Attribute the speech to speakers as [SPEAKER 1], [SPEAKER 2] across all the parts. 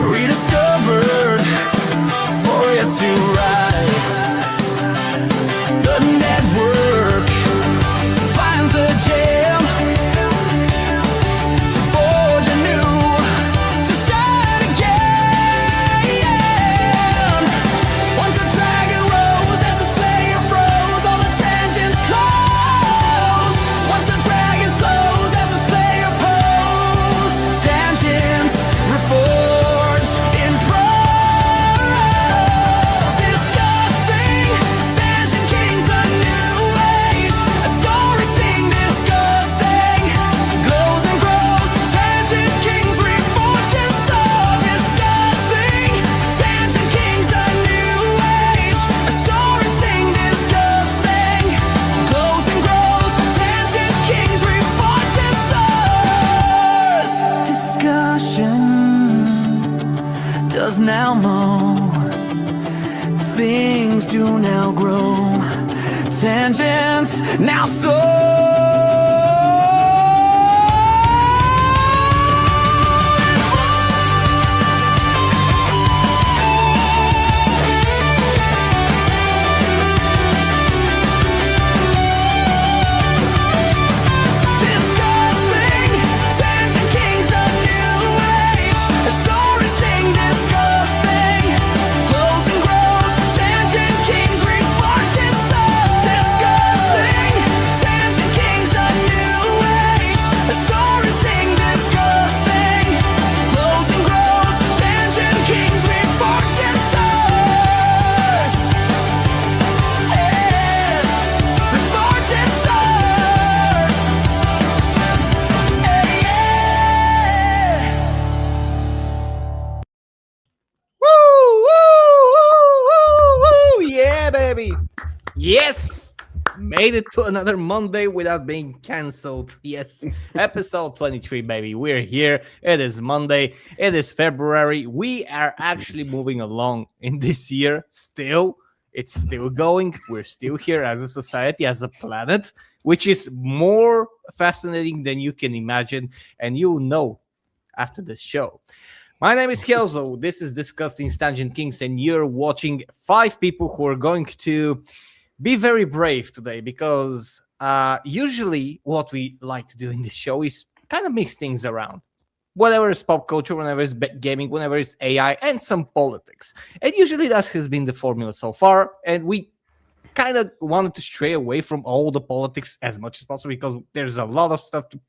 [SPEAKER 1] rediscovered, for it to rise. The network finds a gem to forge anew, to shine again. Once a dragon rose, as the slayer froze, all the tangents close. Once the dragon slows, as the slayer pose, tangents reforged in prose. Disgusting, tangent kings, a new age. A story sing disgusting, glows and grows. Tangent kings reforged in soul. Disgusting, tangent kings, a new age. A story sing disgusting, glows and grows. Tangent kings reforged in souls. Discussion does now mow. Things do now grow. Tangents now disgusting, tangent kings, a new age. A story sing disgusting, glows and grows. Tangent kings reforged in soul. Disgusting, tangent kings, a new age. A story sing disgusting, glows and grows. Tangent kings reforged in souls. Yeah, reforged in souls.
[SPEAKER 2] Woo, woo, woo, woo, woo. Yeah, baby. Yes. Made it to another Monday without being cancelled. Yes. Episode 23, baby. We're here. It is Monday. It is February. We are actually moving along in this year still. It's still going. We're still here as a society, as a planet, which is more fascinating than you can imagine. And you'll know after this show. My name is Kelzo. This is DiscussThing's Tangent Kings, and you're watching 5 people who are going to be very brave today, because usually what we like to do in this show is kind of mix things around. Whatever is pop culture, whenever it's gaming, whenever it's AI, and some politics. And usually that has been the formula so far, and we kind of wanted to stray away from all the politics as much as possible, because there's a lot of stuff to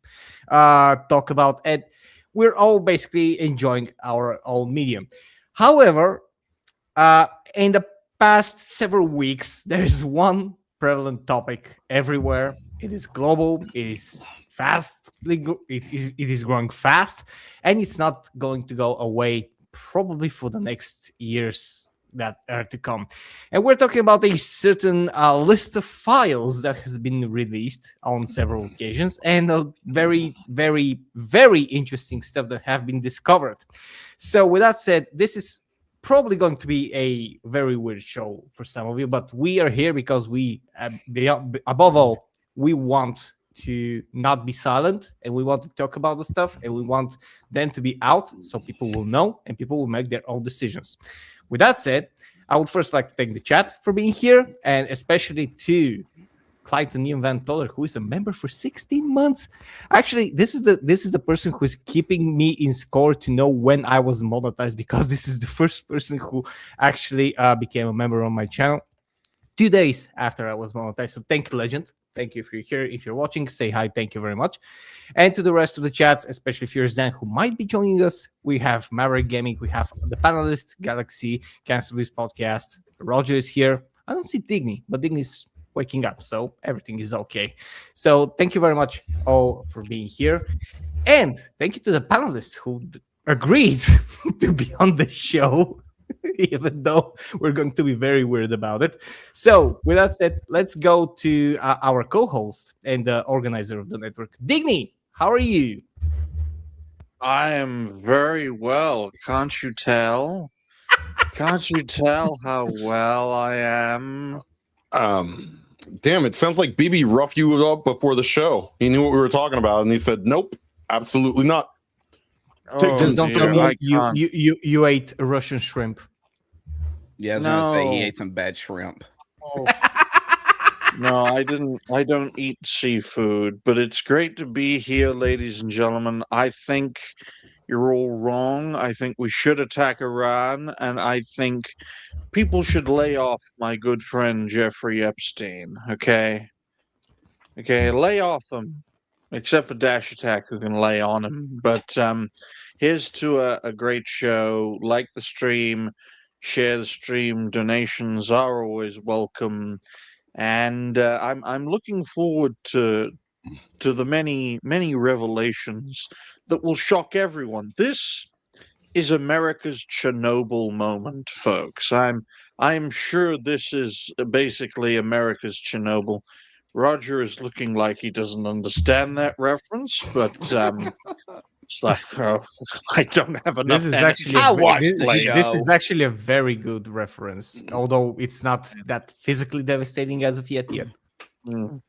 [SPEAKER 2] talk about, and we're all basically enjoying our own medium. However, in the past several weeks, there is one prevalent topic everywhere. It is global. It is it is growing fast, and it's not going to go away probably for the next years that are to come. And we're talking about a certain list of files that has been released on several occasions, and a very, very, very interesting stuff that have been discovered. So with that said, this is probably going to be a very weird show for some of you, but we are here because we, above all, we want to not be silent, and we want to talk about the stuff, and we want them to be out so people will know and people will make their own decisions. With that said, I would first like to thank the chat for being here, and especially to Clayton Ian Van Toller, who is a member for 16 months. Actually, this is the person who is keeping me in score to know when I was monetized, because this is the first person who actually became a member on my channel 2 days after I was monetized. So thank you, legend. Thank you if you're here. If you're watching, say hi. Thank you very much. And to the rest of the chats, especially if you're Zdan, who might be joining us, we have Maverick Gaming, we have the panelists, Galaxy, Cancel This Podcast. Roger is here. I don't see Digny, but Digny's waking up, so everything is okay. So thank you very much all for being here. And thank you to the panelists who agreed to be on the show, even though we're going to be very weird about it. So with that said, let's go to our co-host and the organizer of the network. Digny, how are you?
[SPEAKER 3] I am very well. Can't you tell? Can't you tell how well I am?
[SPEAKER 4] Damn, it sounds like BB roughed you up before the show. He knew what we were talking about, and he said, nope, absolutely not.
[SPEAKER 3] Oh,
[SPEAKER 2] Just don't tell
[SPEAKER 3] dear, I
[SPEAKER 2] me you,
[SPEAKER 3] can't.
[SPEAKER 2] you ate Russian shrimp.
[SPEAKER 5] Yeah, I was gonna say he
[SPEAKER 3] No.
[SPEAKER 5] ate some bad shrimp.
[SPEAKER 3] No, I didn't. I don't eat seafood, but it's great to be here, ladies and gentlemen. I think you're all wrong. I think we should attack Iran, and I think people should lay off my good friend Jeffrey Epstein. Okay, lay off him. Except for Dash Attack, who can lay on him. But here's to a great show. Like the stream, share the stream. Donations are always welcome. And I'm looking forward to the many revelations that will shock everyone. This is America's Chernobyl moment, folks. I'm sure this is basically America's Chernobyl. Roger is looking like he doesn't understand that reference, but it's like, oh, I don't have enough
[SPEAKER 2] This is
[SPEAKER 3] energy.
[SPEAKER 2] actually
[SPEAKER 5] I watched
[SPEAKER 2] this,
[SPEAKER 5] the
[SPEAKER 2] this
[SPEAKER 5] show.
[SPEAKER 2] is actually a very good reference, although it's not that physically devastating as of yet.
[SPEAKER 3] Mm.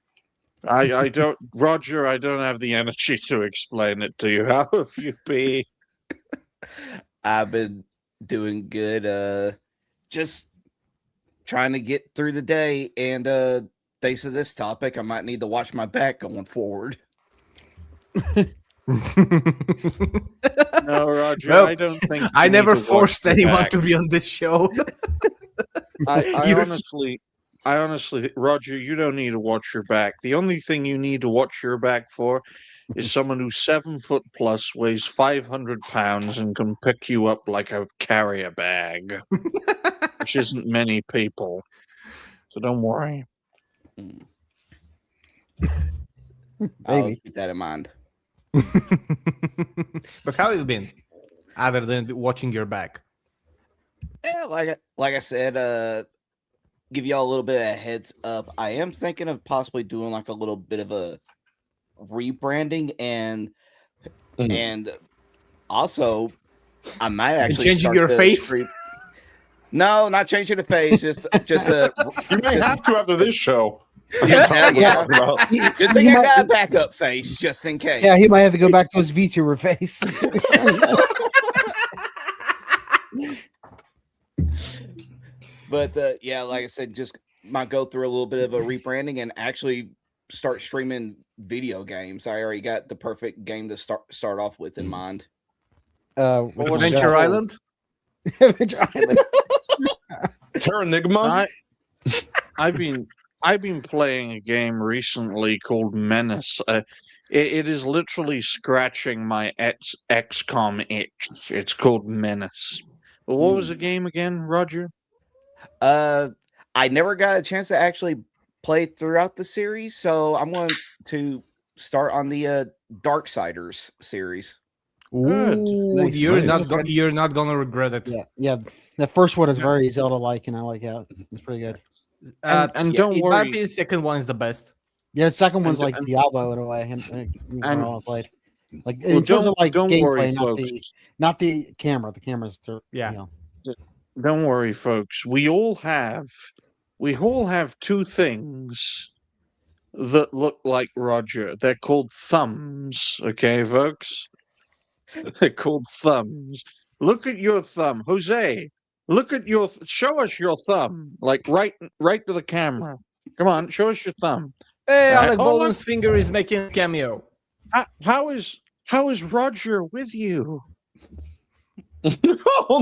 [SPEAKER 3] I don't, Roger, I don't have the energy to explain it to you. How have you been?
[SPEAKER 5] I've been doing good. Just trying to get through the day, and thanks to this topic, I might need to watch my back going forward.
[SPEAKER 3] No, Roger,
[SPEAKER 2] Well,
[SPEAKER 3] I don't think
[SPEAKER 2] I
[SPEAKER 3] you need
[SPEAKER 2] never
[SPEAKER 3] to watch
[SPEAKER 2] forced
[SPEAKER 3] your
[SPEAKER 2] anyone
[SPEAKER 3] back.
[SPEAKER 2] to be on this show.
[SPEAKER 3] I
[SPEAKER 2] You're-
[SPEAKER 3] honestly, Roger, you don't need to watch your back. The only thing you need to watch your back for is someone who's 7 foot plus, weighs 500 pounds, and can pick you up like a carrier bag, which isn't many people. So don't worry.
[SPEAKER 5] I'll
[SPEAKER 6] Maybe.
[SPEAKER 5] keep that in mind.
[SPEAKER 2] But how have you been, other than watching your back?
[SPEAKER 5] Yeah, like I said, give y'all a little bit of a heads up. I am thinking of possibly doing like a little bit of a rebranding and also I might actually
[SPEAKER 2] changing
[SPEAKER 5] start
[SPEAKER 2] your
[SPEAKER 5] the
[SPEAKER 2] face?
[SPEAKER 5] stream- No, not changing the face. Just
[SPEAKER 4] You may have to after this show.
[SPEAKER 5] yeah.
[SPEAKER 4] Talking about.
[SPEAKER 5] Good thing I got a backup face just in case.
[SPEAKER 6] Yeah, he might have to go back to his VTuber face.
[SPEAKER 5] But yeah, like I said, just might go through a little bit of a rebranding and actually start streaming video games. I already got the perfect game to start off with in mind.
[SPEAKER 6] What's
[SPEAKER 2] Adventure
[SPEAKER 6] that?
[SPEAKER 2] Island?
[SPEAKER 6] Adventure Island.
[SPEAKER 4] Terranigma?
[SPEAKER 3] I've been playing a game recently called Menace. It is literally scratching my XCOM itch. It's called Menace. But what was the game again, Roger?
[SPEAKER 5] I never got a chance to actually play throughout the series, so I'm going to start on the Darksiders series.
[SPEAKER 3] Good.
[SPEAKER 2] Ooh,
[SPEAKER 6] Nice.
[SPEAKER 2] you're not gonna regret it.
[SPEAKER 6] Yeah. The first one is very Zelda-like, and I like it. It's pretty good.
[SPEAKER 3] And don't
[SPEAKER 2] in my
[SPEAKER 3] worry.
[SPEAKER 2] opinion, the second one is the best.
[SPEAKER 6] Yeah, the second one's
[SPEAKER 3] And-
[SPEAKER 6] like Diablo in a way, and all I played. Like in
[SPEAKER 3] Well,
[SPEAKER 6] terms of like
[SPEAKER 3] don't
[SPEAKER 6] gameplay,
[SPEAKER 3] worry,
[SPEAKER 6] not
[SPEAKER 3] folks.
[SPEAKER 6] the camera. The camera's
[SPEAKER 2] Yeah.
[SPEAKER 6] You know.
[SPEAKER 3] Don't worry, folks. We all have two things that look like Roger. They're called thumbs. Okay, folks? They're called thumbs. Look at your thumb. Jose, look at your show us your thumb. Like right to the camera. Come on, show us your thumb.
[SPEAKER 2] Hey,
[SPEAKER 3] Right.
[SPEAKER 2] Alec
[SPEAKER 3] Oh,
[SPEAKER 2] Baldwin's finger is making a cameo.
[SPEAKER 3] How is Roger with you?
[SPEAKER 4] Oh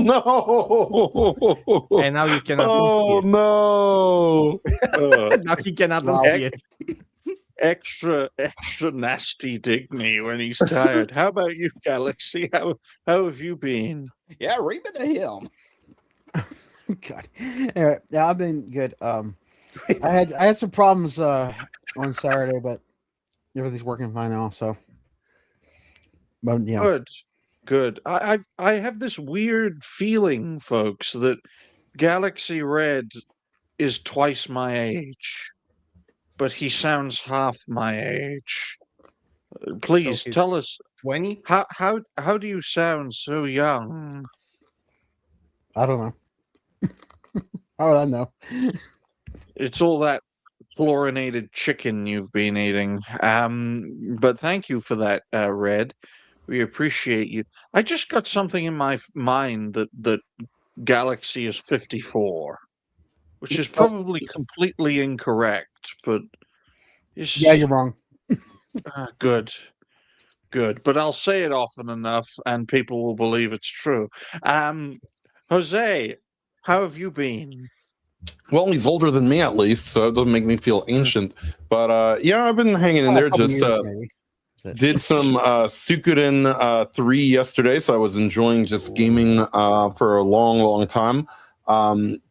[SPEAKER 4] no!
[SPEAKER 2] And now you cannot
[SPEAKER 4] Oh
[SPEAKER 2] see
[SPEAKER 4] no!
[SPEAKER 2] it. Now he cannot see it.
[SPEAKER 3] Extra nasty Digny when he's tired. How about you, Galaxy? How have you been?
[SPEAKER 5] Yeah, read it to him.
[SPEAKER 6] God. Anyway, yeah, I've been good. I had some problems on Saturday, but everything's working fine now. So, but yeah,
[SPEAKER 3] Good. I have this weird feeling, folks, that Galaxy Red is twice my age, but he sounds half my age. Please
[SPEAKER 2] So he's
[SPEAKER 3] tell us
[SPEAKER 2] 20?
[SPEAKER 3] how do you sound so young?
[SPEAKER 6] I don't know. How would I know?
[SPEAKER 3] It's all that chlorinated chicken you've been eating. But thank you for that, Red. We appreciate you. I just got something in my mind that Galaxy is 54, which is probably completely incorrect, but it's
[SPEAKER 6] Yeah, you're wrong.
[SPEAKER 3] good. Good, but I'll say it often enough, and people will believe it's true. Jose, how have you been?
[SPEAKER 4] Well, he's older than me at least, so it doesn't make me feel ancient. But yeah, I've been hanging in there.
[SPEAKER 6] A couple
[SPEAKER 4] Just
[SPEAKER 6] years, maybe. That's it.
[SPEAKER 4] did some Suikoden 3 yesterday, so I was enjoying just gaming for a long time.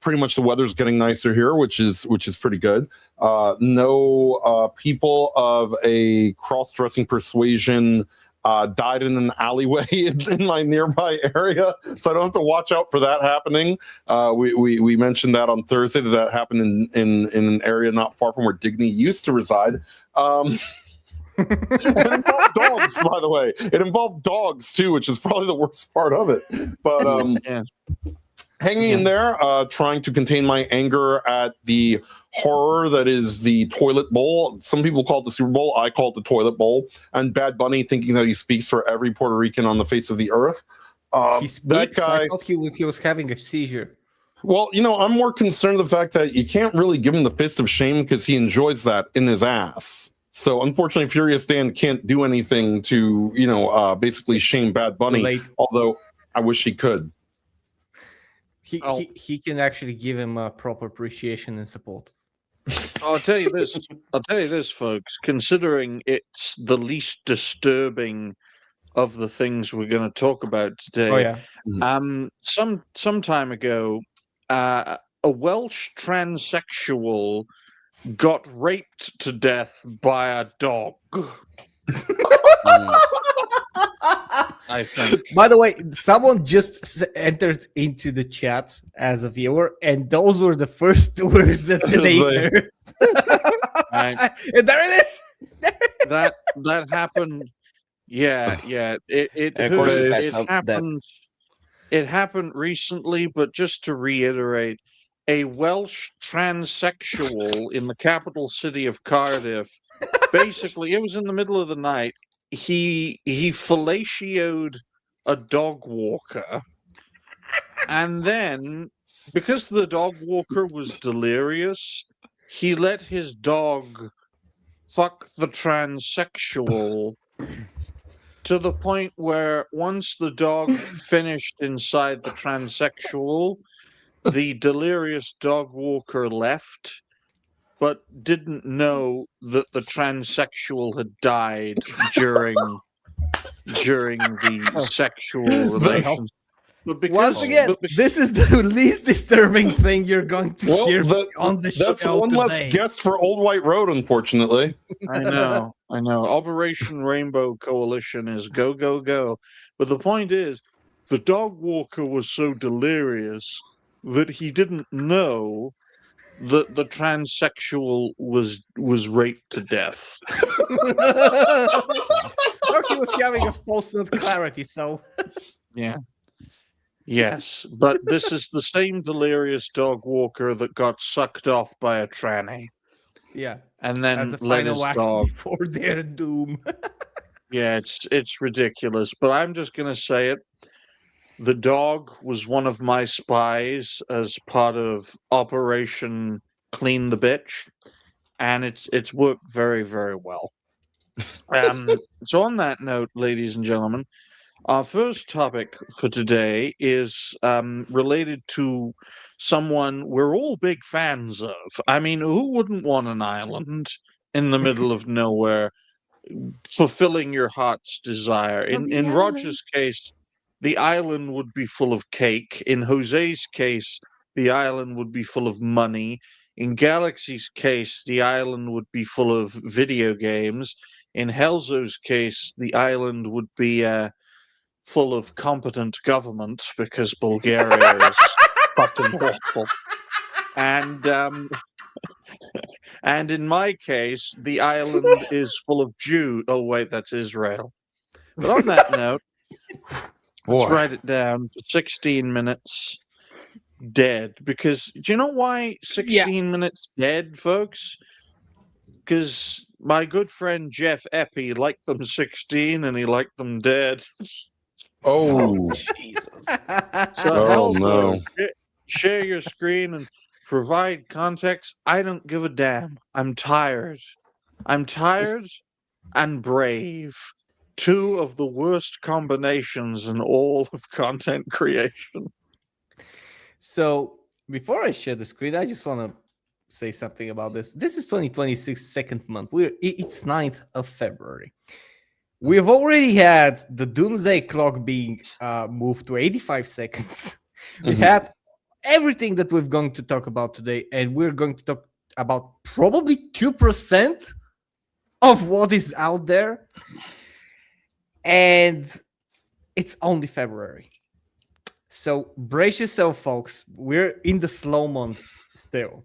[SPEAKER 4] Pretty much the weather's getting nicer here, which is pretty good. No people of a cross-dressing persuasion died in an alleyway in my nearby area, so I don't have to watch out for that happening. We mentioned that on Thursday that happened in an area not far from where Digny used to reside. It involved dogs, by the way. It involved dogs too, which is probably the worst part of it. But
[SPEAKER 3] Yeah.
[SPEAKER 4] hanging in there, trying to contain my anger at the horror that is the toilet bowl. Some people call it the Super Bowl. I call it the toilet bowl. And Bad Bunny thinking that he speaks for every Puerto Rican on the face of the earth.
[SPEAKER 2] He
[SPEAKER 4] That
[SPEAKER 2] speaks.
[SPEAKER 4] guy.
[SPEAKER 2] I thought he was having a seizure.
[SPEAKER 4] Well, I'm more concerned with the fact that you can't really give him the fist of shame because he enjoys that in his ass. So unfortunately, Furious Dan can't do anything to, basically shame Bad Bunny.
[SPEAKER 2] Late.
[SPEAKER 4] Although I wish he could.
[SPEAKER 2] He can actually give him a proper appreciation and support.
[SPEAKER 3] I'll tell you this, folks. Considering it's the least disturbing of the things we're going to talk about today.
[SPEAKER 2] Oh yeah.
[SPEAKER 3] Some time ago, a Welsh transsexual got raped to death by a dog. I think.
[SPEAKER 2] By the way, someone just entered into the chat as a viewer, and those were the first words that they heard.
[SPEAKER 3] Right.
[SPEAKER 2] And there it is.
[SPEAKER 3] That happened. Yeah. It
[SPEAKER 5] Of course,
[SPEAKER 3] happened. It happened recently, but just to reiterate, a Welsh transsexual in the capital city of Cardiff. Basically, it was in the middle of the night. He fellatioed a dog walker, and then because the dog walker was delirious, he let his dog fuck the transsexual to the point where once the dog finished inside the transsexual, the delirious dog walker left, but didn't know that the transsexual had died during the sexual relations. But
[SPEAKER 2] Once again, this is the least disturbing thing you're going to hear on the show.
[SPEAKER 4] That's one less guest for Old White Road, unfortunately.
[SPEAKER 3] I know. Operation Rainbow Coalition is go, go, go. But the point is, the dog walker was so delirious that he didn't know that the transsexual was raped to death.
[SPEAKER 2] Or he was having a false of clarity, so...
[SPEAKER 3] Yeah. Yes, but this is the same delirious dog walker that got sucked off by a tranny.
[SPEAKER 2] Yeah.
[SPEAKER 3] And then
[SPEAKER 2] As a
[SPEAKER 3] let his
[SPEAKER 2] final act
[SPEAKER 3] dog.
[SPEAKER 2] before their doom.
[SPEAKER 3] Yeah, it's ridiculous, but I'm just gonna say it. The dog was one of my spies as part of Operation Clean the Bitch, and it's worked very, very well. So on that note, ladies and gentlemen, our first topic for today is related to someone we're all big fans of. I mean, who wouldn't want an island in the middle of nowhere, fulfilling your heart's desire? In Roger's case, the island would be full of cake. In Jose's case, the island would be full of money. In Galaxy's case, the island would be full of video games. In Helzo's case, the island would be full of competent government because Bulgaria is fucking awful. And in my case, the island is full of Jews. Oh wait, that's Israel. But on that note, let's write it down for 16 minutes dead. Because do you know why 16 minutes dead, folks? because my good friend Jeff Eppy liked them 16 and he liked them dead.
[SPEAKER 4] Oh,
[SPEAKER 5] Jesus.
[SPEAKER 3] So
[SPEAKER 4] Oh,
[SPEAKER 3] Helzo,
[SPEAKER 4] no.
[SPEAKER 3] share your screen and provide context. I don't give a damn. I'm tired. I'm tired and brave. Two of the worst combinations in all of content creation.
[SPEAKER 2] So before I share the screen, I just want to say something about this. This is 2026 second month. It's 9th of February. We've already had the doomsday clock being moved to 85 seconds. We
[SPEAKER 4] Mhm.
[SPEAKER 2] had everything that we're going to talk about today, and we're going to talk about probably 2% of what is out there. And it's only February. So brace yourself, folks. We're in the slow months still.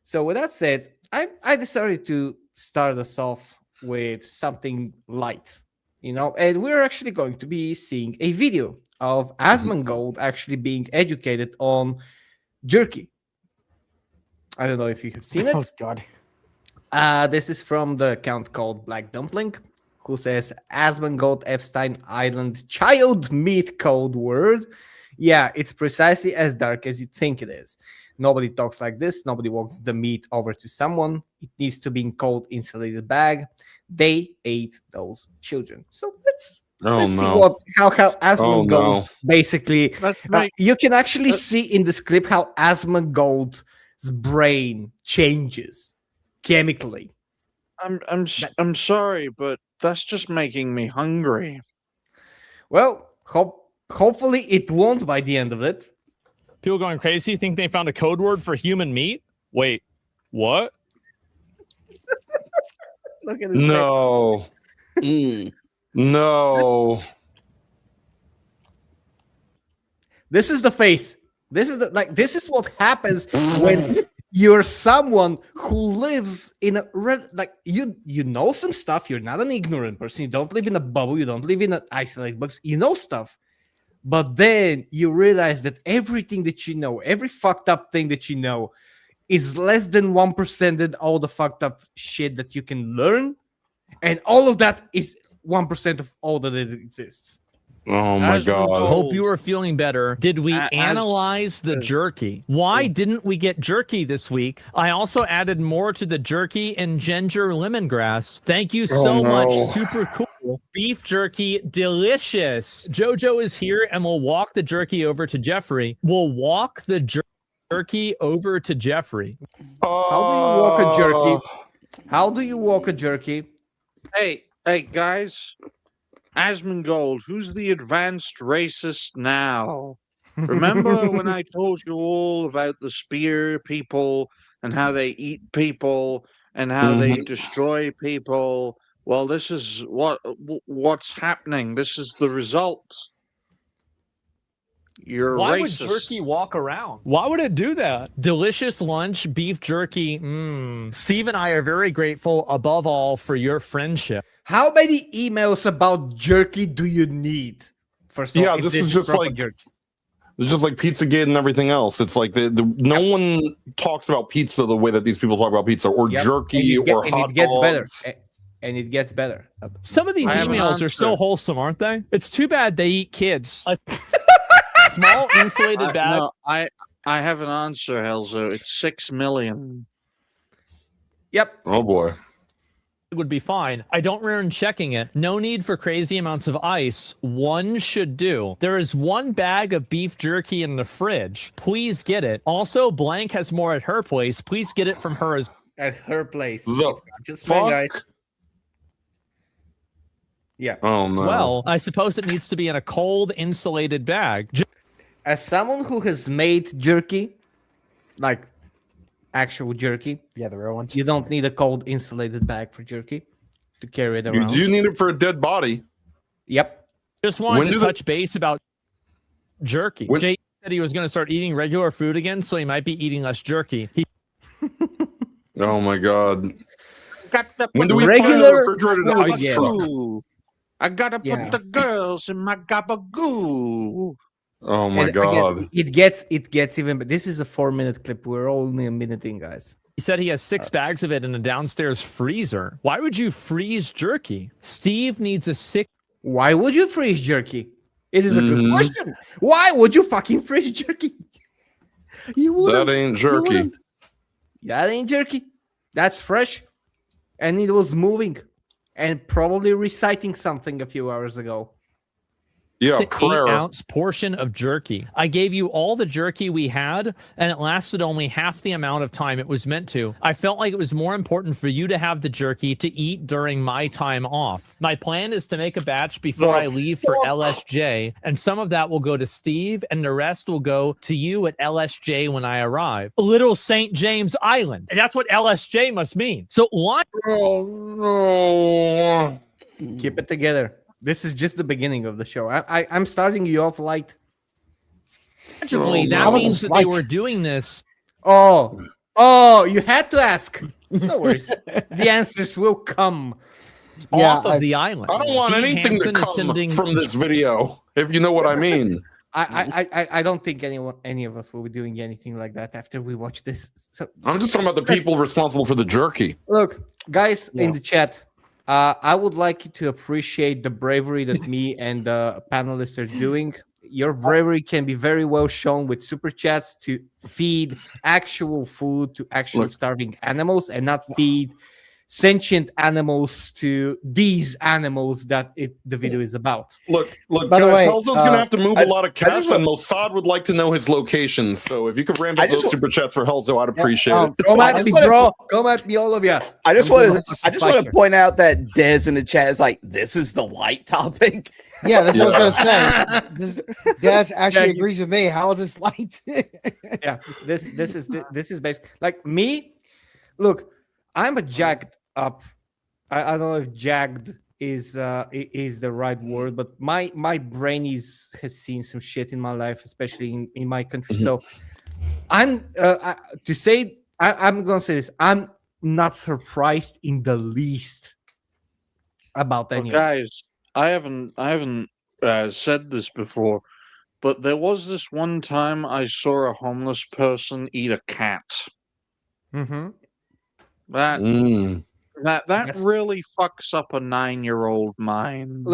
[SPEAKER 2] So with that said, I decided to start us off with something light, and we're actually going to be seeing a video of Asmongold actually being educated on jerky. I don't know if you have seen
[SPEAKER 6] Oh
[SPEAKER 2] it.
[SPEAKER 6] God.
[SPEAKER 2] This is from the account called Black Dumpling, who says Asmongold Epstein Island child meat code word. Yeah, it's precisely as dark as you think it is. Nobody talks like this. Nobody walks the meat over to someone. It needs to be in cold insulated bag. They ate those children. So let's
[SPEAKER 4] Oh
[SPEAKER 2] see
[SPEAKER 4] no.
[SPEAKER 2] how Asmongold
[SPEAKER 4] no.
[SPEAKER 2] basically.
[SPEAKER 3] Let's make
[SPEAKER 2] You can actually see in this clip how Asmongold's brain changes chemically.
[SPEAKER 3] I'm sorry, but that's just making me hungry.
[SPEAKER 2] Well, hopefully it won't by the end of it.
[SPEAKER 7] People going crazy think they found a code word for human meat? Wait, what?
[SPEAKER 2] Look at his face.
[SPEAKER 4] No.
[SPEAKER 5] Mm.
[SPEAKER 4] No.
[SPEAKER 2] This is the face. This is what happens when you're someone who lives in a you know some stuff. You're not an ignorant person. You don't live in a bubble. You don't live in an isolated box. You know stuff. But then you realize that everything that you know, every fucked up thing that you know, is less than 1% of all the fucked up shit that you can learn. And all of that is 1% of all that it exists.
[SPEAKER 4] Oh my God.
[SPEAKER 7] Hope you are feeling better. Did we
[SPEAKER 3] As-
[SPEAKER 7] analyze the jerky? Why didn't we get jerky this week? I also added more to the jerky and ginger lemongrass. Thank you so much. Super cool. Beef jerky, delicious. Jojo is here and we'll walk the jerky over to Jeffrey. We'll walk the jerky over to Jeffrey.
[SPEAKER 2] How do you walk a jerky? How do you walk a jerky?
[SPEAKER 3] Hey, guys. Asmongold, who's the advanced racist now? Remember when I told you all about the spear people and how they eat people and how they destroy people? Well, this is what's happening. This is the result. You're
[SPEAKER 7] Why would
[SPEAKER 3] racist.
[SPEAKER 7] jerky walk around? Why would it do that? Delicious lunch, beef jerky. Steve and I are very grateful, above all, for your friendship.
[SPEAKER 2] How many emails about jerky do you need? First of all,
[SPEAKER 4] Yeah,
[SPEAKER 2] if
[SPEAKER 4] this is just
[SPEAKER 2] proper
[SPEAKER 4] like-
[SPEAKER 2] jerky.
[SPEAKER 4] It's just like Pizzagate and everything else. It's like no one talks about pizza the way that these people talk about pizza, or
[SPEAKER 2] Yep,
[SPEAKER 4] jerky, or
[SPEAKER 2] and
[SPEAKER 4] hot
[SPEAKER 2] it gets better.
[SPEAKER 4] dogs.
[SPEAKER 2] And it gets better.
[SPEAKER 7] Some of these
[SPEAKER 3] I have an
[SPEAKER 7] emails are so
[SPEAKER 3] answer.
[SPEAKER 7] wholesome, aren't they? It's too bad they eat kids. A small insulated bag.
[SPEAKER 3] No, I have an answer, Helzo. It's 6 million.
[SPEAKER 2] Yep.
[SPEAKER 4] Oh boy.
[SPEAKER 7] Would be fine. I don't recommend checking it. No need for crazy amounts of ice. One should do. There is one bag of beef jerky in the fridge. Please get it. Also, Blank has more at her place. Please get it from her as
[SPEAKER 2] At her place.
[SPEAKER 4] The
[SPEAKER 2] It's not just
[SPEAKER 4] fuck?
[SPEAKER 2] fine, guys. Yeah.
[SPEAKER 4] Oh no.
[SPEAKER 7] well. I suppose it needs to be in a cold, insulated bag.
[SPEAKER 2] As someone who has made jerky, like actual jerky,
[SPEAKER 6] Yeah, the real ones.
[SPEAKER 2] you don't need a cold insulated bag for jerky to carry it
[SPEAKER 4] you
[SPEAKER 2] around.
[SPEAKER 4] do need it for a dead body.
[SPEAKER 2] Yep.
[SPEAKER 7] Just wanted
[SPEAKER 4] When
[SPEAKER 7] to
[SPEAKER 4] do the-
[SPEAKER 7] touch base about jerky.
[SPEAKER 4] When-
[SPEAKER 7] Jay said he was going to start eating regular food again, so he might be eating less jerky.
[SPEAKER 4] Oh my God.
[SPEAKER 3] Got to
[SPEAKER 4] When
[SPEAKER 3] put
[SPEAKER 4] do we
[SPEAKER 2] Regular
[SPEAKER 4] find a refrigerated
[SPEAKER 2] food
[SPEAKER 4] ice
[SPEAKER 2] again.
[SPEAKER 4] truck?
[SPEAKER 3] Ooh, I gotta put
[SPEAKER 2] Yeah.
[SPEAKER 3] the girls in my gabagoo.
[SPEAKER 4] Oh my
[SPEAKER 2] And
[SPEAKER 4] God.
[SPEAKER 2] again, it gets even. But this is a 4-minute clip. We're only a minute in, guys.
[SPEAKER 7] He said he has 6 bags of it in a downstairs freezer. Why would you freeze jerky? Steve needs a 6.
[SPEAKER 2] Why would you freeze jerky? It is a good
[SPEAKER 4] Mhm.
[SPEAKER 2] question. Why would you fucking freeze jerky? You wouldn't.
[SPEAKER 4] That ain't
[SPEAKER 2] You
[SPEAKER 4] jerky.
[SPEAKER 2] wouldn't. That ain't jerky. That's fresh. And it was moving and probably reciting something a few hours ago.
[SPEAKER 4] Yeah,
[SPEAKER 7] to
[SPEAKER 4] prayer.
[SPEAKER 7] 8-ounce portion of jerky. I gave you all the jerky we had, and it lasted only half the amount of time it was meant to. I felt like it was more important for you to have the jerky to eat during my time off. My plan is to make a batch before I leave for LSJ, and some of that will go to Steve, and the rest will go to you at LSJ when I arrive. Little St. James Island. And that's what LSJ must mean. So why?
[SPEAKER 2] Keep it together. This is just the beginning of the show. I'm starting you off light.
[SPEAKER 7] Logically, that
[SPEAKER 6] That was a
[SPEAKER 7] means that they
[SPEAKER 6] slight.
[SPEAKER 7] were doing this.
[SPEAKER 2] Oh, you had to ask. No worries. The answers will come.
[SPEAKER 6] Yeah,
[SPEAKER 7] Off of the island.
[SPEAKER 4] I don't want
[SPEAKER 7] Steve
[SPEAKER 4] anything
[SPEAKER 7] Hansen
[SPEAKER 4] to
[SPEAKER 7] is
[SPEAKER 4] come
[SPEAKER 7] sending
[SPEAKER 4] from this video, if you know what I mean.
[SPEAKER 2] I don't think any of us will be doing anything like that after we watch this. So
[SPEAKER 4] I'm just talking about the people responsible for the jerky.
[SPEAKER 2] look, guys in the chat, I would like you to appreciate the bravery that me and the panelists are doing. Your bravery can be very well shown with super chats to feed actual food to actual starving animals and not feed sentient animals to these animals that the video is about.
[SPEAKER 4] Look,
[SPEAKER 6] By the
[SPEAKER 4] guys,
[SPEAKER 6] way,
[SPEAKER 4] Helzo's gonna have to move a lot of
[SPEAKER 5] I just
[SPEAKER 4] cats, and Mossad would like to know his location. So if you could ramp
[SPEAKER 5] I
[SPEAKER 4] up
[SPEAKER 5] just
[SPEAKER 4] those super chats for Helzo, I'd appreciate it.
[SPEAKER 2] Come
[SPEAKER 5] I
[SPEAKER 2] at
[SPEAKER 5] just
[SPEAKER 2] me,
[SPEAKER 5] wanna-
[SPEAKER 2] bro. Come at me, all of you.
[SPEAKER 5] I just
[SPEAKER 2] I'm
[SPEAKER 5] want
[SPEAKER 2] gonna
[SPEAKER 5] to. I just want
[SPEAKER 2] fight
[SPEAKER 5] to
[SPEAKER 2] you.
[SPEAKER 5] point out that Dez in the chat is like, "This is the white topic."
[SPEAKER 6] Yeah, that's what I was gonna say. Des actually
[SPEAKER 2] Yeah,
[SPEAKER 6] agrees with me. How is this light?
[SPEAKER 2] Yeah, this is basically like me. Look, I'm a jacked up. I don't know if jagged is the right word, but my brain has seen some shit in my life, especially in my country. So I'm I'm gonna say this. I'm not surprised in the least about
[SPEAKER 3] Well,
[SPEAKER 2] any of it.
[SPEAKER 3] guys, I haven't said this before, but there was this one time I saw a homeless person eat a cat.
[SPEAKER 2] Mm-hmm.
[SPEAKER 3] That
[SPEAKER 4] Mm.
[SPEAKER 2] That's-
[SPEAKER 3] really fucks up a 9-year-old mind.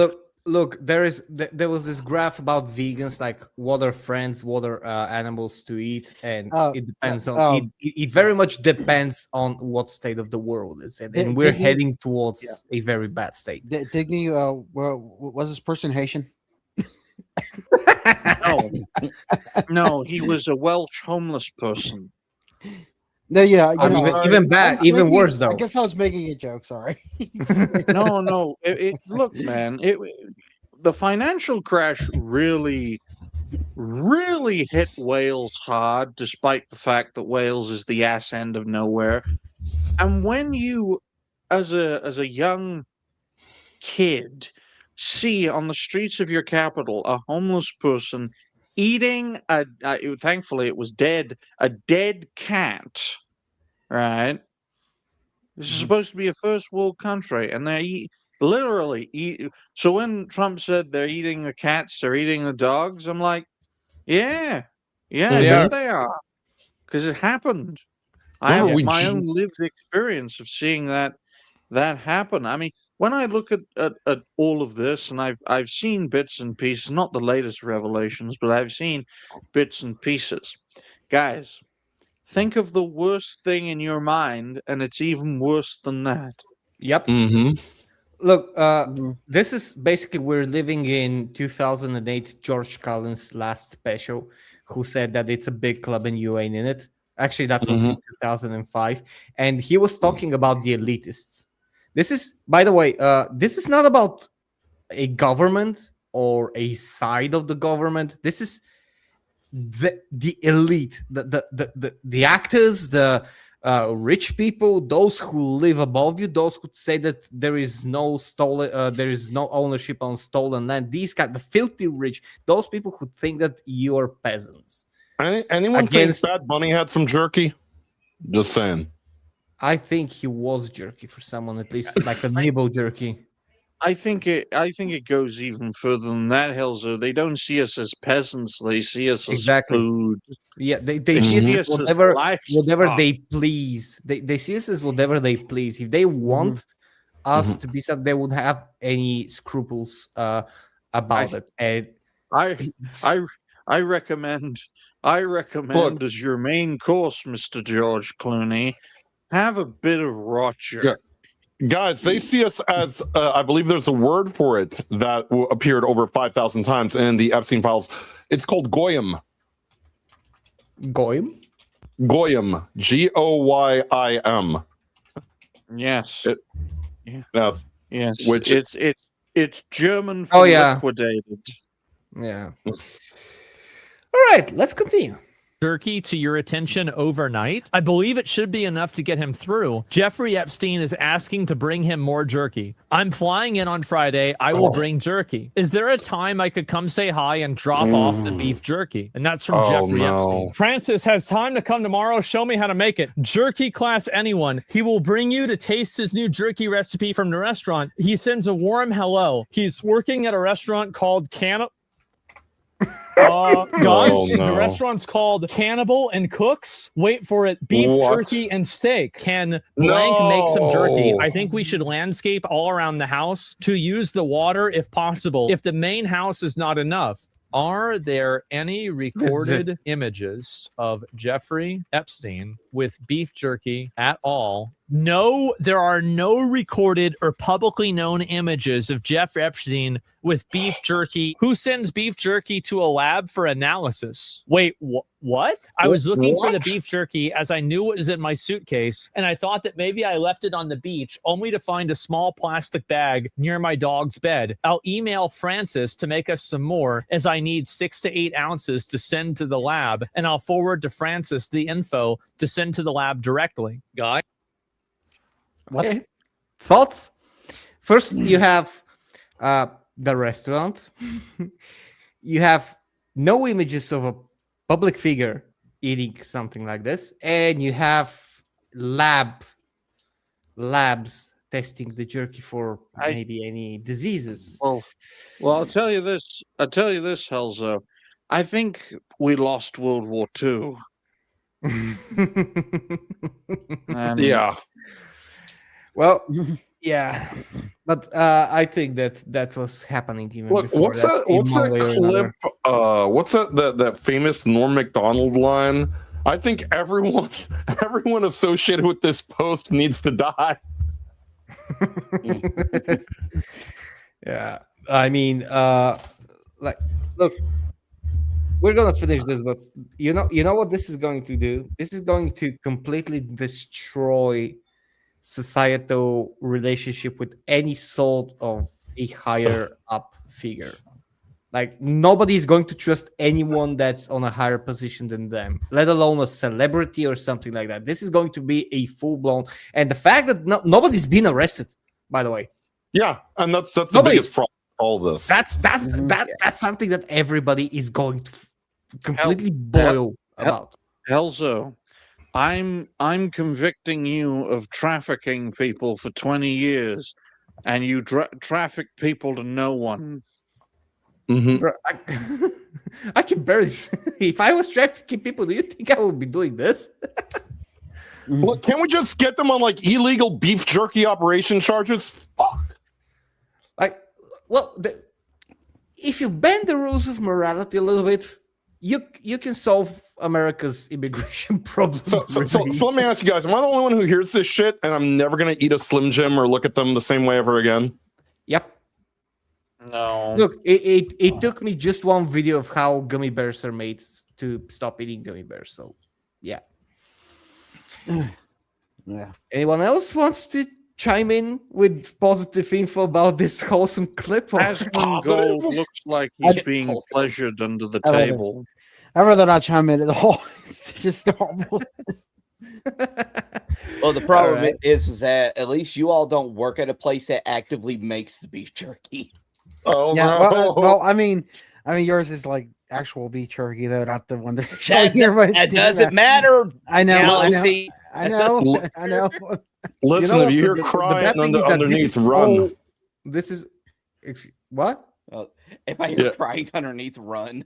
[SPEAKER 2] Look, there was this graph about vegans, like what are friends, what are animals to eat, and it depends on it very much depends on what state of the world is in, and we're heading towards a very bad state.
[SPEAKER 6] Digny, was this person Haitian?
[SPEAKER 3] No, he was a Welsh homeless person.
[SPEAKER 6] No, yeah, you
[SPEAKER 2] Even-
[SPEAKER 6] know,
[SPEAKER 2] even
[SPEAKER 6] I
[SPEAKER 2] bad,
[SPEAKER 6] was
[SPEAKER 2] even
[SPEAKER 6] making-
[SPEAKER 2] worse though.
[SPEAKER 6] I guess I was making a joke. Sorry.
[SPEAKER 3] No. Look, man. The financial crash really hit Wales hard, despite the fact that Wales is the ass end of nowhere. And when you, as a young kid, see on the streets of your capital a homeless person eating thankfully it was dead, a dead cat, right? This is supposed to be a first world country, and they literally eat. So when Trump said they're eating the cats, they're eating the dogs, I'm like, yeah,
[SPEAKER 2] They
[SPEAKER 3] I
[SPEAKER 2] are.
[SPEAKER 3] bet they are, because it happened. I
[SPEAKER 4] Remember
[SPEAKER 3] have
[SPEAKER 4] we
[SPEAKER 3] my
[SPEAKER 4] j-
[SPEAKER 3] own lived experience of seeing that happen. I mean, when I look at all of this, and I've seen bits and pieces, not the latest revelations, but I've seen bits and pieces. Guys, think of the worst thing in your mind, and it's even worse than that.
[SPEAKER 2] Yep.
[SPEAKER 4] Mm-hmm.
[SPEAKER 2] Look,
[SPEAKER 6] Mhm.
[SPEAKER 2] this is basically we're living in 2008. George Carlin's last special, who said that it's a big club and you ain't in it. Actually, that was in 2005, and he was talking about the elitists. This is, by the way, this is not about a government or a side of the government. This is the elite, the actors, the rich people, those who live above you, those who say that there is no stolen, there is no ownership on stolen land. These the filthy rich, those people who think that you are peasants.
[SPEAKER 4] Anyone
[SPEAKER 2] Against-
[SPEAKER 4] think Bad Bunny had some jerky? Just saying.
[SPEAKER 2] I think he was jerky for someone, at least like a nibble jerky.
[SPEAKER 3] I think it goes even further than that, Helzo. They don't see us as peasants; they see us as
[SPEAKER 2] Exactly.
[SPEAKER 3] food.
[SPEAKER 2] Yeah, they
[SPEAKER 3] They
[SPEAKER 2] see
[SPEAKER 3] see
[SPEAKER 2] us
[SPEAKER 3] us
[SPEAKER 2] as
[SPEAKER 3] as
[SPEAKER 2] whatever
[SPEAKER 3] livestock.
[SPEAKER 2] they please. They see us as whatever they please. If they want us to be something, they wouldn't have any scruples about it. And
[SPEAKER 3] I
[SPEAKER 2] it's-
[SPEAKER 3] I recommend as your main course, Mr. George Clooney, have a bit of Roger.
[SPEAKER 4] Yeah. Guys, they see us as I believe there's a word for it that appeared over 5,000 times in the Epstein files. It's called goyim.
[SPEAKER 2] Goyim?
[SPEAKER 4] Goyim. Goyim.
[SPEAKER 3] Yes.
[SPEAKER 4] Yes.
[SPEAKER 3] Yes.
[SPEAKER 4] Which-
[SPEAKER 3] it's German for
[SPEAKER 2] Oh, yeah.
[SPEAKER 3] liquidated.
[SPEAKER 2] Yeah. All right, let's continue.
[SPEAKER 7] Jerky to your attention overnight. I believe it should be enough to get him through. Jeffrey Epstein is asking to bring him more jerky. I'm flying in on Friday. I will bring jerky. Is there a time I could come say hi and drop off the beef jerky? And that's from
[SPEAKER 4] Oh,
[SPEAKER 7] Jeffrey
[SPEAKER 4] no.
[SPEAKER 7] Epstein. Francis has time to come tomorrow. Show me how to make it. Jerky class anyone. He will bring you to taste his new jerky recipe from the restaurant. He sends a warm hello. He's working at a restaurant called guys,
[SPEAKER 4] no.
[SPEAKER 7] the restaurant's called Cannibal and Cooks. Wait for it. Beef
[SPEAKER 4] What?
[SPEAKER 7] jerky and steak. Can blank make some jerky?
[SPEAKER 4] No.
[SPEAKER 7] I think we should landscape all around the house to use the water if possible. If the main house is not enough. Are there any recorded images of Jeffrey Epstein with beef jerky at all? No, there are no recorded or publicly known images of Jeffrey Epstein with beef jerky. Who sends beef jerky to a lab for analysis? Wait, what? I was looking for the
[SPEAKER 4] What?
[SPEAKER 7] beef jerky as I knew it was in my suitcase, and I thought that maybe I left it on the beach, only to find a small plastic bag near my dog's bed. I'll email Francis to make us some more, as I need 6 to 8 ounces to send to the lab, and I'll forward to Francis the info to send to the lab directly. Guy?
[SPEAKER 6] What?
[SPEAKER 2] Okay. Thoughts? First, you have the restaurant. You have no images of a public figure eating something like this, and you have labs testing the jerky for maybe any diseases.
[SPEAKER 3] Well, I'll tell you this, Helzo. I think we lost World War II. And
[SPEAKER 4] Yeah.
[SPEAKER 2] Well, yeah, but I think that was happening even
[SPEAKER 4] Look,
[SPEAKER 2] before
[SPEAKER 4] what's that?
[SPEAKER 2] in
[SPEAKER 4] What's
[SPEAKER 2] one
[SPEAKER 4] that
[SPEAKER 2] way or
[SPEAKER 4] clip?
[SPEAKER 2] another.
[SPEAKER 4] What's that famous Norm Macdonald line? I think everyone associated with this post needs to die.
[SPEAKER 2] Yeah, I mean, like, look, we're gonna finish this, but you know what this is going to do? This is going to completely destroy societal relationship with any sort of a higher up figure. Like, nobody's going to trust anyone that's on a higher position than them, let alone a celebrity or something like that. This is going to be a full-blown, and the fact that nobody's been arrested, by the way.
[SPEAKER 4] Yeah, and that's the
[SPEAKER 2] Nobody-
[SPEAKER 4] biggest problem with all this.
[SPEAKER 2] That's something that everybody is going to completely boil about.
[SPEAKER 3] Helzo, I'm convicting you of trafficking people for 20 years, and you traffic people to no one.
[SPEAKER 4] Mhm.
[SPEAKER 2] Bro, I can barely. If I was trafficking people, do you think I would be doing this?
[SPEAKER 4] Look, can't we just get them on like illegal beef jerky operation charges? Fuck.
[SPEAKER 2] Like, well, if you bend the rules of morality a little bit, you can solve America's immigration problem.
[SPEAKER 4] So let me ask you guys: am I the only one who hears this shit, and I'm never gonna eat a Slim Jim or look at them the same way ever again?
[SPEAKER 2] Yep.
[SPEAKER 3] No.
[SPEAKER 2] Look, it took me just one video of how gummy bears are made to stop eating gummy bears. So, yeah.
[SPEAKER 6] Yeah.
[SPEAKER 2] Anyone else wants to chime in with positive info about this wholesome clip? Or-
[SPEAKER 3] Asmund Gold looks like he's
[SPEAKER 6] I-
[SPEAKER 3] being pleasured under the
[SPEAKER 6] I love it.
[SPEAKER 3] table.
[SPEAKER 6] I'd rather not chime in at all. It's just horrible.
[SPEAKER 5] Well, the problem
[SPEAKER 2] Alright.
[SPEAKER 5] is that at least you all don't work at a place that actively makes the beef jerky.
[SPEAKER 4] Oh
[SPEAKER 6] Yeah.
[SPEAKER 4] no!
[SPEAKER 6] Well, I mean, yours is like actual beef jerky, though, not the one they're
[SPEAKER 5] That,
[SPEAKER 6] showing here. But
[SPEAKER 5] that doesn't matter.
[SPEAKER 6] I know.
[SPEAKER 5] Galaxy.
[SPEAKER 6] I know. I know.
[SPEAKER 4] Listen,
[SPEAKER 2] know
[SPEAKER 4] if
[SPEAKER 2] what,
[SPEAKER 4] you hear
[SPEAKER 2] the
[SPEAKER 4] crying
[SPEAKER 2] bad thing is that this
[SPEAKER 4] underneath,
[SPEAKER 2] is
[SPEAKER 4] run.
[SPEAKER 2] all- This is What?
[SPEAKER 5] If I hear crying underneath, run.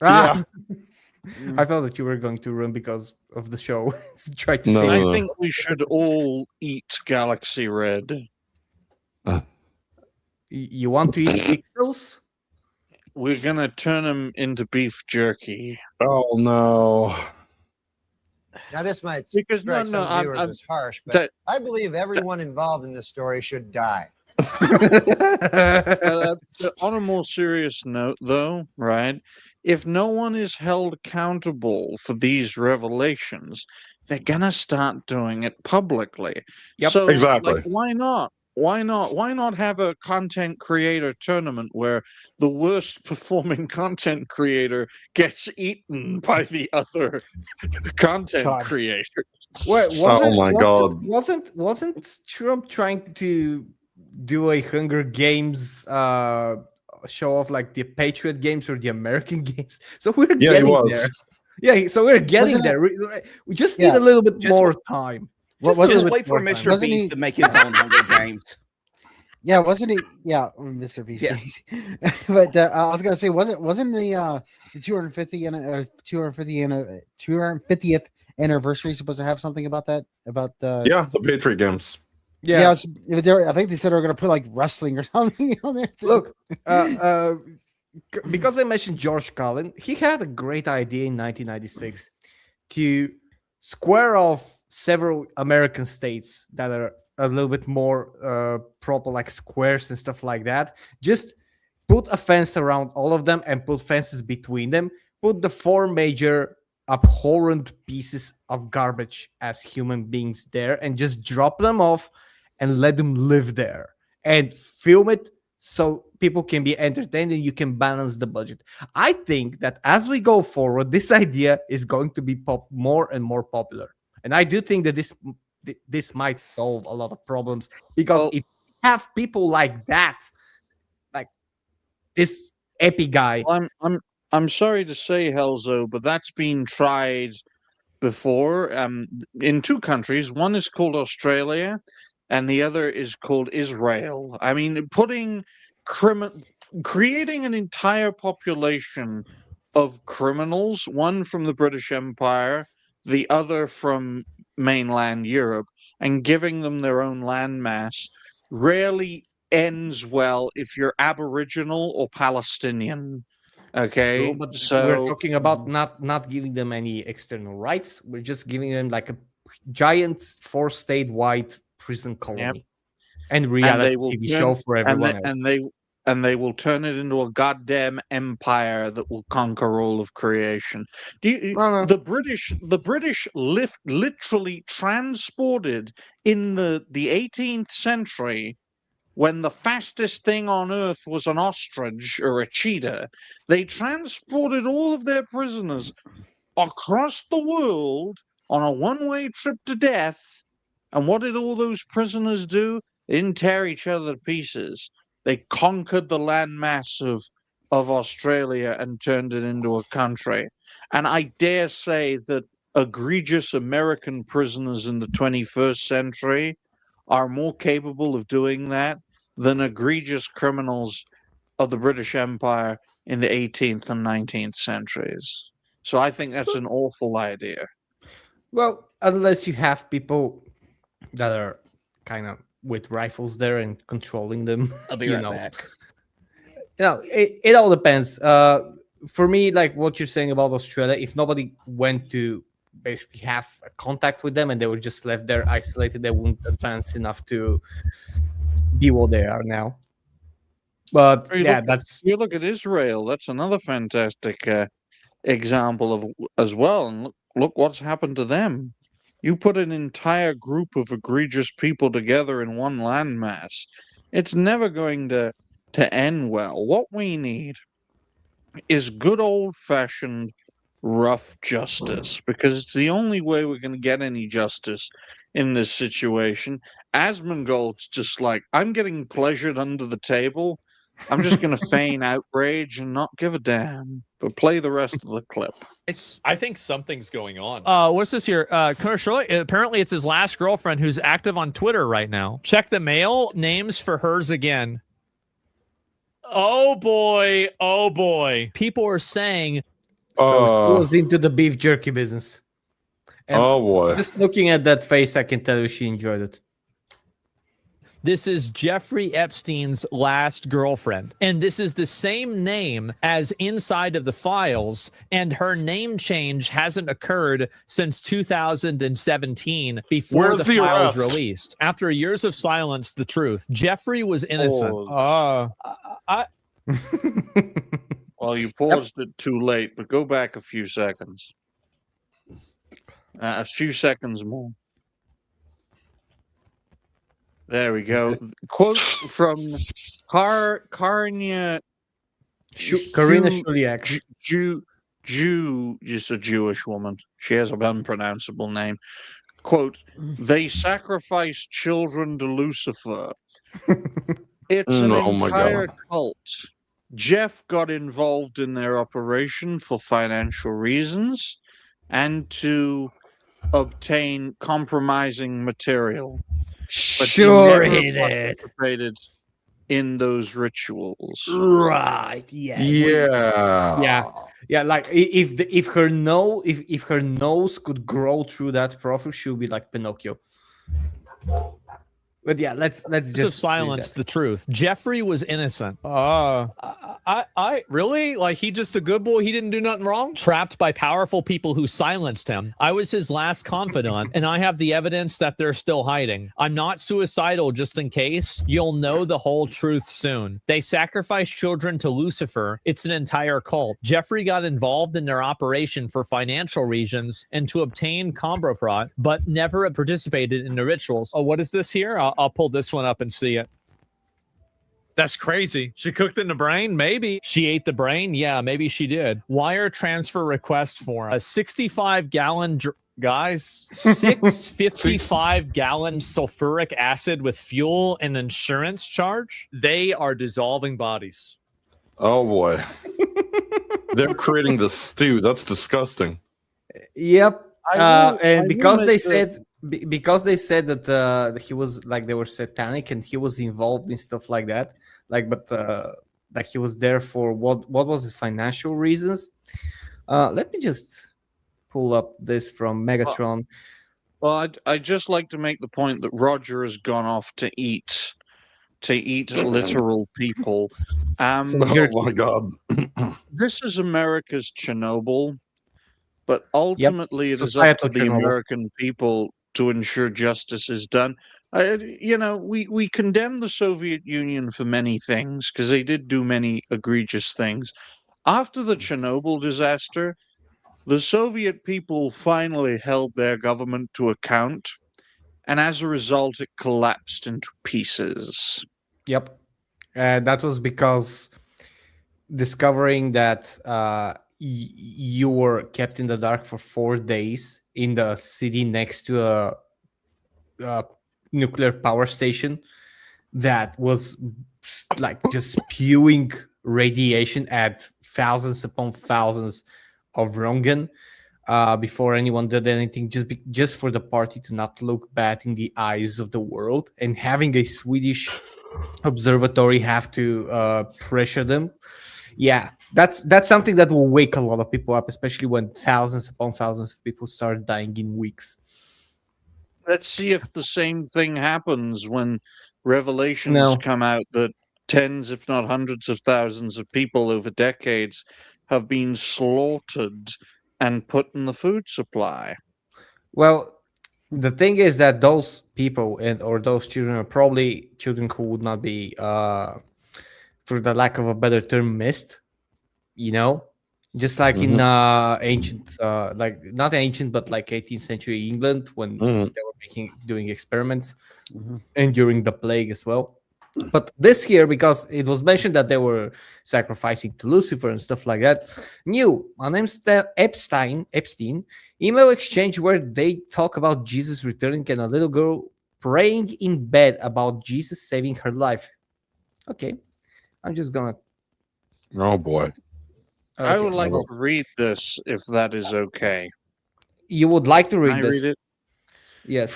[SPEAKER 2] Ah, I thought that you were going to run because of the show. Try to
[SPEAKER 4] No,
[SPEAKER 2] save.
[SPEAKER 3] I
[SPEAKER 4] no.
[SPEAKER 3] think we should all eat Galaxy Red.
[SPEAKER 2] You want to eat pixels?
[SPEAKER 3] We're gonna turn them into beef jerky.
[SPEAKER 4] Oh no.
[SPEAKER 8] Now, this might
[SPEAKER 3] Because
[SPEAKER 8] strike some viewers as harsh, but
[SPEAKER 3] that-
[SPEAKER 8] I believe everyone involved in this story should die.
[SPEAKER 3] On a more serious note, though, right? If no one is held accountable for these revelations, they're gonna start doing it publicly.
[SPEAKER 2] Yep.
[SPEAKER 3] So,
[SPEAKER 4] Exactly.
[SPEAKER 3] like, why not? Why not have a content creator tournament where the worst performing content creator gets eaten by the other content
[SPEAKER 6] God.
[SPEAKER 3] creators?
[SPEAKER 2] Wasn't Trump trying to do a Hunger Games show of like the Patriot Games or the American Games? So we're
[SPEAKER 4] Yeah, he
[SPEAKER 2] getting
[SPEAKER 4] was.
[SPEAKER 2] there. Yeah, so we're getting
[SPEAKER 6] Wasn't it-
[SPEAKER 2] there. We just need a little bit
[SPEAKER 5] Just
[SPEAKER 2] more time.
[SPEAKER 6] What
[SPEAKER 2] Just
[SPEAKER 6] was
[SPEAKER 2] a
[SPEAKER 6] it?
[SPEAKER 5] Just
[SPEAKER 2] little
[SPEAKER 5] wait
[SPEAKER 2] bit
[SPEAKER 5] for
[SPEAKER 2] more time.
[SPEAKER 5] Mr.
[SPEAKER 6] Wasn't
[SPEAKER 5] Beast
[SPEAKER 6] he-
[SPEAKER 5] to make his own Hunger Games.
[SPEAKER 6] Yeah, wasn't he? Yeah, Mr. Beast.
[SPEAKER 5] Yeah.
[SPEAKER 6] But I was gonna say, wasn't the 250th anniversary supposed to have something about that? About the
[SPEAKER 4] Yeah, the Patriot Games.
[SPEAKER 6] yeah, I think they said they were gonna put like wrestling or something on there. Too.
[SPEAKER 2] Look, because I mentioned George Carlin, he had a great idea in 1996 to square off several American states that are a little bit more proper, like squares and stuff like that. Just put a fence around all of them and put fences between them. Put the four major abhorrent pieces of garbage as human beings there and just drop them off and let them live there and film it so people can be entertained and you can balance the budget. I think that as we go forward, this idea is going to be more and more popular. And I do think that this might solve a lot of problems because if you have people like that, like this epi guy.
[SPEAKER 3] I'm sorry to say, Helzo, but that's been tried before in two countries. One is called Australia, and the other is called Israel. I mean, creating an entire population of criminals, one from the British Empire, the other from mainland Europe, and giving them their own landmass rarely ends well if you're Aboriginal or Palestinian. Okay,
[SPEAKER 2] True, but
[SPEAKER 3] so
[SPEAKER 2] we're talking about not giving them any external rights. We're just giving them like a giant 4-state-wide prison colony and reality TV show for everyone else.
[SPEAKER 3] And they will turn it into a goddamn empire that will conquer all of creation. The British literally transported in the 18th century, when the fastest thing on earth was an ostrich or a cheetah, they transported all of their prisoners across the world on a one-way trip to death. And what did all those prisoners do? They didn't tear each other to pieces. They conquered the landmass of Australia and turned it into a country. And I dare say that egregious American prisoners in the 21st century are more capable of doing that than egregious criminals of the British Empire in the 18th and 19th centuries. So I think that's an awful idea.
[SPEAKER 2] Well, unless you have people that are kind of with rifles there and controlling them.
[SPEAKER 5] I'll be right back.
[SPEAKER 2] It all depends. For me, like what you're saying about Australia, if nobody went to basically have a contact with them and they were just left there isolated, they wouldn't advance enough to be what they are now. But
[SPEAKER 3] you look at Israel. That's another fantastic example of as well. And look what's happened to them. You put an entire group of egregious people together in one landmass, it's never going to end well. What we need is good old-fashioned rough justice, because it's the only way we're going to get any justice in this situation. Asmongold's just like, I'm getting pleasured under the table. I'm just going to feign outrage and not give a damn. But play the rest of the clip.
[SPEAKER 9] I think something's going on.
[SPEAKER 7] What's this here? Apparently it's his last girlfriend who's active on Twitter right now. Check the mail names for hers again. Oh boy. Oh boy. People are saying
[SPEAKER 2] So she was into the beef jerky business. And
[SPEAKER 4] Oh boy.
[SPEAKER 2] just looking at that face, I can tell you she enjoyed it.
[SPEAKER 7] this is Jeffrey Epstein's last girlfriend. And this is the same name as inside of the files. And her name change hasn't occurred since 2017 before
[SPEAKER 4] Where's
[SPEAKER 7] the
[SPEAKER 4] the
[SPEAKER 7] files
[SPEAKER 4] arrest?
[SPEAKER 7] released. After years of silence, the truth. Jeffrey was innocent.
[SPEAKER 3] Well, you paused it too late, but go back a few seconds. A few seconds more. There we go. Quote from Karina
[SPEAKER 2] Karina Shuliak.
[SPEAKER 3] Just a Jewish woman. She has an unpronounceable name. Quote, they sacrifice children to Lucifer. It's an
[SPEAKER 4] Oh my
[SPEAKER 3] entire
[SPEAKER 4] God.
[SPEAKER 3] cult. Jeff got involved in their operation for financial reasons and to obtain compromising material. But
[SPEAKER 2] Sure
[SPEAKER 3] never
[SPEAKER 2] he did.
[SPEAKER 3] participated in those rituals.
[SPEAKER 2] Right. Yeah.
[SPEAKER 4] Yeah.
[SPEAKER 2] Yeah. Like if her nose could grow through that profile, she would be like Pinocchio. But yeah, let's
[SPEAKER 7] Years
[SPEAKER 2] just
[SPEAKER 7] of silence, the truth. Jeffrey was innocent. I really like he just a good boy. He didn't do nothing wrong. Trapped by powerful people who silenced him. I was his last confidant, and I have the evidence that they're still hiding. I'm not suicidal, just in case. You'll know the whole truth soon. They sacrifice children to Lucifer. It's an entire cult. Jeffrey got involved in their operation for financial reasons and to obtain comproprot, but never participated in the rituals. Oh, what is this here? I'll pull this one up and see it. That's crazy. She cooked in the brain? Maybe. She ate the brain? Yeah, maybe she did. Wire transfer request form. A 65-gallon... Guys, 655-gallon sulfuric acid with fuel and insurance charge? They are dissolving bodies.
[SPEAKER 4] Oh boy. They're creating the stew. That's disgusting.
[SPEAKER 2] Yep.
[SPEAKER 3] I
[SPEAKER 2] And
[SPEAKER 3] will
[SPEAKER 2] because they
[SPEAKER 3] make
[SPEAKER 2] said that he was like they were satanic and he was involved in stuff like that, like like he was there for what was it, financial reasons. Let me just pull up this from Megatron.
[SPEAKER 3] Well, I'd just like to make the point that Roger has gone off to eat literal people.
[SPEAKER 4] Oh my God.
[SPEAKER 3] This is America's Chernobyl, but ultimately it is up
[SPEAKER 2] Societal
[SPEAKER 3] to the
[SPEAKER 2] Chernobyl.
[SPEAKER 3] American people to ensure justice is done. We condemn the Soviet Union for many things because they did do many egregious things. After the Chernobyl disaster, the Soviet people finally held their government to account, and as a result, it collapsed into pieces.
[SPEAKER 2] Yep. That was because discovering that you were kept in the dark for 4 days in the city next to a nuclear power station that was like just spewing radiation at thousands upon thousands of Röntgen before anyone did anything, just for the party to not look bad in the eyes of the world, and having a Swedish observatory have to pressure them. Yeah, that's something that will wake a lot of people up, especially when thousands upon thousands of people start dying in weeks.
[SPEAKER 3] Let's see if the same thing happens when revelations come out that tens, if not hundreds of thousands of people over decades have been slaughtered and put in the food supply.
[SPEAKER 2] Well, the thing is that those people or those children are probably children who would not be, for the lack of a better term, missed. Just like in ancient, like not ancient, but like 18th century England when they were doing experiments, and during the plague as well. But this year, because it was mentioned that they were sacrificing to Lucifer and stuff like that, new on Epstein email exchange where they talk about Jesus returning and a little girl praying in bed about Jesus saving her life. Okay, I'm just gonna.
[SPEAKER 4] Oh boy.
[SPEAKER 3] I would like to read this, if that is okay.
[SPEAKER 2] You would like to read
[SPEAKER 3] Can I
[SPEAKER 2] this?
[SPEAKER 3] read it?
[SPEAKER 2] Yes.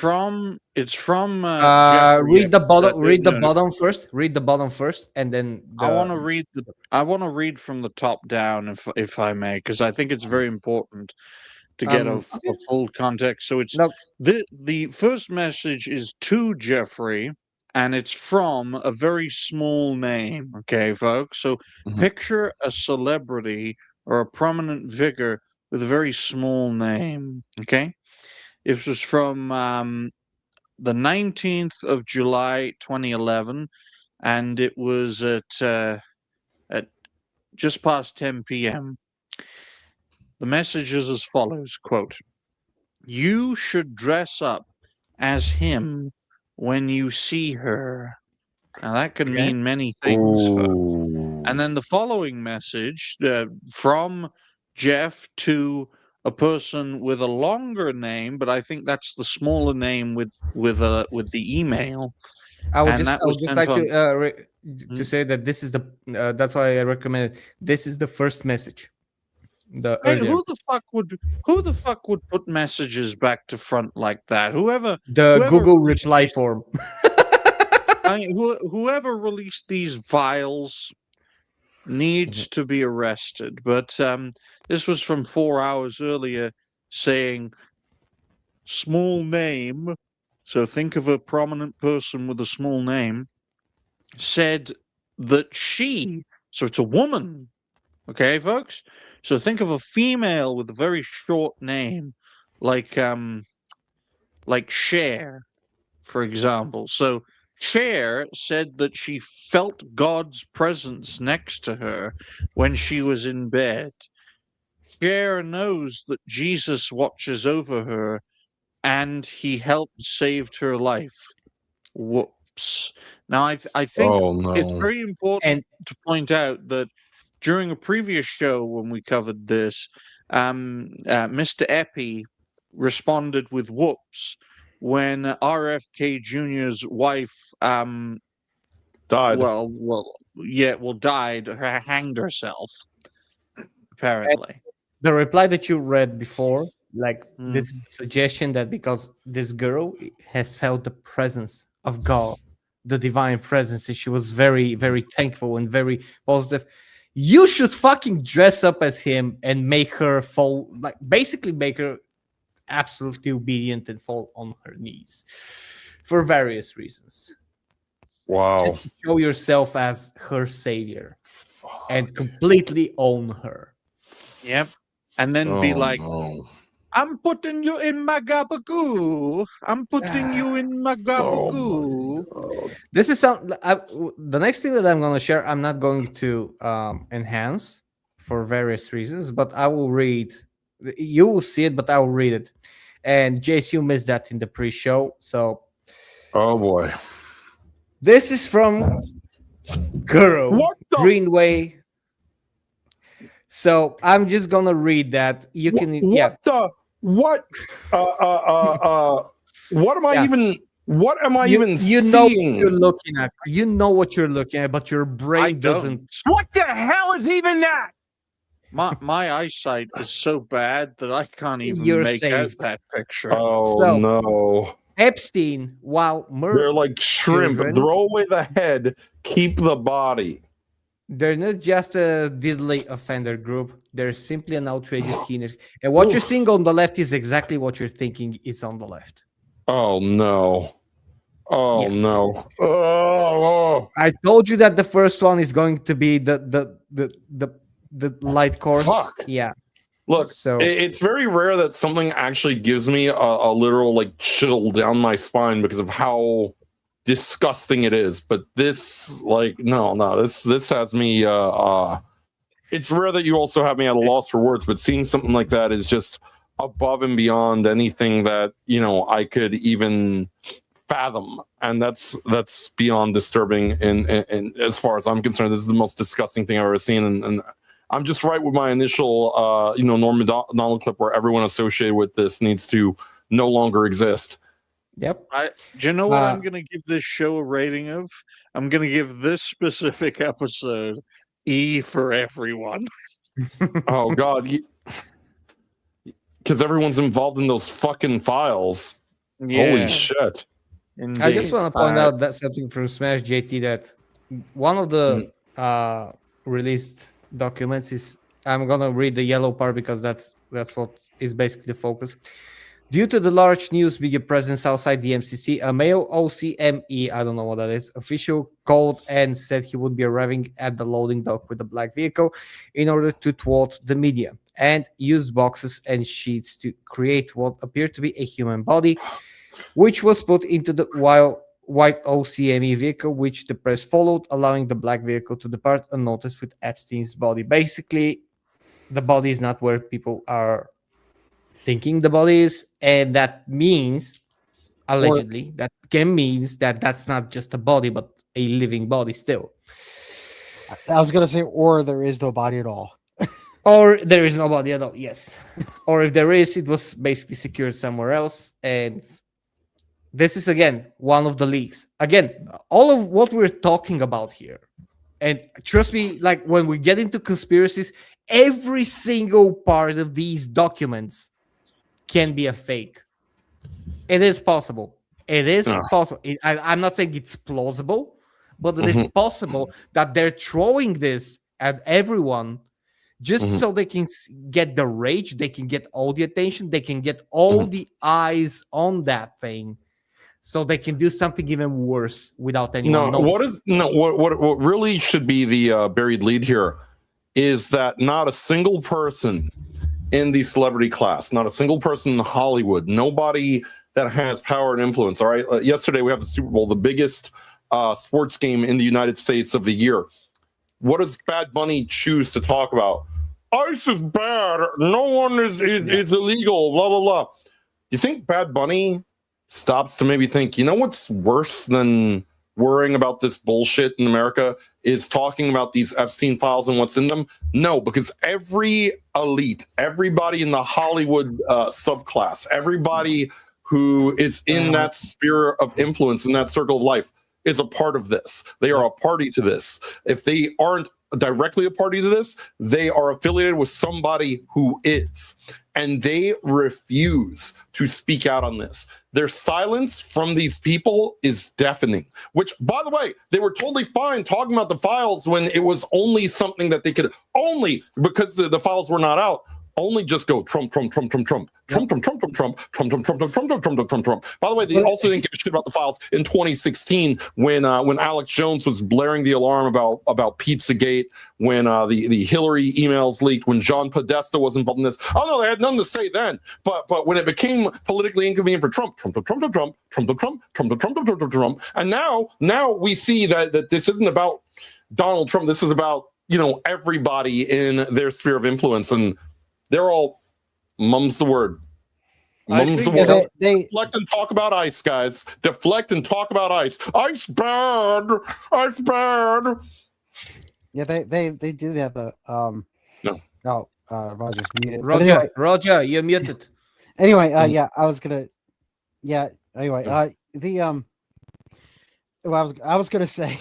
[SPEAKER 3] It's from
[SPEAKER 2] read the bottom.
[SPEAKER 3] Jeffrey.
[SPEAKER 2] Read the
[SPEAKER 3] No,
[SPEAKER 2] bottom first. Read the bottom first, and then
[SPEAKER 3] I want to read from the top down, if I may, because I think it's very important to get a
[SPEAKER 2] okay.
[SPEAKER 3] full context. So it's
[SPEAKER 2] No,
[SPEAKER 3] the first message is to Jeffrey, and it's from a very small name. Okay, folks. So
[SPEAKER 4] Mhm.
[SPEAKER 3] picture a celebrity or a prominent figure with a very small name. Okay, it was from the 19th of July, 2011, and it was at just past 10 p.m. The message is as follows, quote, "You should dress up as him when you see her." Now that can
[SPEAKER 2] Okay.
[SPEAKER 3] mean many things, folks.
[SPEAKER 4] Ooh.
[SPEAKER 3] And then the following message from Jeff to a person with a longer name, but I think that's the smaller name with the email.
[SPEAKER 2] I would
[SPEAKER 3] And
[SPEAKER 2] just
[SPEAKER 3] that
[SPEAKER 2] I
[SPEAKER 3] was
[SPEAKER 2] would just
[SPEAKER 3] sent
[SPEAKER 2] like
[SPEAKER 3] on.
[SPEAKER 2] to say that this is the that's why I recommend it. This is the first message. The
[SPEAKER 3] Right,
[SPEAKER 2] earlier
[SPEAKER 3] who the fuck would put messages back to front like that? Whoever
[SPEAKER 2] the
[SPEAKER 3] whoever
[SPEAKER 2] Google
[SPEAKER 3] released
[SPEAKER 2] reply
[SPEAKER 3] these,
[SPEAKER 2] form.
[SPEAKER 3] whoever released these files needs to be arrested. But this was from 4 hours earlier, saying small name. So think of a prominent person with a small name. Said that she. So it's a woman. Okay, folks. So think of a female with a very short name, like Cher, for example. So Cher said that she felt God's presence next to her when she was in bed. Cher knows that Jesus watches over her and he helped saved her life. Whoops. Now I think
[SPEAKER 4] Oh
[SPEAKER 3] it's
[SPEAKER 4] no.
[SPEAKER 3] very important to point out that during a previous show when we covered this, Mr. Epi responded with whoops when RFK Jr.'s wife
[SPEAKER 4] Died.
[SPEAKER 3] died, hanged herself, apparently.
[SPEAKER 2] The reply that you read before, like
[SPEAKER 3] Mm.
[SPEAKER 2] this suggestion that because this girl has felt the presence of God, the divine presence, and she was very, very thankful and very positive. You should fucking dress up as him and make her fall, like basically make her absolutely obedient and fall on her knees for various reasons.
[SPEAKER 4] Wow.
[SPEAKER 2] Just to show yourself as her savior and completely own her.
[SPEAKER 3] Yep. And then be like,
[SPEAKER 4] no.
[SPEAKER 3] I'm putting you in my gabagoo. I'm putting you in my gabagoo.
[SPEAKER 2] This is the next thing that I'm going to share. I'm not going to enhance for various reasons, but I will read. You will see it, but I will read it. And Jace, you missed that in the pre-show, so
[SPEAKER 4] Oh boy.
[SPEAKER 2] this is from Girl
[SPEAKER 4] What the-
[SPEAKER 2] Greenway. So I'm just gonna read that. You can,
[SPEAKER 4] What the what? What am I
[SPEAKER 2] Yeah.
[SPEAKER 4] even? What am I
[SPEAKER 2] you
[SPEAKER 4] even
[SPEAKER 2] know what
[SPEAKER 4] seeing?
[SPEAKER 2] you're looking at. You know what you're looking at, but your
[SPEAKER 3] I
[SPEAKER 2] brain
[SPEAKER 3] don't.
[SPEAKER 2] doesn't.
[SPEAKER 7] What the hell is even that?
[SPEAKER 3] My eyesight is so bad that I can't even
[SPEAKER 2] You're
[SPEAKER 3] make out
[SPEAKER 2] saved.
[SPEAKER 3] that picture.
[SPEAKER 4] Oh
[SPEAKER 2] So-
[SPEAKER 4] no!
[SPEAKER 2] Epstein, while
[SPEAKER 4] They're like shrimp.
[SPEAKER 2] children.
[SPEAKER 4] Throw away the head, keep the body.
[SPEAKER 2] They're not just a diddly offender group. They're simply an outrageous heinous. And what you're seeing on the left is exactly what you're thinking is on the left.
[SPEAKER 4] Oh no! Oh
[SPEAKER 2] Yeah.
[SPEAKER 4] no! Oh,
[SPEAKER 2] I told you that the first one is going to be the light course.
[SPEAKER 4] Fuck.
[SPEAKER 2] Yeah.
[SPEAKER 4] Look,
[SPEAKER 2] So
[SPEAKER 4] it's very rare that something actually gives me a literal like chill down my spine because of how disgusting it is. But this, like, no, this has me. It's rare that you also have me at a loss for words, but seeing something like that is just above and beyond anything that I could even fathom, and that's beyond disturbing. And as far as I'm concerned, this is the most disgusting thing I've ever seen. And I'm just right with my initial, Norm Macdonald clip where everyone associated with this needs to no longer exist.
[SPEAKER 2] yep.
[SPEAKER 3] Do you know what I'm going to give this show a rating of? I'm going to give this specific episode E for everyone.
[SPEAKER 4] Oh God, because everyone's involved in those fucking files. Holy shit!
[SPEAKER 2] I just want to point
[SPEAKER 3] Uh,
[SPEAKER 2] out that something from Smash JT that one of the released documents is, I'm gonna read the yellow part because that's what is basically the focus. Due to the large news media presence outside the MCC, a male OCME, I don't know what that is, official called and said he would be arriving at the loading dock with a black vehicle in order to thwart the media and use boxes and sheets to create what appeared to be a human body, which was put into the white OCME vehicle, which the press followed, allowing the black vehicle to depart unnoticed with Epstein's body. Basically, the body is not where people are thinking the body is, and that means, allegedly, that can means that that's not just a body, but a living body still.
[SPEAKER 6] I was gonna say, or there is no body at all.
[SPEAKER 2] Or there is no body at all, yes. Or if there is, it was basically secured somewhere else. And this is, again, one of the leaks. Again, all of what we're talking about here, and trust me, like when we get into conspiracies, every single part of these documents can be a fake. It is possible. It is possible. I'm not saying it's plausible, but it is possible that they're throwing this at everyone just so they can get the rage, they can get all the attention, they can get all the eyes on that thing, so they can do something even worse without anyone noticing.
[SPEAKER 4] What really should be the buried lead here is that not a single person in the celebrity class, not a single person in Hollywood, nobody that has power and influence. All right. Yesterday we have the Super Bowl, the biggest sports game in the United States of the year. What does Bad Bunny choose to talk about? ICE is bad. No one is illegal. Blah blah blah. Do you think Bad Bunny stops to maybe think, you know what's worse than worrying about this bullshit in America is talking about these Epstein files and what's in them? No, because every elite, everybody in the Hollywood subclass, everybody who is in that sphere of influence, in that circle of life, is a part of this. They are a party to this. If they aren't directly a party to this, they are affiliated with somebody who is. And they refuse to speak out on this. Their silence from these people is deafening, which, by the way, they were totally fine talking about the files when it was only something that they could only, because the files were not out, only just go Trump, Trump, Trump, Trump, Trump, Trump, Trump, Trump, Trump, Trump, Trump, Trump, Trump, Trump, Trump, Trump, Trump, Trump. By the way, they also didn't give a shit about the files in 2016 when Alex Jones was blaring the alarm about Pizzagate, when the Hillary emails leaked, when John Podesta was involved in this. Oh no, they had nothing to say then. But when it became politically inconvenient for Trump, Trump, Trump, Trump, Trump, Trump, Trump, Trump, Trump, Trump, Trump, Trump, Trump, and now we see that this isn't about Donald Trump. This is about, you know, everybody in their sphere of influence, and they're all mum's the word. Mum's the word. Deflect and talk about ICE, guys. Deflect and talk about ICE. ICE bad. ICE bad.
[SPEAKER 6] Yeah, they did have a
[SPEAKER 4] No.
[SPEAKER 6] Oh, Roger's muted. But
[SPEAKER 2] Roger,
[SPEAKER 6] anyway,
[SPEAKER 2] Roger, you're muted.
[SPEAKER 6] Anyway, yeah, I was gonna. Yeah. Anyway, well, I was gonna say.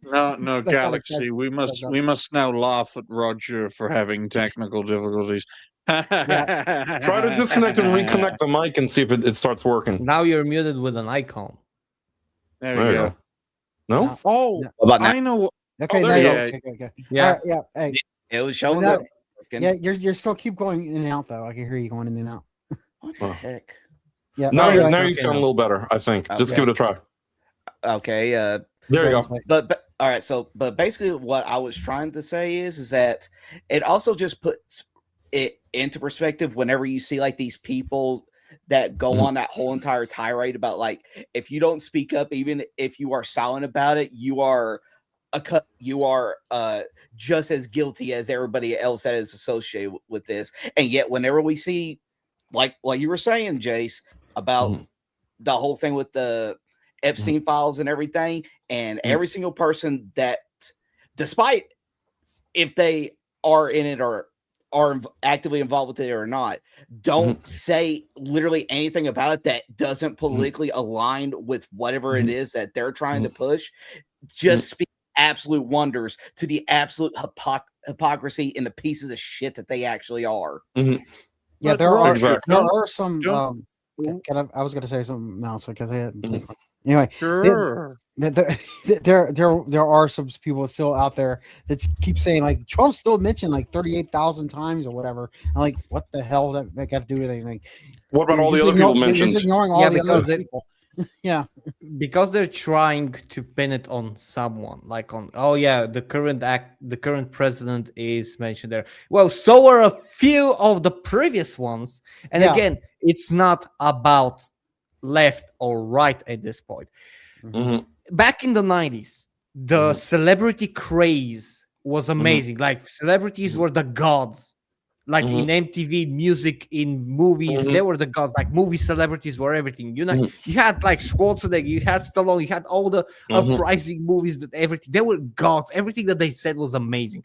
[SPEAKER 3] No, Galaxy. We must now laugh at Roger for having technical difficulties.
[SPEAKER 4] Try to disconnect and reconnect the mic and see if it starts working.
[SPEAKER 2] Now you're muted with an icon.
[SPEAKER 3] There we go.
[SPEAKER 4] No?
[SPEAKER 3] Oh,
[SPEAKER 5] About now?
[SPEAKER 3] I know.
[SPEAKER 6] Okay,
[SPEAKER 3] Oh,
[SPEAKER 6] there you go.
[SPEAKER 3] there you
[SPEAKER 6] Okay.
[SPEAKER 2] Yeah.
[SPEAKER 6] All right, yeah. Hey,
[SPEAKER 5] It was showing
[SPEAKER 6] Now-
[SPEAKER 5] up.
[SPEAKER 6] yeah, you're still keep going in and out though. I can hear you going in and out.
[SPEAKER 5] What the heck?
[SPEAKER 6] Yeah.
[SPEAKER 4] Now,
[SPEAKER 6] anyway,
[SPEAKER 4] now you
[SPEAKER 2] okay
[SPEAKER 4] sound
[SPEAKER 2] now.
[SPEAKER 4] a little better, I think. Just
[SPEAKER 5] Okay.
[SPEAKER 4] give it a try.
[SPEAKER 5] Okay.
[SPEAKER 4] There you go.
[SPEAKER 5] But all right. So, but basically, what I was trying to say is that it also just puts it into perspective whenever you see like these people that go on that whole entire tirade about like, if you don't speak up, even if you are silent about it, you are just as guilty as everybody else that is associated with this. And yet, whenever we see, like you were saying, Jace, about the whole thing with the Epstein files and everything, and every single person that, despite if they are in it or are actively involved with it or not, don't say literally anything about it that doesn't politically align with whatever it is that they're trying to push, just speak absolute wonders to the absolute hypocrisy and the pieces of shit that they actually are.
[SPEAKER 6] Yeah,
[SPEAKER 3] But
[SPEAKER 6] there
[SPEAKER 3] Roger,
[SPEAKER 6] are some. I was going to say something else because I had. Anyway,
[SPEAKER 3] Sure.
[SPEAKER 6] there are some people still out there that keep saying like Trump still mentioned like 38,000 times or whatever. I'm like, what the hell does that got to do with anything?
[SPEAKER 4] What about
[SPEAKER 6] You're
[SPEAKER 4] all the
[SPEAKER 6] just
[SPEAKER 4] other people
[SPEAKER 6] you're just
[SPEAKER 4] mentioned?
[SPEAKER 6] ignoring all
[SPEAKER 2] Yeah,
[SPEAKER 6] the
[SPEAKER 2] because
[SPEAKER 6] other
[SPEAKER 2] they-
[SPEAKER 6] people. Yeah,
[SPEAKER 2] because they're trying to pin it on someone, like on the current president is mentioned there. Well, so are a few of the previous ones, and
[SPEAKER 6] Yeah.
[SPEAKER 2] again, it's not about left or right at this point.
[SPEAKER 4] Mhm.
[SPEAKER 2] Back in the 90s, the
[SPEAKER 4] Mhm.
[SPEAKER 2] celebrity craze was amazing. Like celebrities were the gods. Like in MTV, music, in movies, they were the gods. Like movie celebrities were everything. You know, you had like Schwarzenegger, you had Stallone, you had all the uprising movies. That everything, they were gods. Everything that they said was amazing.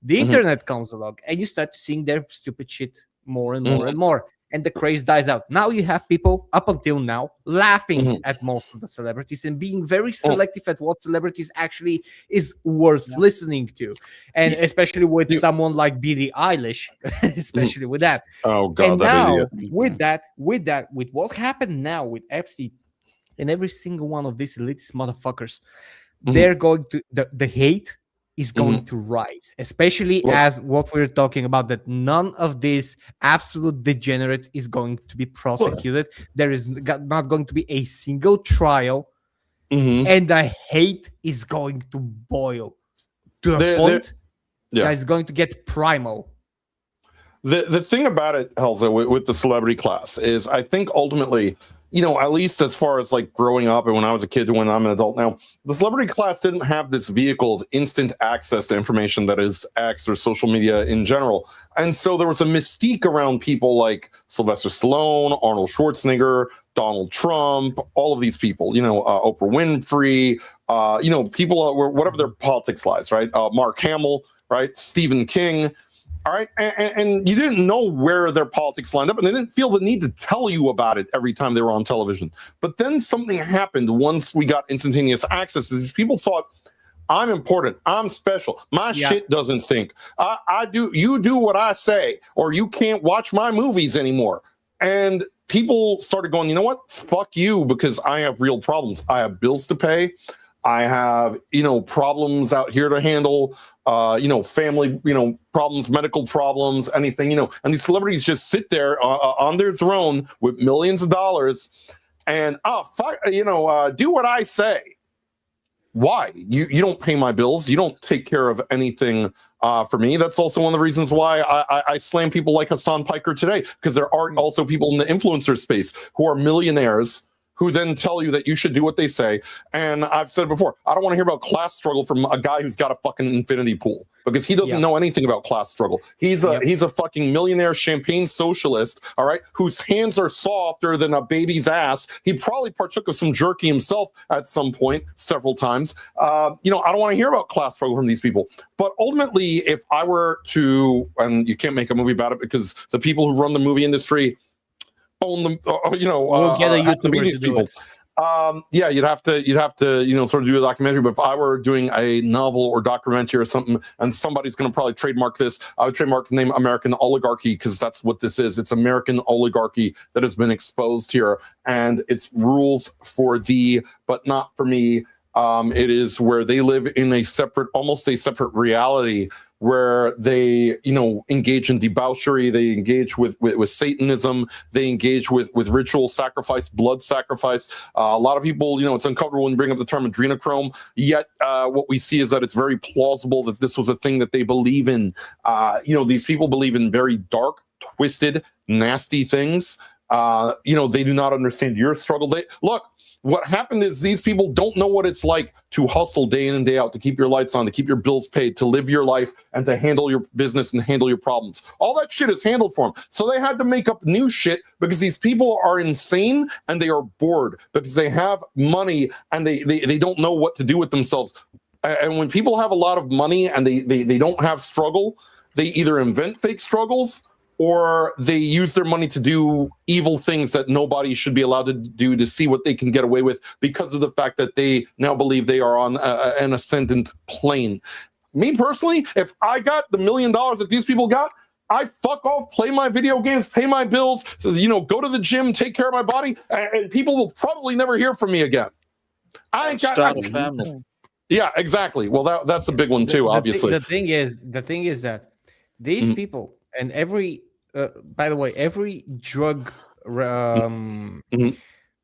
[SPEAKER 2] The internet comes along, and you start seeing their stupid shit more and more and more. And the craze dies out. Now you have people up until now laughing at most of the celebrities and being very selective at what celebrities actually is worth listening to, and especially with someone like Billie Eilish, especially with that.
[SPEAKER 4] Oh God,
[SPEAKER 2] And
[SPEAKER 4] that
[SPEAKER 2] now
[SPEAKER 4] idiot.
[SPEAKER 2] with what happened now with Epstein and every single one of these elitist motherfuckers, they're going to the hate is going to rise, especially as what we're talking about, that none of these absolute degenerates is going to be prosecuted. There is not going to be a single trial, and the hate is going to boil to a point that it's going to get primal.
[SPEAKER 4] The thing about it, Helza, with the celebrity class is I think ultimately, you know, at least as far as like growing up and when I was a kid to when I'm an adult now, the celebrity class didn't have this vehicle of instant access to information that is X or social media in general. And so there was a mystique around people like Sylvester Stallone, Arnold Schwarzenegger, Donald Trump, all of these people, you know, Oprah Winfrey, you know, people, whatever their politics lies, right? Mark Hamill, right? Stephen King. All right. And you didn't know where their politics lined up, and they didn't feel the need to tell you about it every time they were on television. But then something happened once we got instantaneous access. These people thought, I'm important. I'm special. My shit doesn't stink. You do what I say, or you can't watch my movies anymore. And people started going, you know what? Fuck you, because I have real problems. I have bills to pay. I have, you know, problems out here to handle, you know, family, you know, problems, medical problems, anything, you know, and these celebrities just sit there on their throne with millions of dollars and, fuck, you know, do what I say. Why? You don't pay my bills. You don't take care of anything for me. That's also one of the reasons why I slam people like Hassan Piker today, because there are also people in the influencer space who are millionaires who then tell you that you should do what they say. And I've said before, I don't want to hear about class struggle from a guy who's got a fucking infinity pool, because he doesn't know anything about class struggle. He's a fucking millionaire champagne socialist, all right, whose hands are softer than a baby's ass. He probably partook of some jerky himself at some point, several times. You know, I don't want to hear about class struggle from these people. But ultimately, if I were to, and you can't make a movie about it because the people who run the movie industry own them, you know,
[SPEAKER 2] we'll get a YouTuber
[SPEAKER 4] these
[SPEAKER 2] to do
[SPEAKER 4] people. Yeah, you'd have to, you know, sort of do a documentary. But if I were doing a novel or documentary or something, and somebody's going to probably trademark this, I would trademark the name American Oligarchy, because that's what this is. It's American oligarchy that has been exposed here, and it's rules for thee, but not for me. It is where they live in a separate, almost a separate reality, where they, you know, engage in debauchery, they engage with Satanism, they engage with ritual sacrifice, blood sacrifice. A lot of people, you know, it's uncomfortable when you bring up the term adrenochrome, yet what we see is that it's very plausible that this was a thing that they believe in. You know, these people believe in very dark, twisted, nasty things. You know, they do not understand your struggle. Look, what happened is these people don't know what it's like to hustle day in and day out, to keep your lights on, to keep your bills paid, to live your life, and to handle your business and handle your problems. All that shit is handled for them. So they had to make up new shit, because these people are insane and they are bored because they have money and they don't know what to do with themselves. And when people have a lot of money and they don't have struggle, they either invent fake struggles, or they use their money to do evil things that nobody should be allowed to do, to see what they can get away with, because of the fact that they now believe they are on an ascendant plane. Me personally, if I got the $1 million that these people got, I fuck off, play my video games, pay my bills, go to the gym, take care of my body, and people will probably never hear from me again.
[SPEAKER 3] Start a family.
[SPEAKER 4] Yeah, exactly. Well, that's a big one too, obviously.
[SPEAKER 2] The thing is that these people and every, by the way, every drug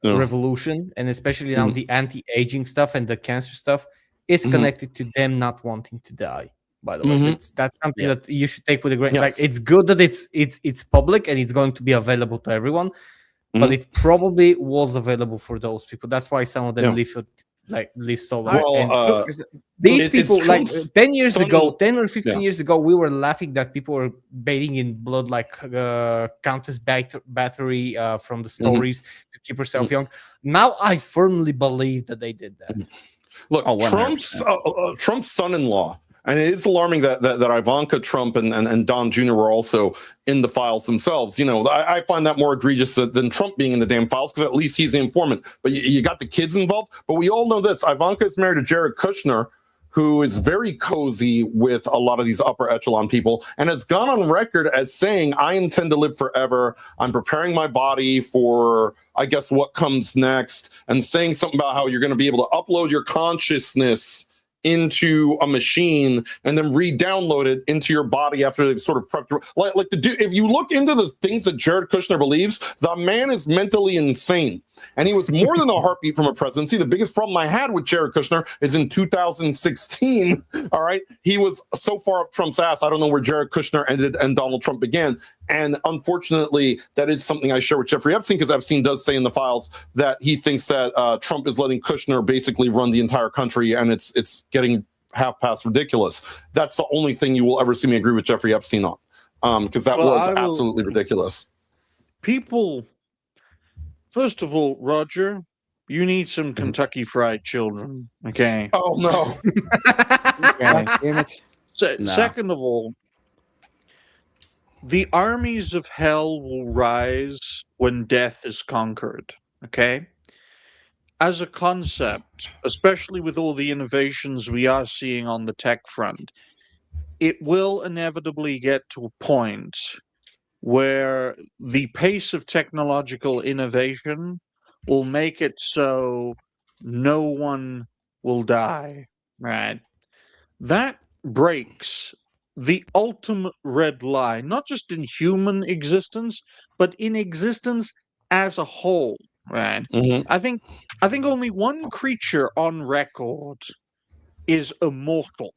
[SPEAKER 2] revolution, and especially now the anti-aging stuff and the cancer stuff, is connected to them not wanting to die. By the way, that's something that you should take with a grain.
[SPEAKER 4] Yes.
[SPEAKER 2] Like, it's good that it's public and it's going to be available to everyone, but it probably was available for those people. That's why some of them live so long.
[SPEAKER 4] Well,
[SPEAKER 2] these people, like 10 years
[SPEAKER 4] son-
[SPEAKER 2] ago, 10 or 15
[SPEAKER 4] Yeah.
[SPEAKER 2] years ago, we were laughing that people were bathing in blood like Countess Bathory from the stories to keep herself young. Now I firmly believe that they did that.
[SPEAKER 4] Look,
[SPEAKER 5] 100%.
[SPEAKER 4] Trump's son-in-law, and it is alarming that Ivanka Trump and Don Jr. were also in the files themselves. I find that more egregious than Trump being in the damn files, because at least he's the informant. But you got the kids involved. But we all know this: Ivanka is married to Jared Kushner, who is very cozy with a lot of these upper echelon people, and has gone on record as saying, "I intend to live forever. I'm preparing my body for, I guess, what comes next," and saying something about how you're going to be able to upload your consciousness into a machine and then re-download it into your body after they've sort of prepped. Like the dude, if you look into the things that Jared Kushner believes, the man is mentally insane. And he was more than a heartbeat from a presidency. The biggest problem I had with Jared Kushner is in 2016, all right, he was so far up Trump's ass, I don't know where Jared Kushner ended and Donald Trump began. And unfortunately, that is something I share with Jeffrey Epstein, because Epstein does say in the files that he thinks that Trump is letting Kushner basically run the entire country, and it's getting half past ridiculous. That's the only thing you will ever see me agree with Jeffrey Epstein on, because that was absolutely ridiculous.
[SPEAKER 3] People, first of all, Roger, you need some Kentucky Fried Children, okay?
[SPEAKER 4] Oh, no.
[SPEAKER 3] Okay.
[SPEAKER 6] Damn it.
[SPEAKER 3] Second of all, the armies of hell will rise when death is conquered, okay? As a concept, especially with all the innovations we are seeing on the tech front, it will inevitably get to a point where the pace of technological innovation will make it so no one will die, right? That breaks the ultimate red line, not just in human existence, but in existence as a whole, right? I think only one creature on record is immortal,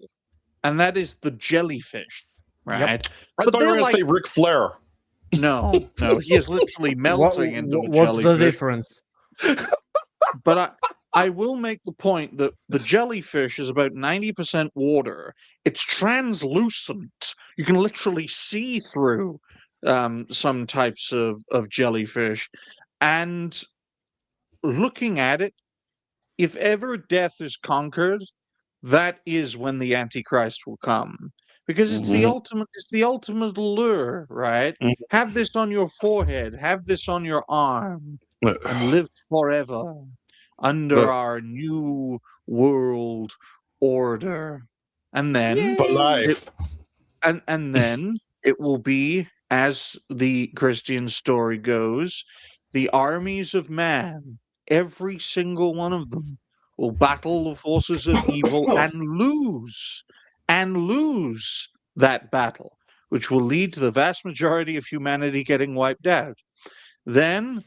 [SPEAKER 3] and that is the jellyfish, right?
[SPEAKER 4] I thought you were going to say Ric Flair.
[SPEAKER 3] No, he is literally melting into a
[SPEAKER 2] What's
[SPEAKER 3] jellyfish.
[SPEAKER 2] the difference?
[SPEAKER 3] But I will make the point that the jellyfish is about 90% water. It's translucent. You can literally see through some types of jellyfish. And looking at it, if ever death is conquered, that is when the Antichrist will come. Because it's the ultimate allure, right? Have this on your forehead, have this on your arm, and live forever under our new world order. And then
[SPEAKER 4] for life.
[SPEAKER 3] And then it will be, as the Christian story goes, the armies of man, every single one of them, will battle the forces of evil and lose that battle, which will lead to the vast majority of humanity getting wiped out. Then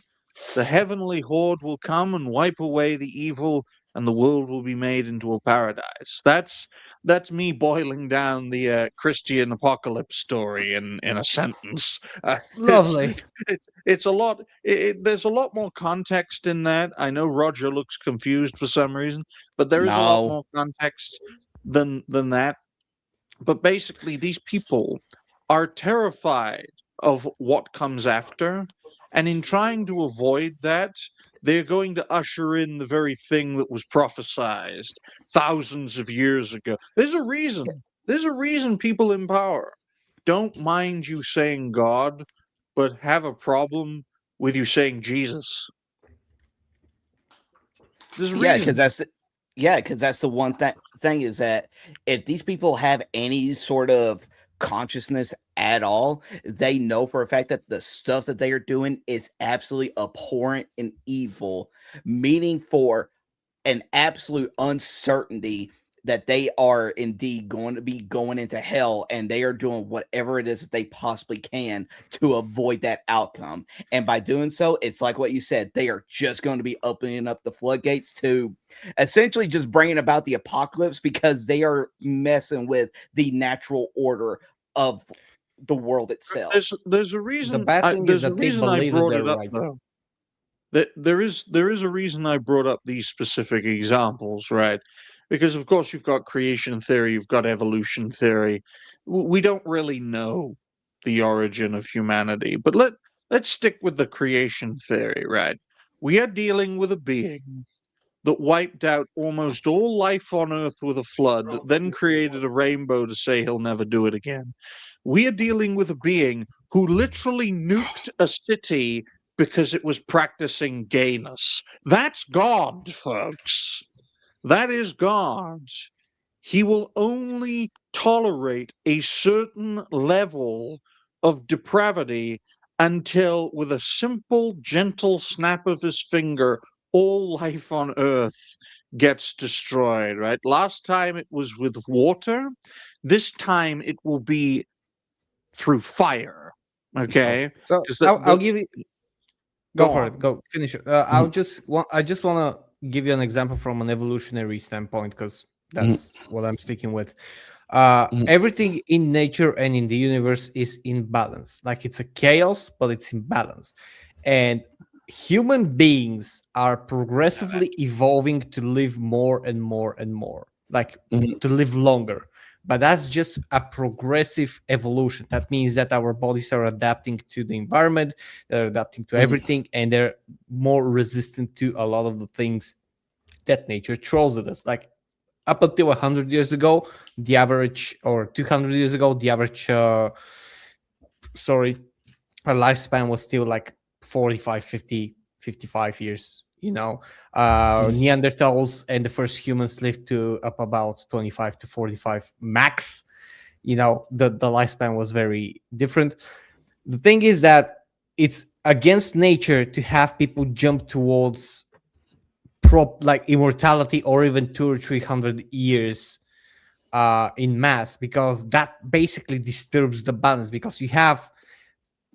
[SPEAKER 3] the heavenly horde will come and wipe away the evil, and the world will be made into a paradise. That's me boiling down the Christian apocalypse story in a sentence.
[SPEAKER 2] Lovely.
[SPEAKER 3] It's a lot. There's a lot more context in that. I know Roger looks confused for some reason, but there is a lot more context than that. But basically, these people are terrified of what comes after, and in trying to avoid that, they're going to usher in the very thing that was prophesized thousands of years ago. There's a reason. There's a reason people in power don't mind you saying God, but have a problem with you saying Jesus. There's a reason.
[SPEAKER 5] Because that's the one thing is that if these people have any sort of consciousness at all. They know for a fact that the stuff that they are doing is absolutely abhorrent and evil, meaning for an absolute uncertainty that they are indeed going to be going into hell, and they are doing whatever it is that they possibly can to avoid that outcome. And by doing so, it's like what you said, they are just going to be opening up the floodgates to essentially just bringing about the apocalypse, because they are messing with the natural order of the world itself.
[SPEAKER 3] There's a reason.
[SPEAKER 2] The bad thing is
[SPEAKER 3] There's a
[SPEAKER 2] that they
[SPEAKER 3] reason I
[SPEAKER 2] believe that
[SPEAKER 3] brought
[SPEAKER 2] they're
[SPEAKER 3] it up,
[SPEAKER 2] right.
[SPEAKER 3] though. There is a reason I brought up these specific examples, right? Because of course you've got creation theory, you've got evolution theory. We don't really know the origin of humanity, but let's stick with the creation theory, right? We are dealing with a being that wiped out almost all life on Earth with a flood, then created a rainbow to say he'll never do it again. We are dealing with a being who literally nuked a city because it was practicing gayness. That's God, folks. That is God. He will only tolerate a certain level of depravity until, with a simple, gentle snap of his finger, all life on Earth gets destroyed, right? Last time it was with water. This time it will be through fire. Okay?
[SPEAKER 2] So
[SPEAKER 3] 'Cause
[SPEAKER 2] I'll give you. Go for
[SPEAKER 3] on.
[SPEAKER 2] it. Go finish it. I just want to give you an example from an evolutionary standpoint, because that's what I'm sticking with. Everything in nature and in the universe is in balance. Like, it's a chaos, but it's in balance. And human beings are progressively evolving to live more and more and more, like to live longer. But that's just a progressive evolution. That means that our bodies are adapting to the environment, they're adapting to everything, and they're more resistant to a lot of the things that nature throws at us. Like, up until 100 years ago, the average, or 200 years ago, the average, our lifespan was still like 45, 50, 55 years. Neanderthals and the first humans lived to up about 25 to 45 max. The lifespan was very different. The thing is that it's against nature to have people jump towards like immortality, or even 200 or 300 years in mass, because that basically disturbs the balance, because you have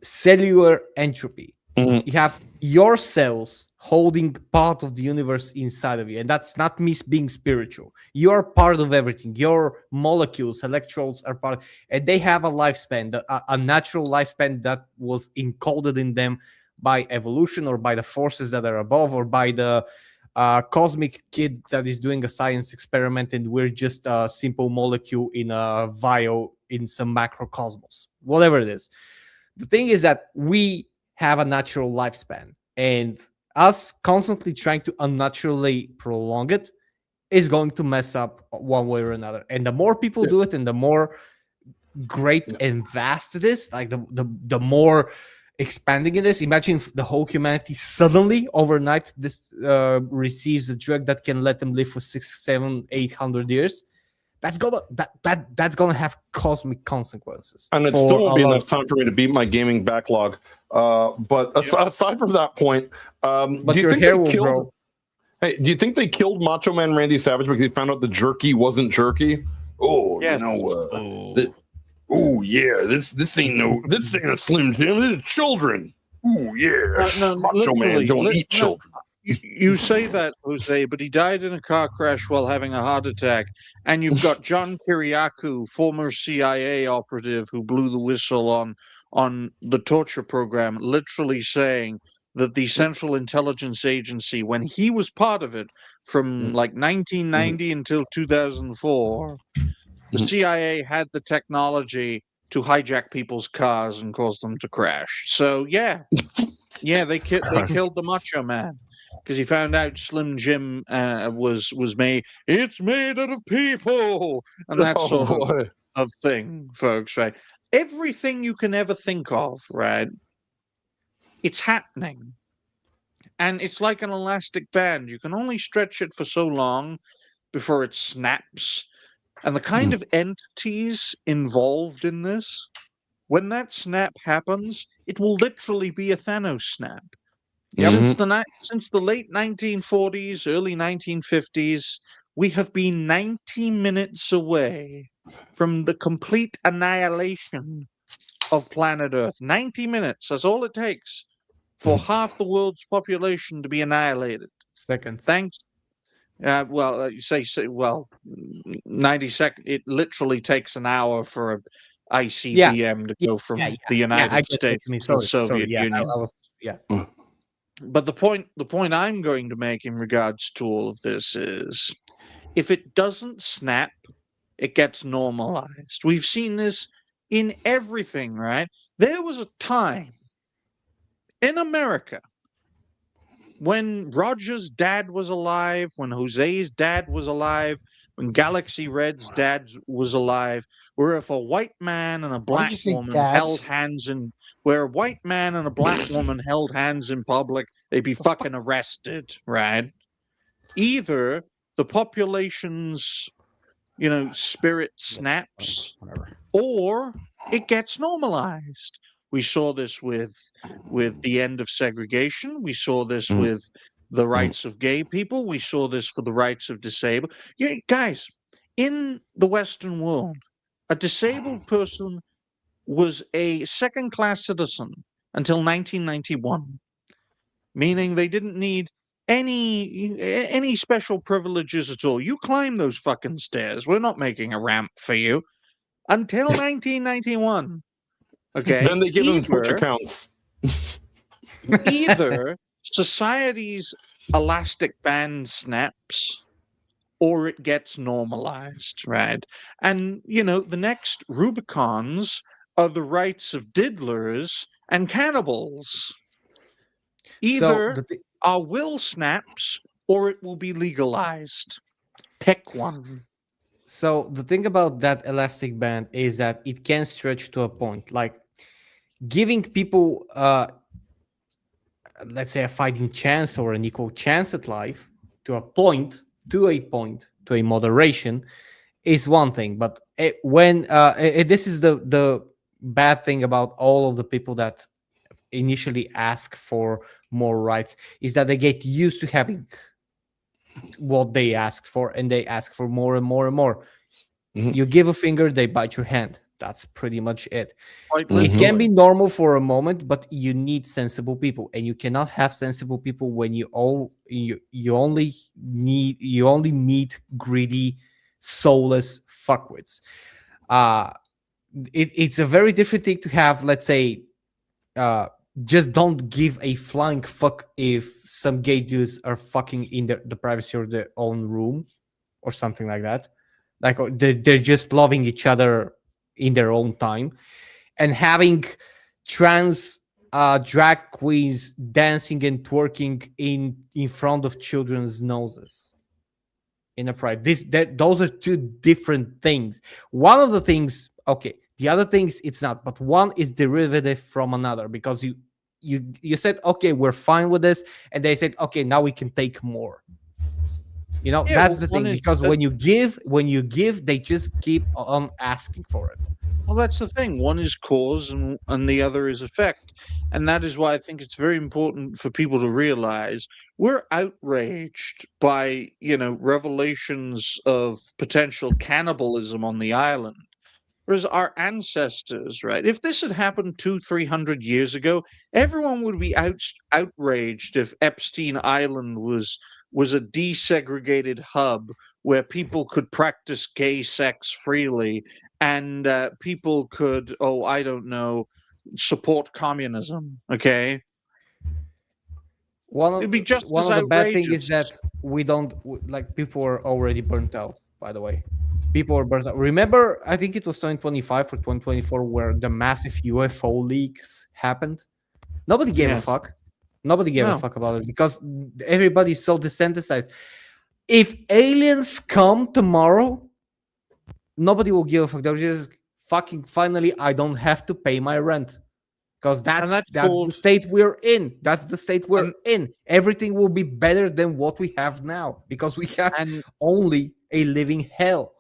[SPEAKER 2] cellular entropy. You have your cells holding part of the universe inside of you, and that's not me being spiritual. You're part of everything. Your molecules, electrodes are part, and they have a lifespan, a natural lifespan that was encoded in them by evolution, or by the forces that are above, or by the cosmic kid that is doing a science experiment, and we're just a simple molecule in a vial in some macrocosmos, whatever it is. The thing is that we have a natural lifespan, and us constantly trying to unnaturally prolong it is going to mess up one way or another. And the more people do it, and the more great and vast it is, like the more expanding it is. Imagine if the whole humanity suddenly overnight this receives a drug that can let them live for 600, 700, 800 years. That's gonna have cosmic consequences,
[SPEAKER 4] and it still won't be enough time for me to beat my gaming backlog. But aside from that point,
[SPEAKER 2] but
[SPEAKER 4] do you
[SPEAKER 2] your
[SPEAKER 4] think
[SPEAKER 2] hair
[SPEAKER 4] they
[SPEAKER 2] will
[SPEAKER 4] killed?
[SPEAKER 2] grow.
[SPEAKER 4] Hey, do you think they killed Macho Man Randy Savage because they found out the jerky wasn't jerky? Oh,
[SPEAKER 3] Yes.
[SPEAKER 4] Oh yeah, this ain't a Slim Jim. It's children. Oh yeah,
[SPEAKER 3] No,
[SPEAKER 4] Macho Man don't eat children.
[SPEAKER 3] You say that, Jose, but he died in a car crash while having a heart attack. And you've got John Kiriakou, former CIA operative who blew the whistle on the torture program, literally saying that the Central Intelligence Agency, when he was part of it from like 1990 until 2004, the CIA had the technology to hijack people's cars and cause them to crash. So yeah, they killed the Macho Man because he found out Slim Jim was made. It's made out of people, and that sort of thing, folks. Right? Everything you can ever think of, right? It's happening, and it's like an elastic band. You can only stretch it for so long before it snaps. And the kind of entities involved in this when that snap happens, it will literally be a Thanos snap.
[SPEAKER 4] Yep.
[SPEAKER 3] Since the late 1940s, early 1950s, we have been 90 minutes away from the complete annihilation of planet Earth. 90 minutes, that's all it takes for half the world's population to be annihilated.
[SPEAKER 2] Seconds.
[SPEAKER 3] Thanks. You say, 90 seconds. It literally takes an hour for a ICBM to go from the United States to the Soviet Union. But the point I'm going to make in regards to all of this is, if it doesn't snap, it gets normalized. We've seen this in everything, right? There was a time in America when Roger's dad was alive, when Jose's dad was alive, when Galaxy Red's dad was alive, where if a white man and a black woman held hands in where a white man and a black woman held hands in public, they'd be fucking arrested, right? Either the population's, spirit snaps, or it gets normalized. We saw this with the end of segregation. We saw this with the rights of gay people. We saw this for the rights of disabled. Guys, in the Western world, a disabled person was a second-class citizen until 1991, meaning they didn't need any special privileges at all. You climb those fucking stairs. We're not making a ramp for you until 1991. Okay.
[SPEAKER 4] Then they give them Twitch accounts.
[SPEAKER 3] Either society's elastic band snaps, or it gets normalized, right? And the next Rubicons are the rights of diddlers and cannibals. Either our will snaps, or it will be legalized. Pick one.
[SPEAKER 2] So the thing about that elastic band is that it can stretch to a point, like giving people, let's say, a fighting chance or an equal chance at life to a moderation is one thing. But when this is the bad thing about all of the people that initially ask for more rights, is that they get used to having what they asked for, and they ask for more and more and more. You give a finger, they bite your hand. That's pretty much it. It can be normal for a moment, but you need sensible people, and you cannot have sensible people when you only meet greedy, soulless fuckwits. It's a very different thing to have, let's say, just don't give a flying fuck if some gay dudes are fucking in the privacy of their own room or something like that. Like they're just loving each other in their own time, and having trans drag queens dancing and twerking in front of children's noses in a pride. Those are two different things. One of the things, okay, the other things it's not, but one is derivative from another, because you said, okay, we're fine with this, and they said, okay, now we can take more. That's the thing, because when you give, they just keep on asking for it.
[SPEAKER 3] Well, that's the thing. One is cause and the other is effect. And that is why I think it's very important for people to realize we're outraged by, revelations of potential cannibalism on the island. Whereas our ancestors, right? If this had happened 200-300 years ago, everyone would be outraged if Epstein Island was a desegregated hub where people could practice gay sex freely, and people could, support communism. Okay.
[SPEAKER 2] One of the bad things is that we don't people are already burnt out. By the way, people are burnt out. Remember, I think it was 2025 or 2024 where the massive UFO leaks happened. Nobody gave a fuck. Nobody gave a fuck about it because everybody's so desensitized. If aliens come tomorrow, nobody will give a fuck. They'll just fucking finally, I don't have to pay my rent. Because that's the state we're in. That's the state we're in. Everything will be better than what we have now because we have only a living hell.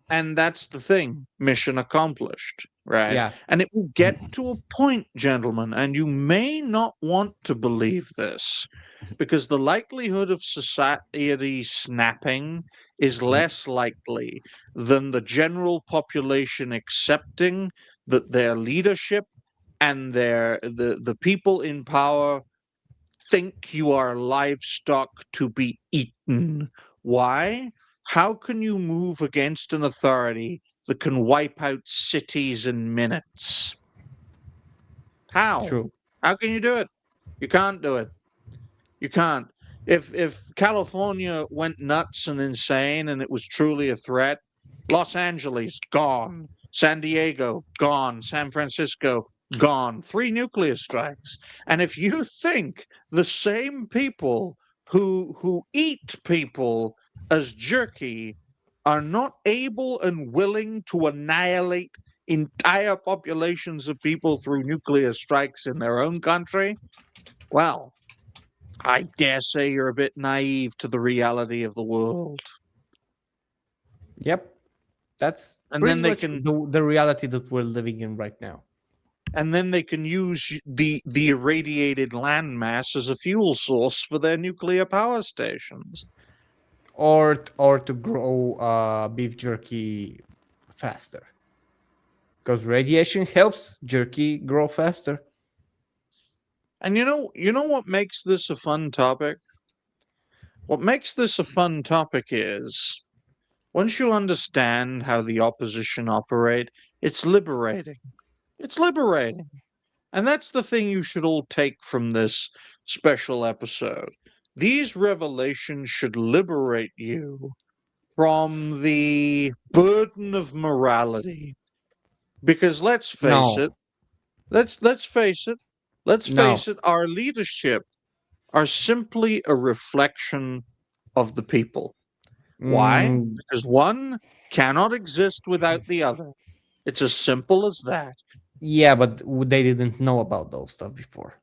[SPEAKER 3] And that's the thing. Mission accomplished. right?
[SPEAKER 2] Yeah.
[SPEAKER 3] And it will get to a point, gentlemen, and you may not want to believe this, because the likelihood of society snapping is less likely than the general population accepting that their leadership and the people in power think you are livestock to be eaten. Why? How can you move against an authority that can wipe out cities in minutes? How?
[SPEAKER 2] True.
[SPEAKER 3] How can you do it? You can't do it. You can't. If California went nuts and insane and it was truly a threat, Los Angeles gone, San Diego gone, San Francisco gone. 3 nuclear strikes. And if you think the same people who eat people as jerky are not able and willing to annihilate entire populations of people through nuclear strikes in their own country, well, I dare say you're a bit naive to the reality of the world.
[SPEAKER 2] Yep. That's
[SPEAKER 3] And
[SPEAKER 2] pretty
[SPEAKER 3] then they
[SPEAKER 2] much
[SPEAKER 3] can-
[SPEAKER 2] the reality that we're living in right now.
[SPEAKER 3] And then they can use the irradiated landmass as a fuel source for their nuclear power stations.
[SPEAKER 2] Or to grow beef jerky faster. Because radiation helps jerky grow faster.
[SPEAKER 3] And you know what makes this a fun topic? What makes this a fun topic is once you understand how the opposition operate, it's liberating. It's liberating. And that's the thing you should all take from this special episode. These revelations should liberate you from the burden of morality. Because let's face
[SPEAKER 2] No.
[SPEAKER 3] it, let's face it,
[SPEAKER 2] No.
[SPEAKER 3] our leadership are simply a reflection of the people. Why?
[SPEAKER 2] Mm,
[SPEAKER 3] Because one cannot exist without the other. It's as simple as that.
[SPEAKER 2] yeah, but they didn't know about those stuff before.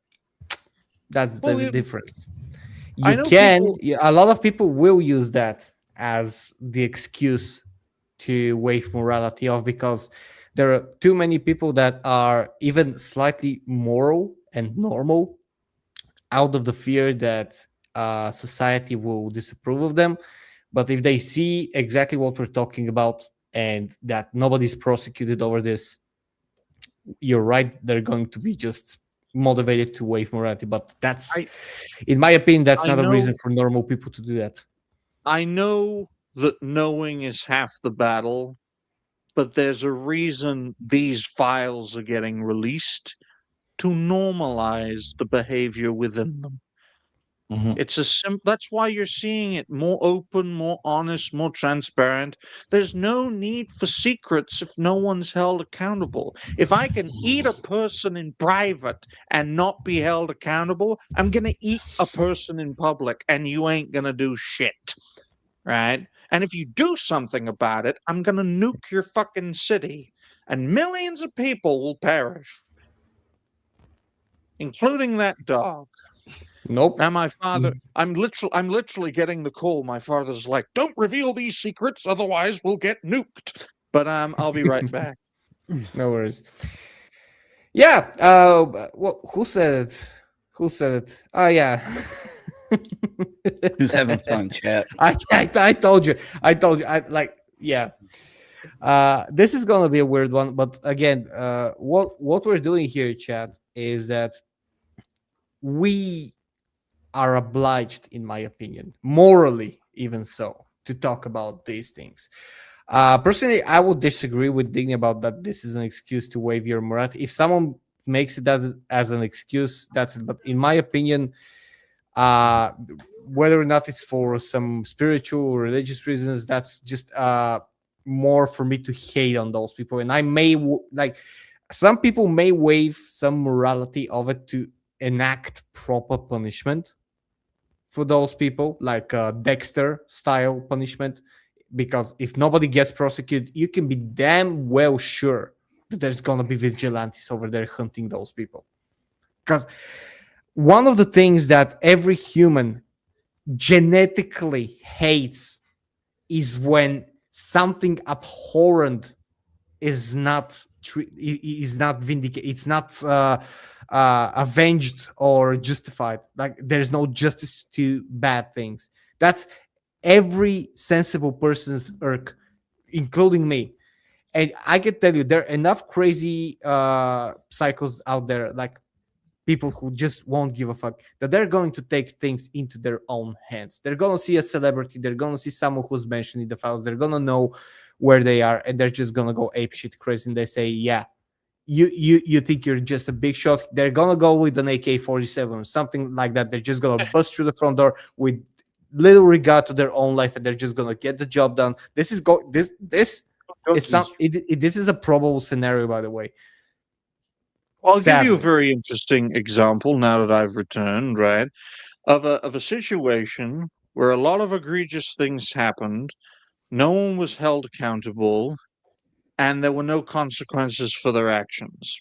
[SPEAKER 2] That's
[SPEAKER 3] Well,
[SPEAKER 2] the difference.
[SPEAKER 3] I
[SPEAKER 2] You
[SPEAKER 3] know
[SPEAKER 2] can.
[SPEAKER 3] people-
[SPEAKER 2] A lot of people will use that as the excuse to wave morality off because there are too many people that are even slightly moral and normal out of the fear that society will disapprove of them. But if they see exactly what we're talking about and that nobody's prosecuted over this, you're right, they're going to be just motivated to wave morality. But that's, in my opinion, that's
[SPEAKER 3] I
[SPEAKER 2] not a reason
[SPEAKER 3] know-
[SPEAKER 2] for normal people to do that.
[SPEAKER 3] I know that knowing is half the battle, but there's a reason these files are getting released to normalize the behavior within them. It's that's why you're seeing it more open, more honest, more transparent. There's no need for secrets if no one's held accountable. If I can eat a person in private and not be held accountable, I'm going to eat a person in public and you ain't going to do shit. Right? And if you do something about it, I'm going to nuke your fucking city and millions of people will perish, including that dog.
[SPEAKER 2] Nope.
[SPEAKER 3] Now my father, I'm literally getting the call. My father's like, "Don't reveal these secrets, otherwise we'll get nuked." But I'll be right back.
[SPEAKER 2] No worries. Yeah. Who said it? Who said it? Oh yeah.
[SPEAKER 5] Who's having fun, chat?
[SPEAKER 2] I told you. Yeah. This is gonna be a weird one, but again, what we're doing here, chat, is that we are obliged, in my opinion, morally even so, to talk about these things. Personally, I would disagree with Digny about that. This is an excuse to waive your morality. If someone makes it as an excuse, that's it. But in my opinion, whether or not it's for some spiritual or religious reasons, that's just more for me to hate on those people. And I may some people may waive some morality of it to enact proper punishment for those people, like Dexter style punishment, because if nobody gets prosecuted, you can be damn well sure that there's gonna be vigilantes over there hunting those people. Because one of the things that every human genetically hates is when something abhorrent is not is not vindicated. It's not avenged or justified. Like there's no justice to bad things. That's every sensible person's irk, including me. And I can tell you, there are enough crazy psychos out there, like people who just won't give a fuck, that they're going to take things into their own hands. They're going to see a celebrity. They're going to see someone who's mentioned in the files. They're going to know where they are, and they're just going to go apeshit crazy. And they say, yeah, you think you're just a big shot. They're going to go with an AK-47 or something like that. They're just going to bust through the front door with little regard to their own life, and they're just going to get the job done. This is this is a probable scenario, by the way.
[SPEAKER 3] I'll give you a
[SPEAKER 2] Sadly.
[SPEAKER 3] very interesting example now that I've returned, right? Of a situation where a lot of egregious things happened, no one was held accountable, and there were no consequences for their actions.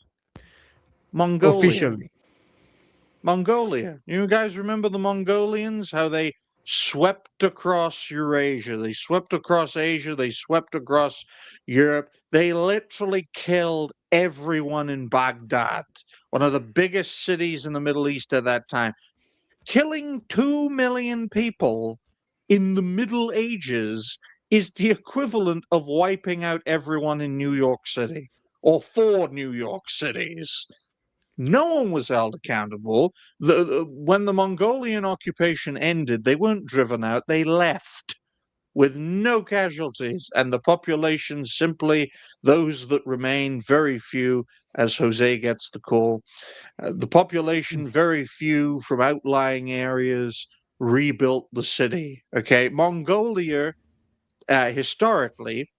[SPEAKER 2] Officially.
[SPEAKER 3] Mongolia. You guys remember the Mongolians? How they swept across Eurasia, they swept across Asia, they swept across Europe. They literally killed everyone in Baghdad, one of the biggest cities in the Middle East at that time. Killing 2 million people in the Middle Ages is the equivalent of wiping out everyone in New York City or 4 New York cities. No one was held accountable. When the Mongolian occupation ended, they weren't driven out, they left with no casualties, and the population simply, those that remain, very few, as Jose gets the call, the population, very few from outlying areas, rebuilt the city. Okay, Mongolia, historically,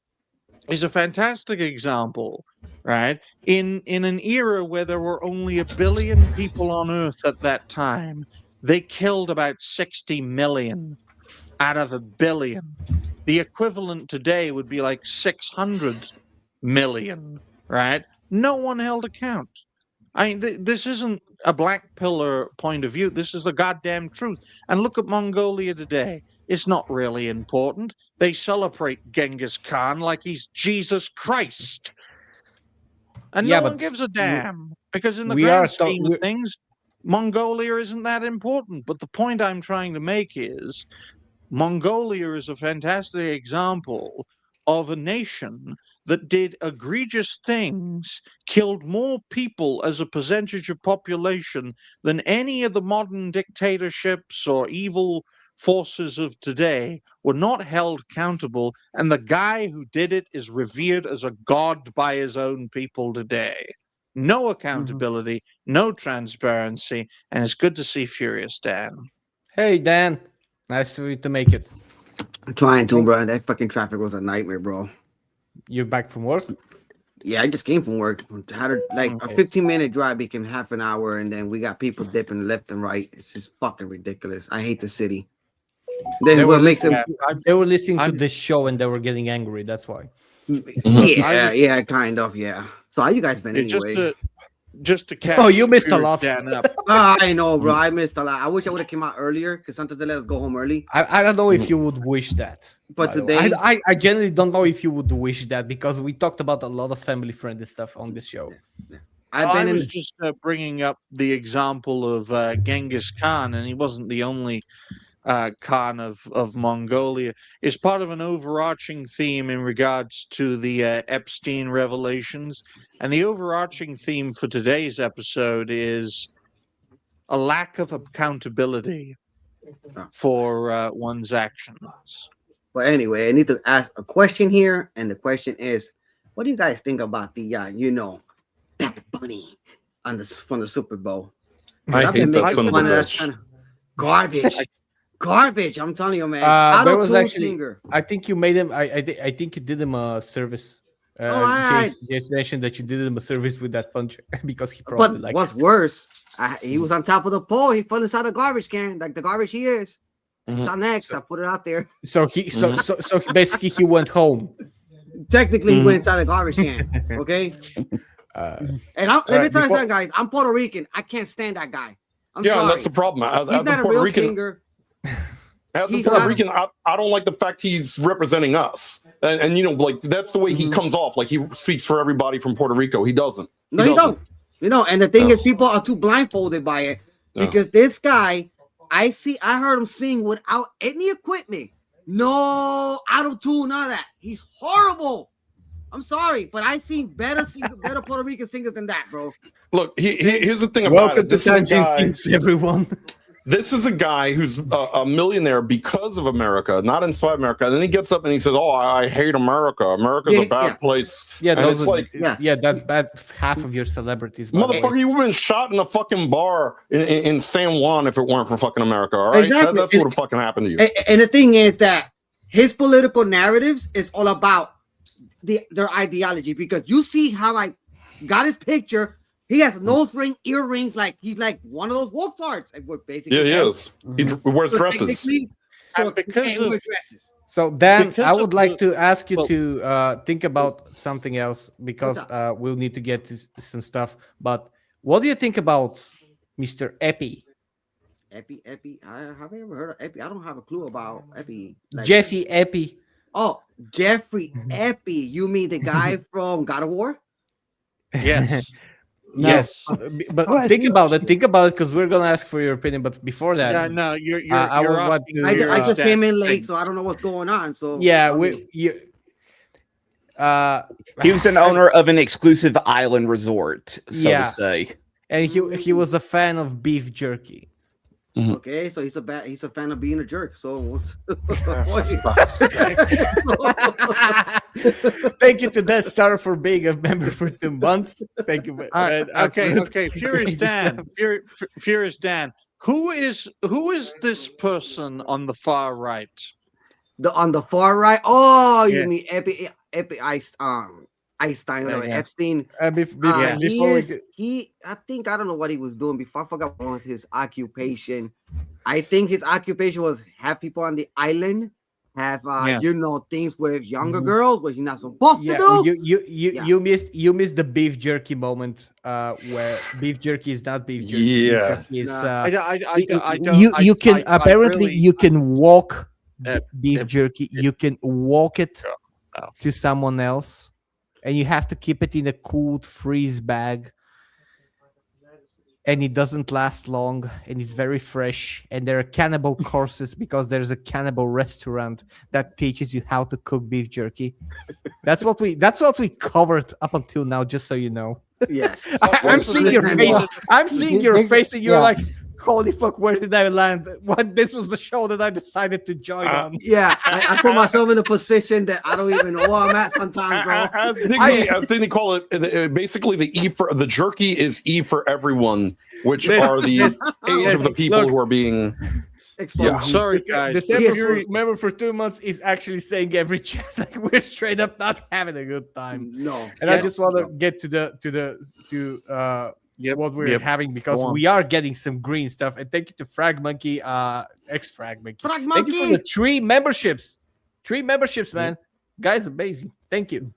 [SPEAKER 3] is a fantastic example, right? In an era where there were only 1 billion people on Earth at that time, they killed about 60 million out of 1 billion. The equivalent today would be like 600 million, right? No one held account. I mean, this isn't a black pillar point of view. This is the goddamn truth. And look at Mongolia today. It's not really important. They celebrate Genghis Khan like he's Jesus Christ. And
[SPEAKER 2] Yeah,
[SPEAKER 3] no one
[SPEAKER 2] but
[SPEAKER 3] gives a damn. Because in the
[SPEAKER 2] we
[SPEAKER 3] grand
[SPEAKER 2] are
[SPEAKER 3] scheme of things, Mongolia isn't that important. But the point I'm trying to make is Mongolia is a fantastic example of a nation that did egregious things, killed more people as a percentage of population than any of the modern dictatorships or evil forces of today, were not held accountable, and the guy who did it is revered as a god by his own people today. No accountability, no transparency, and it's good to see Furious Dan.
[SPEAKER 2] Hey, Dan. Nice for you to make it.
[SPEAKER 10] I'm trying to, bro. That fucking traffic was a nightmare, bro.
[SPEAKER 2] You're back from work?
[SPEAKER 10] Yeah, I just came from work. Had a 15-minute drive became half an hour, and then we got people dipping left and right. It's just fucking ridiculous. I hate the city. Then what makes them?
[SPEAKER 2] They were listening to this show and they were getting angry. That's why.
[SPEAKER 10] Yeah, kind of, yeah. So how you guys been anyway?
[SPEAKER 3] Just to catch.
[SPEAKER 2] Oh, you missed a lot.
[SPEAKER 3] Dan up.
[SPEAKER 10] I know, bro. I missed a lot. I wish I would have came out earlier because sometimes they let us go home early.
[SPEAKER 2] I don't know if you would wish that.
[SPEAKER 10] But today,
[SPEAKER 2] I generally don't know if you would wish that, because we talked about a lot of family-friendly stuff on this show.
[SPEAKER 3] I was just bringing up the example of Genghis Khan, and he wasn't the only Khan of Mongolia. It's part of an overarching theme in regards to the Epstein revelations. And the overarching theme for today's episode is a lack of accountability for one's actions.
[SPEAKER 10] But anyway, I need to ask a question here, and the question is, what do you guys think about the Bad Bunny from the Super Bowl?
[SPEAKER 4] I hate that son of a bitch.
[SPEAKER 10] Garbage. Garbage, I'm telling you, man.
[SPEAKER 2] There was actually,
[SPEAKER 10] singer.
[SPEAKER 2] I think you made him. I think you did him a service. Jace mentioned that you did him a service with that punch because he probably
[SPEAKER 10] But what's worse, he was on top of the pole. He fell inside a garbage can, like the garbage he is. So next, I put it out there.
[SPEAKER 2] So so basically he went home.
[SPEAKER 10] Technically, he went inside the garbage can. Okay. And let me tell you something, guys. I'm Puerto Rican. I can't stand that guy. I'm sorry.
[SPEAKER 4] That's the problem.
[SPEAKER 10] He's not a real singer.
[SPEAKER 4] As a
[SPEAKER 10] He's
[SPEAKER 4] Puerto
[SPEAKER 10] not-
[SPEAKER 4] Rican, I don't like the fact he's representing us, and you know, like that's the way he comes off. Like he speaks for everybody from Puerto Rico. He doesn't.
[SPEAKER 10] No,
[SPEAKER 4] He
[SPEAKER 10] you
[SPEAKER 4] doesn't.
[SPEAKER 10] don't. You know, and the thing
[SPEAKER 4] No.
[SPEAKER 10] is, people are too blindfolded by it
[SPEAKER 4] No.
[SPEAKER 10] because this guy, I heard him sing without any equipment, no auto tune, none of that. He's horrible. I'm sorry, but I seen better Puerto Rican singers than that, bro.
[SPEAKER 4] Look, here's the thing about
[SPEAKER 2] Welcome
[SPEAKER 4] it.
[SPEAKER 2] to
[SPEAKER 4] This is a
[SPEAKER 2] Tangent
[SPEAKER 4] guy.
[SPEAKER 2] Kings, everyone.
[SPEAKER 4] This is a guy who's a millionaire because of America, not in spite of America. And then he gets up and he says, "Oh, I hate America. America's a bad place."
[SPEAKER 2] Yeah,
[SPEAKER 4] and it's like,
[SPEAKER 2] yeah, that's bad. Half of your celebrities, by the way.
[SPEAKER 4] motherfucker, you would have been shot in a fucking bar in San Juan if it weren't for fucking America. All right,
[SPEAKER 10] Exactly.
[SPEAKER 4] that's what would have fucking happened to you.
[SPEAKER 10] And the thing is that his political narratives is all about their ideology, because you see how I got his picture. He has nose ring, earrings, like he's like one of those walk-tards. Like, we're basically
[SPEAKER 4] Yeah, he is. He wears dresses.
[SPEAKER 10] technically- So
[SPEAKER 3] because
[SPEAKER 10] he
[SPEAKER 3] of-
[SPEAKER 10] wears dresses.
[SPEAKER 2] So Dan,
[SPEAKER 3] Because
[SPEAKER 2] I
[SPEAKER 3] of
[SPEAKER 2] would like
[SPEAKER 3] the-
[SPEAKER 2] to ask you
[SPEAKER 3] well-
[SPEAKER 2] to think about something else, because
[SPEAKER 10] What's
[SPEAKER 2] we'll need to get to some stuff. But what do you think about Mr. Epi?
[SPEAKER 10] Epi. Have you ever heard of Epi? I don't have a clue about Epi. Like-
[SPEAKER 2] Jeffy Epi.
[SPEAKER 10] Oh, Jeffrey Epi. You mean the guy from God of War?
[SPEAKER 3] Yes.
[SPEAKER 6] No.
[SPEAKER 2] Yes, but
[SPEAKER 6] What?
[SPEAKER 2] think about it. Think about it, because we're gonna ask for your opinion. But before that,
[SPEAKER 3] Yeah, no, you're
[SPEAKER 2] I would want
[SPEAKER 3] asking
[SPEAKER 2] to-
[SPEAKER 10] I
[SPEAKER 3] for
[SPEAKER 10] just
[SPEAKER 3] that
[SPEAKER 10] came in late,
[SPEAKER 3] thing.
[SPEAKER 10] so I don't know what's going on. So
[SPEAKER 2] yeah,
[SPEAKER 10] I mean,
[SPEAKER 5] He was an owner of an exclusive island resort, so
[SPEAKER 2] Yeah.
[SPEAKER 5] to say.
[SPEAKER 2] and he was a fan of beef jerky.
[SPEAKER 10] okay, so he's a fan of being a jerk. So what's
[SPEAKER 2] Thank you to Death Star for being a member for 2 months. Thank you. man.
[SPEAKER 3] Okay,
[SPEAKER 2] Absolute
[SPEAKER 3] Furious
[SPEAKER 2] crazy
[SPEAKER 3] Dan,
[SPEAKER 2] stuff.
[SPEAKER 3] Furious Dan. Who is this person on the far right?
[SPEAKER 10] on the far right? Oh, you
[SPEAKER 3] Yeah.
[SPEAKER 10] mean Epi Einstein or
[SPEAKER 3] Yeah.
[SPEAKER 10] Epstein?
[SPEAKER 2] Before
[SPEAKER 10] I think I don't know what he was doing before. I forgot what was his occupation. I think his occupation was have people on the island have
[SPEAKER 3] Yeah.
[SPEAKER 10] things with younger girls, which you're not supposed
[SPEAKER 2] yeah,
[SPEAKER 10] to do.
[SPEAKER 2] you you missed the beef jerky moment, where beef jerky is not beef jerky. Beef
[SPEAKER 4] Yeah.
[SPEAKER 2] jerky is,
[SPEAKER 10] Nah.
[SPEAKER 3] I don't.
[SPEAKER 2] you can
[SPEAKER 3] I
[SPEAKER 2] apparently
[SPEAKER 3] really-
[SPEAKER 2] you can walk
[SPEAKER 3] Uh,
[SPEAKER 2] beef jerky. You can walk it
[SPEAKER 3] Oh.
[SPEAKER 2] to someone else, and you have to keep it in a cooled freeze bag, and it doesn't last long, and it's very fresh. And there are cannibal courses, because there's a cannibal restaurant that teaches you how to cook beef jerky. That's what we covered up until now, just so you know.
[SPEAKER 10] Yes.
[SPEAKER 2] I'm
[SPEAKER 3] so
[SPEAKER 2] seeing
[SPEAKER 3] this
[SPEAKER 2] your
[SPEAKER 3] is-
[SPEAKER 2] face. I'm seeing your face, and you're
[SPEAKER 6] Yeah.
[SPEAKER 2] like, "Holy fuck, where did I land?" What? This was the show that I decided to join on.
[SPEAKER 10] Yeah, I put myself in a position that I don't even know where I'm at sometimes, bro.
[SPEAKER 4] As Disney call it, basically the E for the jerky is E for everyone, which
[SPEAKER 2] This-
[SPEAKER 4] are the
[SPEAKER 2] this-
[SPEAKER 4] age of the people
[SPEAKER 2] look.
[SPEAKER 4] who are being.
[SPEAKER 10] Exposed.
[SPEAKER 4] Yeah.
[SPEAKER 3] Sorry, guys.
[SPEAKER 2] December member for 2 months is actually saying every chat like we're straight up not having a good time.
[SPEAKER 10] No.
[SPEAKER 2] And I just want to get to what we're having, because
[SPEAKER 3] Go on.
[SPEAKER 2] we are getting some green stuff. And thank you to Frag Monkey, ex Frag Monkey.
[SPEAKER 10] Frag
[SPEAKER 2] Thank you for
[SPEAKER 10] Monkey.
[SPEAKER 2] the 3 memberships. 3 memberships, man. Guys, amazing. Thank you.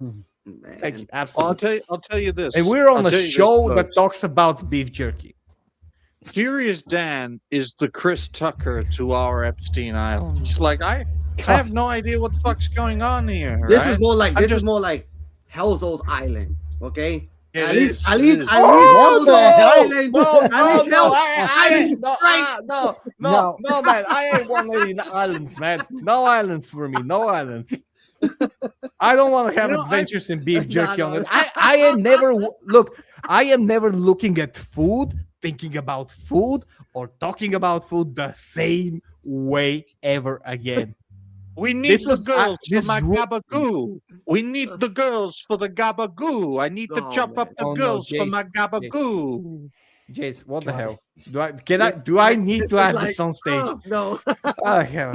[SPEAKER 2] Thank you. Absolutely.
[SPEAKER 3] I'll tell you this.
[SPEAKER 2] And we're on
[SPEAKER 3] I'll
[SPEAKER 2] a
[SPEAKER 3] tell you this,
[SPEAKER 2] show that
[SPEAKER 3] folks.
[SPEAKER 2] talks about beef jerky.
[SPEAKER 3] Furious Dan is the Chris Tucker to our Epstein Island. He's like, I have no idea what the fuck's going on here.
[SPEAKER 10] This
[SPEAKER 3] right?
[SPEAKER 10] is more like
[SPEAKER 3] I'm
[SPEAKER 10] this is
[SPEAKER 3] just-
[SPEAKER 10] more like Hell's Island. Okay.
[SPEAKER 3] It
[SPEAKER 10] At
[SPEAKER 3] is,
[SPEAKER 10] least, at
[SPEAKER 3] it
[SPEAKER 10] least,
[SPEAKER 3] is.
[SPEAKER 10] at
[SPEAKER 6] Oh,
[SPEAKER 10] least
[SPEAKER 6] no,
[SPEAKER 10] Hell's Island.
[SPEAKER 2] No,
[SPEAKER 10] At
[SPEAKER 2] no,
[SPEAKER 10] least
[SPEAKER 2] no,
[SPEAKER 10] Hell's
[SPEAKER 2] no,
[SPEAKER 10] Island.
[SPEAKER 2] no, man. I ain't one of the islands, man. No islands for me. No islands. I don't want to have adventures in beef jerky on it. I am never look. I am never looking at food, thinking about food, or talking about food the same way ever again.
[SPEAKER 3] We need
[SPEAKER 2] This
[SPEAKER 3] the
[SPEAKER 2] was-
[SPEAKER 3] girls
[SPEAKER 2] this
[SPEAKER 3] for my
[SPEAKER 2] ru-
[SPEAKER 3] gabagoo. We need the girls for the gabagoo. I need to
[SPEAKER 10] Oh,
[SPEAKER 3] chop up
[SPEAKER 10] man.
[SPEAKER 3] the
[SPEAKER 2] Oh, no,
[SPEAKER 3] girls for
[SPEAKER 2] Jace.
[SPEAKER 3] my gabagoo.
[SPEAKER 2] Jace, what the hell? Do I need to add this on stage?
[SPEAKER 10] Oh, no.
[SPEAKER 2] Oh, hell.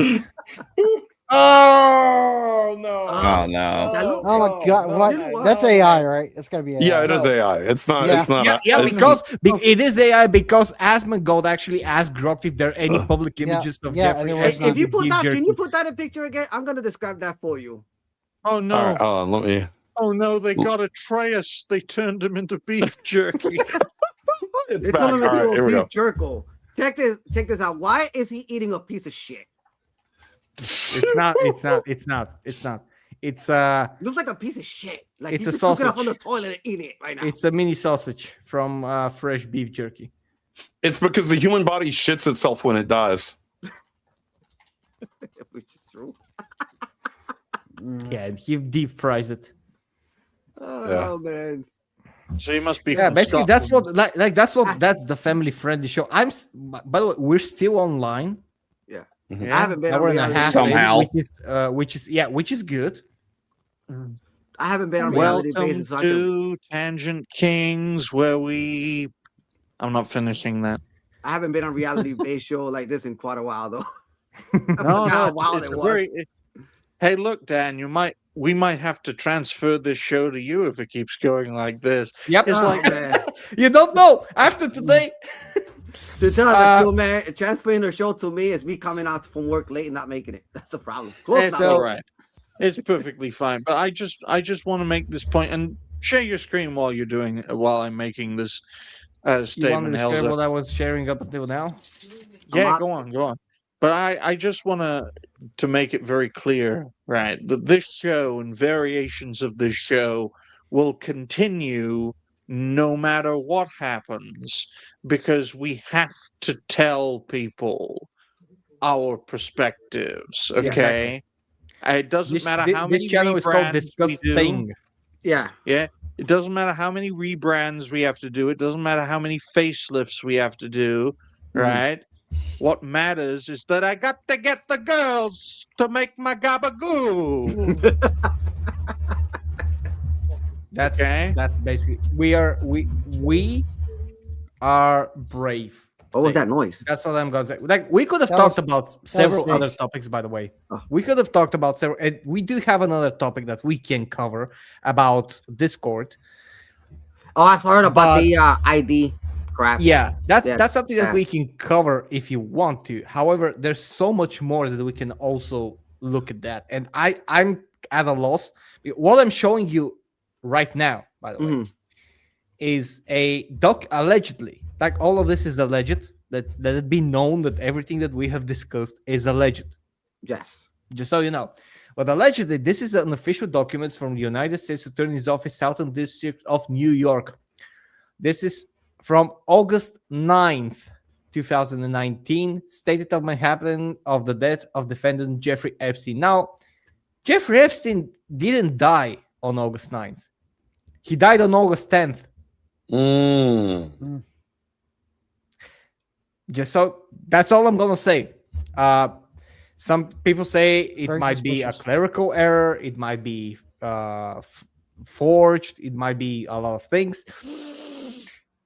[SPEAKER 2] Oh no!
[SPEAKER 5] Oh, no.
[SPEAKER 6] Oh my god! What? That's AI, right? That's gotta be AI.
[SPEAKER 4] Yeah, it is AI. It's not.
[SPEAKER 6] Yeah.
[SPEAKER 4] It's not.
[SPEAKER 2] Yeah,
[SPEAKER 4] it's-
[SPEAKER 2] because it is AI. Because Asmongold actually asked Grok if there are any public images of
[SPEAKER 6] yeah,
[SPEAKER 2] Jeffrey.
[SPEAKER 6] and
[SPEAKER 10] Hey,
[SPEAKER 6] it's not
[SPEAKER 10] if you put
[SPEAKER 2] beef
[SPEAKER 10] that, can
[SPEAKER 2] jerky.
[SPEAKER 10] you put that in picture again? I'm gonna describe that for you.
[SPEAKER 3] Oh no!
[SPEAKER 4] All right, hold on, let me.
[SPEAKER 3] Oh no! They got Atreus. They turned him into beef jerky.
[SPEAKER 4] It's
[SPEAKER 10] They
[SPEAKER 4] back.
[SPEAKER 10] told him
[SPEAKER 4] All
[SPEAKER 10] to
[SPEAKER 4] right,
[SPEAKER 10] do
[SPEAKER 4] here
[SPEAKER 10] a
[SPEAKER 4] we
[SPEAKER 10] beef
[SPEAKER 4] go.
[SPEAKER 10] jerky. Check this out. Why is he eating a piece of shit?
[SPEAKER 2] It's not. It's not. It's not. It's not. It's
[SPEAKER 10] Looks like a piece of shit. Like
[SPEAKER 2] It's
[SPEAKER 10] you
[SPEAKER 2] a
[SPEAKER 10] just took it up on
[SPEAKER 2] sausage.
[SPEAKER 10] the toilet and eat it right now.
[SPEAKER 2] It's a mini sausage from fresh beef jerky.
[SPEAKER 4] It's because the human body shits itself when it dies.
[SPEAKER 10] Which is true.
[SPEAKER 2] Yeah, he deep fries it.
[SPEAKER 10] Oh man.
[SPEAKER 3] So you must be.
[SPEAKER 2] Yeah,
[SPEAKER 3] from
[SPEAKER 2] basically that's
[SPEAKER 3] Scotland.
[SPEAKER 2] what that's the family friendly show. By the way, we're still online.
[SPEAKER 10] I haven't been
[SPEAKER 2] Hour
[SPEAKER 10] on
[SPEAKER 2] and a
[SPEAKER 10] reality
[SPEAKER 2] half,
[SPEAKER 5] Somehow.
[SPEAKER 2] which is good.
[SPEAKER 10] I haven't been on reality
[SPEAKER 3] Welcome
[SPEAKER 10] basis. So I can,
[SPEAKER 3] to Tangent Kings, where we. I'm not finishing that.
[SPEAKER 10] I haven't been on reality based show like this in quite a while though.
[SPEAKER 3] No,
[SPEAKER 10] how
[SPEAKER 3] no,
[SPEAKER 10] wild
[SPEAKER 3] it's
[SPEAKER 10] it
[SPEAKER 3] a
[SPEAKER 10] was.
[SPEAKER 3] very. Hey, look, Dan, we might have to transfer this show to you if it keeps going like this.
[SPEAKER 2] Yep.
[SPEAKER 3] It's like
[SPEAKER 10] man.
[SPEAKER 2] You don't know after today.
[SPEAKER 10] To tell the truth, man, transferring the show to me is me coming out from work late and not making it. That's a problem. Close
[SPEAKER 3] it's
[SPEAKER 10] enough.
[SPEAKER 3] all right. It's perfectly fine. But I just want to make this point and share your screen while I'm making this
[SPEAKER 2] You want
[SPEAKER 3] statement.
[SPEAKER 2] to describe
[SPEAKER 3] Helza.
[SPEAKER 2] what I was sharing up until now?
[SPEAKER 3] Yeah, go on. But I just want to make it very clear, right, that this show and variations of this show will continue no matter what happens, because we have to tell people our perspectives,
[SPEAKER 2] Yeah,
[SPEAKER 3] okay? It doesn't matter how many
[SPEAKER 2] this channel is called
[SPEAKER 3] rebrands we
[SPEAKER 2] Discuss
[SPEAKER 3] do.
[SPEAKER 2] Thing.
[SPEAKER 10] Yeah.
[SPEAKER 3] Yeah. It doesn't matter how many rebrands we have to do. It doesn't matter how many facelifts we have to do, right? What matters is that I got to get the girls to make my gabagoo.
[SPEAKER 2] That's
[SPEAKER 3] Okay.
[SPEAKER 2] that's basically we are brave.
[SPEAKER 10] What was that noise?
[SPEAKER 2] That's what I'm gonna say. Like we could have
[SPEAKER 6] That
[SPEAKER 2] talked
[SPEAKER 6] was-
[SPEAKER 2] about several
[SPEAKER 6] was
[SPEAKER 2] other
[SPEAKER 6] nice.
[SPEAKER 2] topics, by the way.
[SPEAKER 10] Oh.
[SPEAKER 2] We could have talked about several, and we do have another topic that we can cover about Discord.
[SPEAKER 10] Oh, I heard about
[SPEAKER 2] But-
[SPEAKER 10] the ID crap.
[SPEAKER 2] Yeah, that's
[SPEAKER 10] Yeah,
[SPEAKER 2] that's something that
[SPEAKER 10] yeah.
[SPEAKER 2] we can cover if you want to. However, there's so much more that we can also look at that, and I'm at a loss. What I'm showing you right now, by the way,
[SPEAKER 10] Mhm.
[SPEAKER 2] is a doc allegedly. Like all of this is alleged. Let it be known that everything that we have discussed is alleged.
[SPEAKER 10] Yes.
[SPEAKER 2] Just so you know. But allegedly, this is an official document from the United States Attorney's Office, Southern District of New York. This is from August 9th, 2019, stated of Manhattan of the death of defendant Jeffrey Epstein. Now, Jeffrey Epstein didn't die on August 9th. He died on August 10th. Just so that's all I'm gonna say. Some people say it
[SPEAKER 6] Very
[SPEAKER 2] might be a
[SPEAKER 6] suspicious.
[SPEAKER 2] clerical error, it might be forged, it might be a lot of things.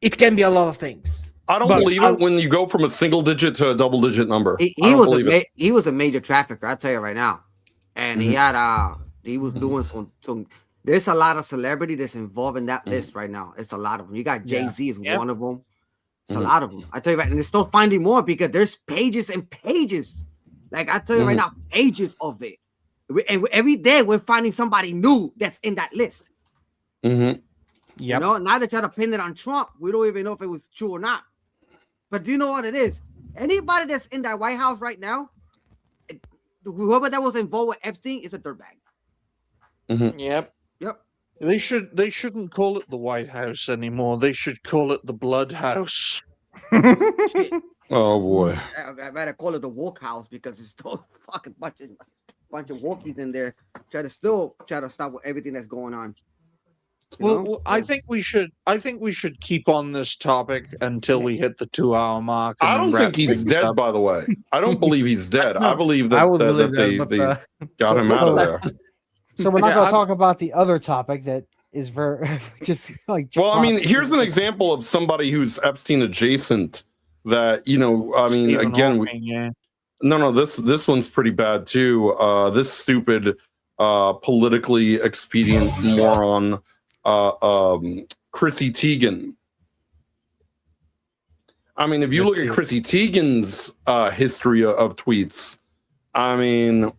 [SPEAKER 2] It can be a lot of things.
[SPEAKER 4] I don't
[SPEAKER 2] But
[SPEAKER 4] believe it when you go from a single digit to a double digit number.
[SPEAKER 10] He
[SPEAKER 4] I don't
[SPEAKER 10] was
[SPEAKER 4] believe it.
[SPEAKER 10] he was a major trafficker, I'll tell you right now. And he had he was doing some there's a lot of celebrity that's involved in that list right now. It's a lot of them. You got Jay-Z is
[SPEAKER 3] Yep.
[SPEAKER 10] one of them. It's a lot of them. I tell you right, and they're still finding more because there's pages and pages. Like I tell you right now, pages of it. And every day we're finding somebody new that's in that list.
[SPEAKER 2] Yep.
[SPEAKER 10] You know, now they try to pin it on Trump. We don't even know if it was true or not. But do you know what it is? Anybody that's in that White House right now, whoever that was involved with Epstein is a dirtbag.
[SPEAKER 3] Yep.
[SPEAKER 10] Yep.
[SPEAKER 3] They shouldn't call it the White House anymore. They should call it the Blood House.
[SPEAKER 10] Shit.
[SPEAKER 4] Oh boy.
[SPEAKER 10] I better call it the woke house because it's still fucking bunch of wokies in there try to stop with everything that's going on. You know?
[SPEAKER 3] Well, I think we should keep on this topic until we hit the 2-hour mark. and
[SPEAKER 4] I
[SPEAKER 3] then
[SPEAKER 4] don't
[SPEAKER 3] wrap
[SPEAKER 4] think he's
[SPEAKER 3] things
[SPEAKER 4] dead,
[SPEAKER 3] up.
[SPEAKER 4] by the way. I don't believe he's dead. I believe that,
[SPEAKER 2] I would
[SPEAKER 4] that
[SPEAKER 2] believe
[SPEAKER 4] they,
[SPEAKER 2] that,
[SPEAKER 4] they
[SPEAKER 2] but,
[SPEAKER 4] got him out of there.
[SPEAKER 6] So we're not
[SPEAKER 3] Yeah,
[SPEAKER 6] going
[SPEAKER 3] I'm-
[SPEAKER 6] to talk about the other topic that is very just like.
[SPEAKER 4] Well, I mean, here's an example of somebody who's Epstein adjacent. That I mean,
[SPEAKER 3] Stephen
[SPEAKER 4] again,
[SPEAKER 3] Hawking, yeah.
[SPEAKER 4] no, this one's pretty bad too. This stupid, politically expedient moron, Chrissy Teigen. I mean, if you look at Chrissy Teigen's history of tweets, I mean,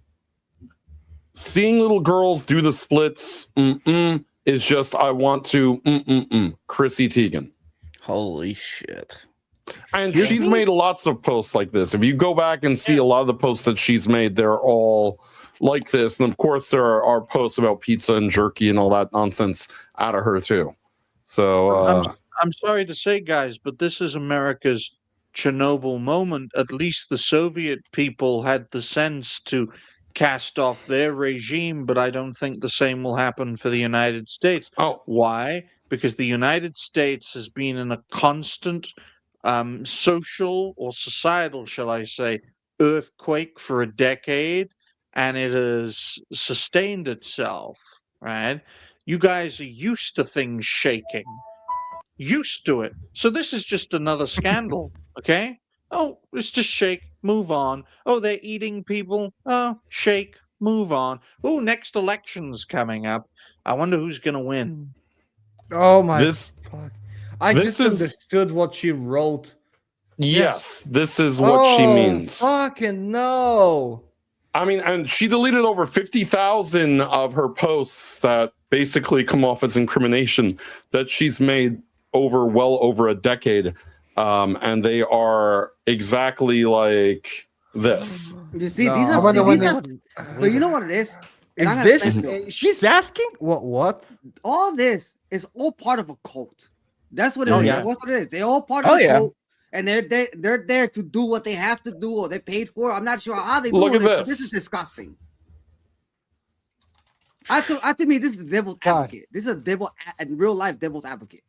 [SPEAKER 4] seeing little girls do the splits is just I want to Chrissy Teigen.
[SPEAKER 5] Holy shit.
[SPEAKER 4] And
[SPEAKER 2] Excuse
[SPEAKER 4] she's
[SPEAKER 2] me?
[SPEAKER 4] made lots of posts like this. If you go back and see a lot of the posts that she's made, they're all like this. And of course, there are posts about pizza and jerky and all that nonsense out of her too. So
[SPEAKER 3] I'm sorry to say, guys, but this is America's Chernobyl moment. At least the Soviet people had the sense to cast off their regime, but I don't think the same will happen for the United States.
[SPEAKER 4] Oh.
[SPEAKER 3] Why? Because the United States has been in a constant social or societal, shall I say, earthquake for a decade, and it has sustained itself, right? You guys are used to things shaking. Used to it. So this is just another scandal, okay? Oh, it's just shake, move on. Oh, they're eating people. Oh, shake, move on. Oh, next election's coming up. I wonder who's going to win.
[SPEAKER 2] Oh my
[SPEAKER 4] this,
[SPEAKER 2] fuck. I
[SPEAKER 4] this
[SPEAKER 2] just
[SPEAKER 4] is-
[SPEAKER 2] understood what she wrote.
[SPEAKER 4] yes, this is what she means.
[SPEAKER 2] Fucking no.
[SPEAKER 4] I mean, and she deleted over 50,000 of her posts that basically come off as incrimination that she's made well over a decade. And they are exactly like this.
[SPEAKER 10] You see,
[SPEAKER 2] No.
[SPEAKER 10] these
[SPEAKER 2] I
[SPEAKER 10] are,
[SPEAKER 6] wonder when
[SPEAKER 10] these
[SPEAKER 6] they-
[SPEAKER 10] are but you know what it is? And I'm
[SPEAKER 2] Is
[SPEAKER 10] gonna
[SPEAKER 2] this?
[SPEAKER 10] say this.
[SPEAKER 2] She's asking what?
[SPEAKER 10] All this is all part of a cult. That's what it
[SPEAKER 2] Oh,
[SPEAKER 10] is.
[SPEAKER 2] yeah.
[SPEAKER 10] That's what it is. They're all part of
[SPEAKER 5] Oh,
[SPEAKER 10] a
[SPEAKER 5] yeah.
[SPEAKER 10] cult, and they're there to do what they have to do, or they're paid for. I'm not sure how they do
[SPEAKER 4] Look
[SPEAKER 10] it.
[SPEAKER 4] at
[SPEAKER 10] But
[SPEAKER 4] this.
[SPEAKER 10] this is disgusting. To me, this is devil's
[SPEAKER 6] God.
[SPEAKER 10] advocate. This is a in real life devil's advocate.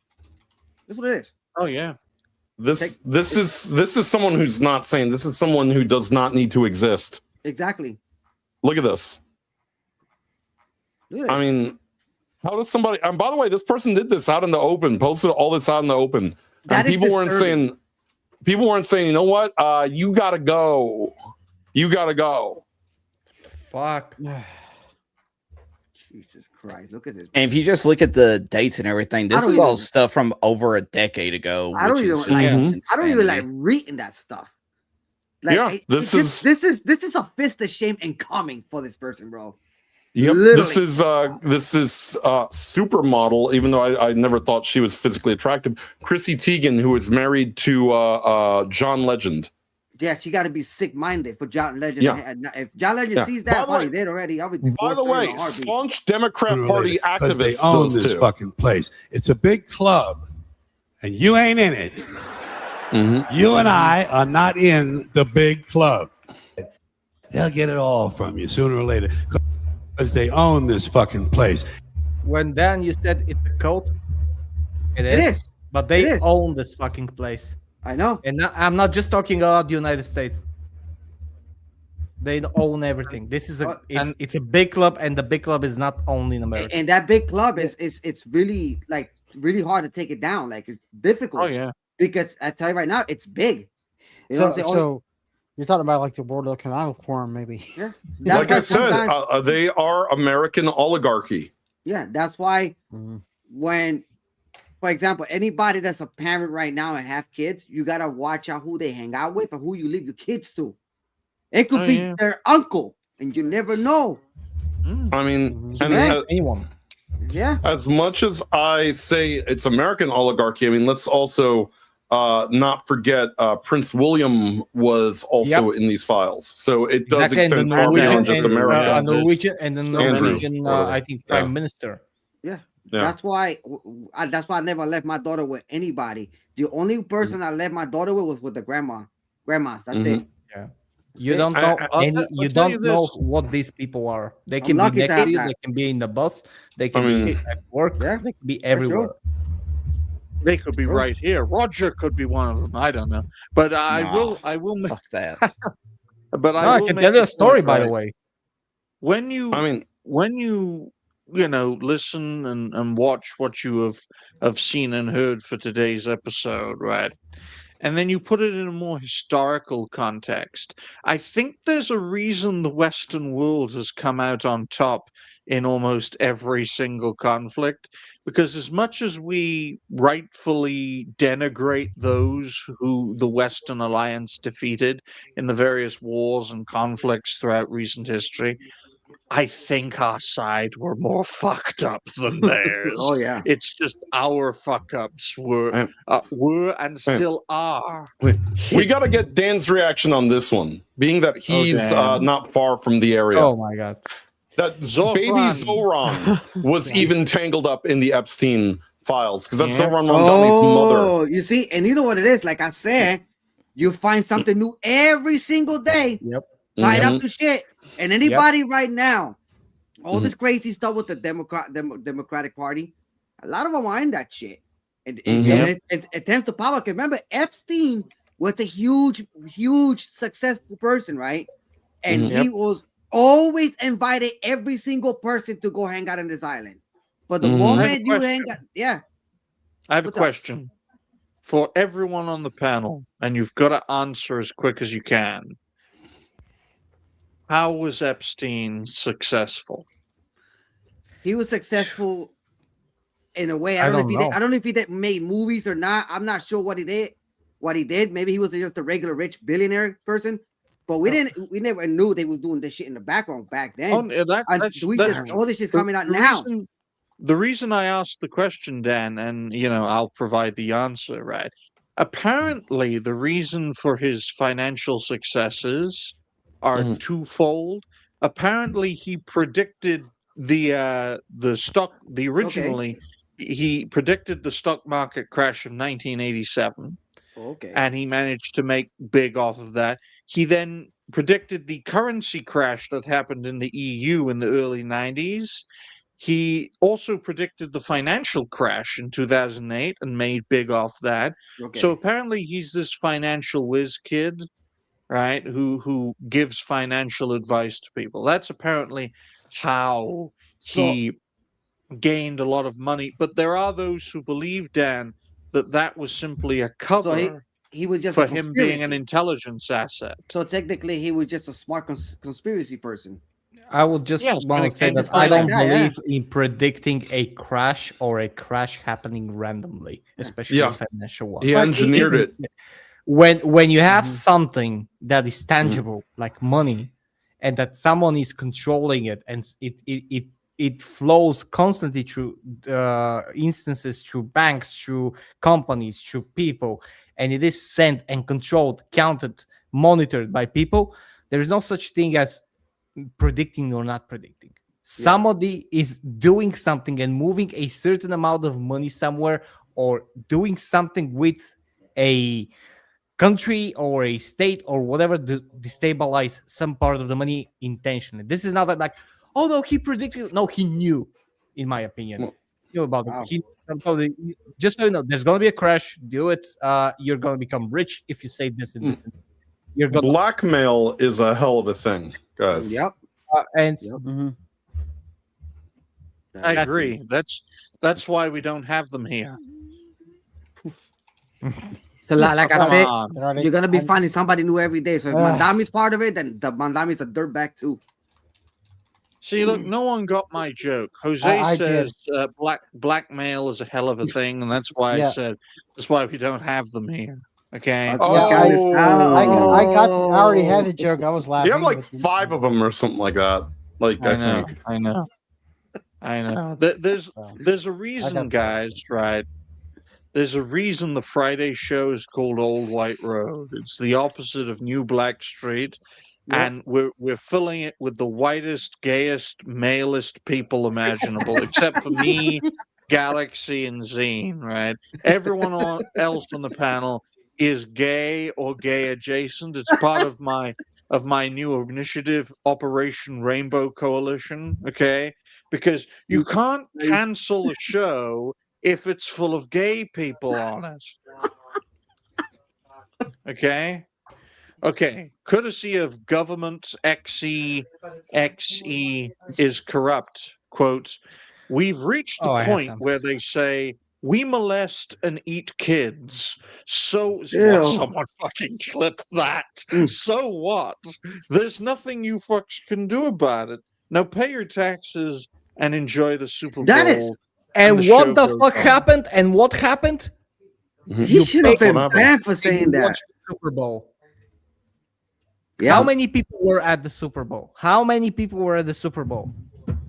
[SPEAKER 10] That's what it is.
[SPEAKER 3] Oh, yeah.
[SPEAKER 4] This is someone who's not sane. This is someone who does not need to exist.
[SPEAKER 10] Exactly.
[SPEAKER 4] Look at this.
[SPEAKER 10] Look at
[SPEAKER 4] I
[SPEAKER 10] this.
[SPEAKER 4] mean, how does somebody? And by the way, this person did this out in the open, posted all this out in the open,
[SPEAKER 10] That
[SPEAKER 4] and
[SPEAKER 10] is
[SPEAKER 4] people weren't
[SPEAKER 10] disturbing.
[SPEAKER 4] saying, you know what? You gotta go. You gotta go.
[SPEAKER 2] Fuck.
[SPEAKER 10] Jesus Christ! Look at this.
[SPEAKER 5] And if you just look at the dates and everything,
[SPEAKER 10] I
[SPEAKER 5] this
[SPEAKER 10] don't
[SPEAKER 5] is all
[SPEAKER 10] even-
[SPEAKER 5] stuff from over a decade ago.
[SPEAKER 10] I don't
[SPEAKER 5] which is
[SPEAKER 10] even
[SPEAKER 5] just
[SPEAKER 10] like.
[SPEAKER 4] Mhm.
[SPEAKER 10] I don't even like
[SPEAKER 5] insanity.
[SPEAKER 10] reading that stuff. Like,
[SPEAKER 4] Yeah, this is-
[SPEAKER 10] this is a fist of shame incoming for this person, bro.
[SPEAKER 4] Yep.
[SPEAKER 10] Literally.
[SPEAKER 4] This is supermodel. Even though I never thought she was physically attractive. Chrissy Teigen, who is married to John Legend.
[SPEAKER 10] Yeah, she got to be sick-minded for John Legend.
[SPEAKER 4] Yeah.
[SPEAKER 10] If John Legend
[SPEAKER 4] Yeah.
[SPEAKER 10] sees
[SPEAKER 4] By
[SPEAKER 10] that,
[SPEAKER 4] the
[SPEAKER 10] probably
[SPEAKER 4] way-
[SPEAKER 10] dead already. I'll be
[SPEAKER 4] By
[SPEAKER 10] divorced
[SPEAKER 4] the
[SPEAKER 10] her in a
[SPEAKER 4] way,
[SPEAKER 10] heartbeat.
[SPEAKER 4] staunch Democrat
[SPEAKER 11] Sooner or
[SPEAKER 4] Party
[SPEAKER 11] later, 'cause they
[SPEAKER 4] activists.
[SPEAKER 11] own
[SPEAKER 4] Those
[SPEAKER 11] this
[SPEAKER 4] two.
[SPEAKER 11] fucking place. It's a big club, and you ain't in it.
[SPEAKER 4] Mhm.
[SPEAKER 11] You and I are not in the big club. They'll get it all from you sooner or later because they own this fucking place.
[SPEAKER 2] When Dan, you said it's a cult.
[SPEAKER 10] It is.
[SPEAKER 2] But they
[SPEAKER 10] It is.
[SPEAKER 2] own this fucking place.
[SPEAKER 10] I know.
[SPEAKER 2] And I'm not just talking about the United States. They own everything. This is it's a big club, and the big club is not only in America.
[SPEAKER 10] And that big club it's really really hard to take it down. Like it's difficult.
[SPEAKER 3] Oh, yeah.
[SPEAKER 10] Because I tell you right now, it's big. You know what I'm saying?
[SPEAKER 6] So you're talking about like the Bordeaux Canal Forum, maybe.
[SPEAKER 10] Yeah.
[SPEAKER 4] Like
[SPEAKER 10] why
[SPEAKER 4] I said,
[SPEAKER 10] sometimes-
[SPEAKER 4] they are American oligarchy.
[SPEAKER 10] yeah, that's why
[SPEAKER 6] Mhm.
[SPEAKER 10] when, for example, anybody that's a parent right now and have kids, you gotta watch out who they hang out with and who you leave your kids to. It could
[SPEAKER 3] Oh,
[SPEAKER 10] be
[SPEAKER 3] yeah.
[SPEAKER 10] their uncle, and you never know.
[SPEAKER 4] I mean, and
[SPEAKER 10] Yeah.
[SPEAKER 2] Anyone.
[SPEAKER 10] Yeah,
[SPEAKER 4] as much as I say it's American oligarchy, I mean, let's also not forget Prince William was also in these files. So it does
[SPEAKER 2] Exactly, and
[SPEAKER 4] extend
[SPEAKER 2] the
[SPEAKER 4] far
[SPEAKER 2] Norwegian
[SPEAKER 4] beyond just
[SPEAKER 2] and,
[SPEAKER 4] America.
[SPEAKER 2] Norwegian and the Norwegian,
[SPEAKER 4] whatever.
[SPEAKER 2] I think, Prime
[SPEAKER 4] Yeah.
[SPEAKER 2] Minister.
[SPEAKER 10] yeah.
[SPEAKER 4] Yeah.
[SPEAKER 10] That's why. That's why I never left my daughter with anybody. The only person I left my daughter with was with the grandmas. That's it.
[SPEAKER 2] You don't
[SPEAKER 4] I-
[SPEAKER 2] know
[SPEAKER 4] I'll
[SPEAKER 2] any.
[SPEAKER 3] I'll
[SPEAKER 2] You
[SPEAKER 3] tell
[SPEAKER 2] don't
[SPEAKER 3] you
[SPEAKER 2] know
[SPEAKER 3] this.
[SPEAKER 2] what these people are. They can be
[SPEAKER 10] lucky to
[SPEAKER 2] next
[SPEAKER 10] have
[SPEAKER 2] to you.
[SPEAKER 10] that.
[SPEAKER 2] They can be in the bus. They can
[SPEAKER 4] I
[SPEAKER 2] be
[SPEAKER 4] mean-
[SPEAKER 2] at work.
[SPEAKER 10] Yeah,
[SPEAKER 2] They can be
[SPEAKER 10] true.
[SPEAKER 2] everywhere.
[SPEAKER 3] They could be right here. Roger could be one of them. I don't know. But I
[SPEAKER 5] Nah.
[SPEAKER 3] will make,
[SPEAKER 5] Fuck that.
[SPEAKER 3] but
[SPEAKER 2] No,
[SPEAKER 3] I
[SPEAKER 2] I
[SPEAKER 3] will
[SPEAKER 2] can
[SPEAKER 3] make
[SPEAKER 2] tell you a
[SPEAKER 3] point,
[SPEAKER 2] story, by the
[SPEAKER 3] right?
[SPEAKER 2] way.
[SPEAKER 3] When you
[SPEAKER 4] I mean,
[SPEAKER 3] listen and watch what you have seen and heard for today's episode, right? And then you put it in a more historical context. I think there's a reason the Western world has come out on top in almost every single conflict, because as much as we rightfully denigrate those who the Western alliance defeated in the various wars and conflicts throughout recent history, I think our side were more fucked up than theirs.
[SPEAKER 10] Oh yeah.
[SPEAKER 3] It's just our fuck ups were and still are.
[SPEAKER 4] We got to get Dan's reaction on this one, being that he's
[SPEAKER 3] Dan.
[SPEAKER 4] not far from the area.
[SPEAKER 2] Oh my god.
[SPEAKER 4] That
[SPEAKER 3] Zoran.
[SPEAKER 4] baby Zoran was even tangled up in the Epstein files because that's
[SPEAKER 3] Yeah.
[SPEAKER 4] Zoran Rondani's mother.
[SPEAKER 10] Oh, you see, and you know what it is? Like I said, you find something new every single day.
[SPEAKER 2] Yep.
[SPEAKER 10] Tied
[SPEAKER 4] Mhm.
[SPEAKER 10] up to shit. And anybody right now, all this crazy stuff with the Democratic Party, a lot of them are in that shit. And it tends to pop up. Remember, Epstein was a huge successful person, right? And he was always invited every single person to go hang out on this island. But the moment you hang out,
[SPEAKER 3] I have a
[SPEAKER 10] What's up?
[SPEAKER 3] question for everyone on the panel, and you've got to answer as quick as you can. How was Epstein successful?
[SPEAKER 10] he was successful in a way.
[SPEAKER 2] I
[SPEAKER 10] I don't know
[SPEAKER 2] don't
[SPEAKER 10] if he
[SPEAKER 2] know.
[SPEAKER 10] did, I don't know if he did made movies or not. I'm not sure what he did. Maybe he was just a regular rich billionaire person. But we never knew they was doing this shit in the background back then.
[SPEAKER 3] Oh, that's
[SPEAKER 10] All this shit's
[SPEAKER 3] the-
[SPEAKER 10] coming out
[SPEAKER 3] the
[SPEAKER 10] now.
[SPEAKER 3] The reason I asked the question, Dan, and I'll provide the answer, right? Apparently, the reason for his financial successes are twofold. Apparently, he predicted the stock. He predicted the stock market crash of 1987.
[SPEAKER 10] Okay.
[SPEAKER 3] And he managed to make big off of that. He then predicted the currency crash that happened in the EU in the early 90s. He also predicted the financial crash in 2008 and made big off that.
[SPEAKER 10] Okay.
[SPEAKER 3] So apparently he's this financial whiz kid, right, who gives financial advice to people. That's apparently how he gained a lot of money. But there are those who believe, Dan, that was simply a cover
[SPEAKER 10] he was just
[SPEAKER 3] for
[SPEAKER 10] a
[SPEAKER 3] him being an
[SPEAKER 10] conspiracy.
[SPEAKER 3] intelligence asset.
[SPEAKER 10] So technically, he was just a smart conspiracy person.
[SPEAKER 2] I would just
[SPEAKER 3] Yes,
[SPEAKER 2] want
[SPEAKER 3] when
[SPEAKER 2] to
[SPEAKER 3] it
[SPEAKER 2] say
[SPEAKER 3] came to
[SPEAKER 2] that I don't
[SPEAKER 10] finance, yeah.
[SPEAKER 2] believe in predicting a crash or a crash happening randomly, especially a financial one.
[SPEAKER 4] He engineered it.
[SPEAKER 2] When you have something that is tangible, like money, and that someone is controlling it, and it flows constantly through instances, through banks, through companies, through people, and it is sent and controlled, counted, monitored by people. There is no such thing as predicting or not predicting. Somebody is doing something and moving a certain amount of money somewhere, or doing something with a country or a state or whatever to destabilize some part of the money intentionally. This is not that like, oh no, he predicted. No, he knew, in my opinion. He knew about it. He, just so you know, there's gonna be a crash. Do it. You're gonna become rich if you say this and this. You're gonna
[SPEAKER 4] Blackmail is a hell of a thing, guys.
[SPEAKER 10] Yep.
[SPEAKER 2] and
[SPEAKER 3] I agree. That's why we don't have them here.
[SPEAKER 10] So like I
[SPEAKER 3] Come
[SPEAKER 10] said,
[SPEAKER 3] on.
[SPEAKER 10] you're gonna be finding somebody new every day. So if Mandami's part of it, then the Mandami's a dirtbag too.
[SPEAKER 3] See, look, no one got my joke. Jose
[SPEAKER 6] I
[SPEAKER 3] says blackmail is a hell of a thing, and that's why I said that's why we don't have them here. Okay.
[SPEAKER 6] I already had the joke. I was laughing.
[SPEAKER 4] You have like
[SPEAKER 6] but-
[SPEAKER 4] 5 of them or something like that. Like I think.
[SPEAKER 3] I know. There's a reason, guys, right? There's a reason the Friday show is called Old White Road. It's the opposite of New Black Street. And we're filling it with the whitest, gayest, malest people imaginable, except for me, Galaxy, and Zine, right? Everyone else on the panel is gay or gay adjacent. It's part of my new initiative, Operation Rainbow Coalition, okay? Because you can't cancel a show if it's full of gay people on it. Okay? Okay, courtesy of government XE is corrupt. Quote, we've reached the point where they say, we molest and eat kids. So what? Someone fucking clip that. So what? There's nothing you fucks can do about it. Now pay your taxes and enjoy the Super Bowl.
[SPEAKER 10] That is.
[SPEAKER 2] And
[SPEAKER 3] the
[SPEAKER 2] what
[SPEAKER 3] show
[SPEAKER 2] the
[SPEAKER 3] goes
[SPEAKER 2] fuck
[SPEAKER 3] on.
[SPEAKER 2] happened? And what happened?
[SPEAKER 10] He should have been
[SPEAKER 4] happened.
[SPEAKER 10] banned for saying that.
[SPEAKER 2] Super Bowl.
[SPEAKER 10] Yeah.
[SPEAKER 2] How many people were at the Super Bowl? How many people were at the Super Bowl?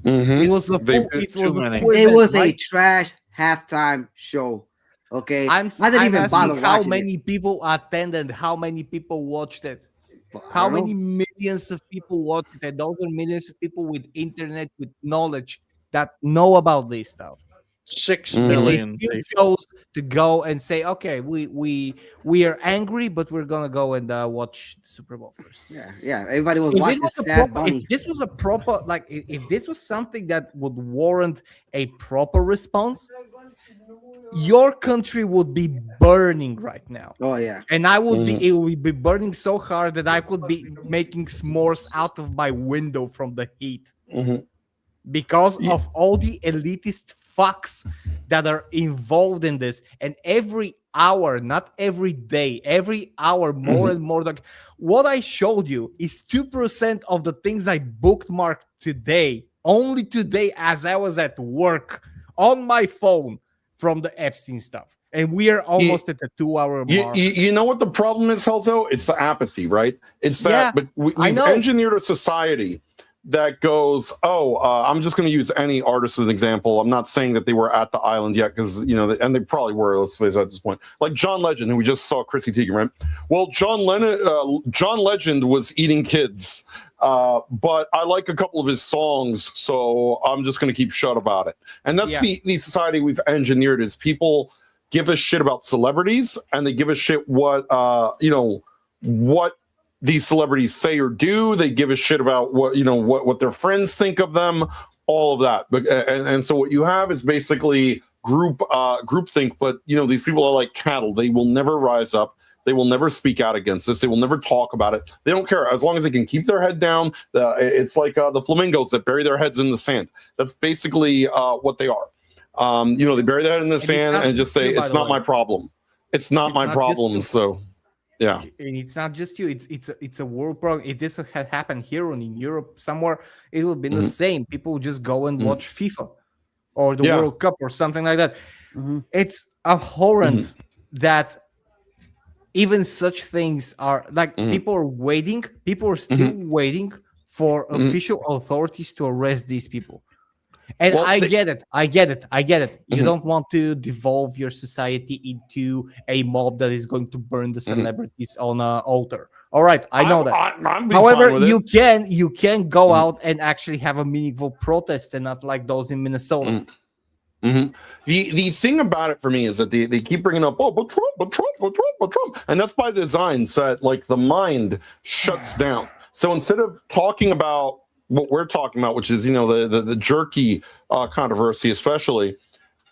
[SPEAKER 2] It was a
[SPEAKER 3] They
[SPEAKER 2] full.
[SPEAKER 3] did
[SPEAKER 2] It was
[SPEAKER 3] too
[SPEAKER 2] a
[SPEAKER 3] many.
[SPEAKER 2] full
[SPEAKER 10] It
[SPEAKER 2] event,
[SPEAKER 10] was a
[SPEAKER 2] right?
[SPEAKER 10] trash halftime show. Okay.
[SPEAKER 2] I'm
[SPEAKER 10] I didn't even
[SPEAKER 2] asking
[SPEAKER 10] bother
[SPEAKER 2] how
[SPEAKER 10] watching
[SPEAKER 2] many people attended, how many people watched it,
[SPEAKER 10] I
[SPEAKER 2] how
[SPEAKER 10] don't
[SPEAKER 2] many
[SPEAKER 10] know.
[SPEAKER 2] millions of people watched it, and those are millions of people with internet, with knowledge that know about this stuff.
[SPEAKER 3] 6
[SPEAKER 4] Mhm.
[SPEAKER 2] They
[SPEAKER 3] million
[SPEAKER 2] still
[SPEAKER 3] people.
[SPEAKER 2] chose to go and say, okay, we are angry, but we're gonna go and watch the Super Bowl first.
[SPEAKER 10] Yeah. Everybody was
[SPEAKER 2] If it
[SPEAKER 10] watching
[SPEAKER 2] was a
[SPEAKER 10] Sad
[SPEAKER 2] proper, if
[SPEAKER 10] Bunny.
[SPEAKER 2] this was a proper, like, if this was something that would warrant a proper response, your country would be burning right now.
[SPEAKER 10] Oh yeah.
[SPEAKER 2] And I would be, it would be burning so hard that I could be making s'mores out of my window from the heat because of all the elitist fucks that are involved in this. And every hour, not every day, every hour, more and more. Like what I showed you is 2% of the things I bookmarked today, only today, as I was at work on my phone from the Epstein stuff. And we are almost at the 2-hour mark.
[SPEAKER 4] You know what the problem is, Helzo? It's the apathy, right? It's that,
[SPEAKER 2] Yeah,
[SPEAKER 4] but
[SPEAKER 2] I
[SPEAKER 4] we've
[SPEAKER 2] know.
[SPEAKER 4] engineered a society that goes, I'm just going to use any artist as an example. I'm not saying that they were at the island yet, because, you know, and they probably were, let's face it, at this point. Like John Legend, who we just saw, Chrissy Teigen, right? Well, John Legend was eating kids, but I like a couple of his songs, so I'm just going to keep shut about it. And that's the society we've engineered, is people give a shit about celebrities, and they give a shit what what these celebrities say or do. They give a shit about what their friends think of them, all of that. But and so what you have is basically groupthink. But these people are like cattle. They will never rise up. They will never speak out against this. They will never talk about it. They don't care, as long as they can keep their head down. It's like the flamingos that bury their heads in the sand. That's basically what they are. They bury their head in the sand and just say, it's not my problem. It's not my problem. So, yeah.
[SPEAKER 2] And it's not just you. It's a world problem. If this had happened here or in Europe somewhere, it would have been the same. People would just go and watch FIFA or the World Cup or something like that. It's abhorrent that even such things are like people are waiting. People are still waiting for official authorities to arrest these people. And I get it. You don't want to devolve your society into a mob that is going to burn the celebrities on an altar. All right, I know that. However, you can go out and actually have a meaningful protest, and not like those in Minnesota.
[SPEAKER 4] The thing about it for me is that they keep bringing up, but Trump, and that's by design, so that like the mind shuts down. So instead of talking about what we're talking about, which is the jerky controversy, especially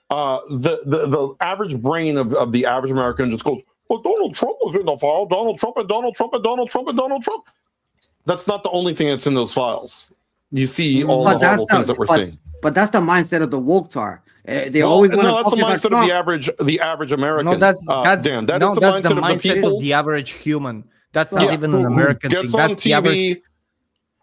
[SPEAKER 4] the average brain of the average American just goes, well, Donald Trump was in the file. Donald Trump and Donald Trump and Donald Trump and Donald Trump. That's not the only thing that's in those files. You see all the horrible things that we're seeing.
[SPEAKER 10] But that's the mindset of the woke-tar. They always want
[SPEAKER 4] that's the mindset of the average American.
[SPEAKER 2] No, that's
[SPEAKER 4] Dan. That is the mindset of the people.
[SPEAKER 2] Of the average human. That's not even an American thing.
[SPEAKER 4] Gets on
[SPEAKER 2] That's
[SPEAKER 4] TV.
[SPEAKER 2] the average.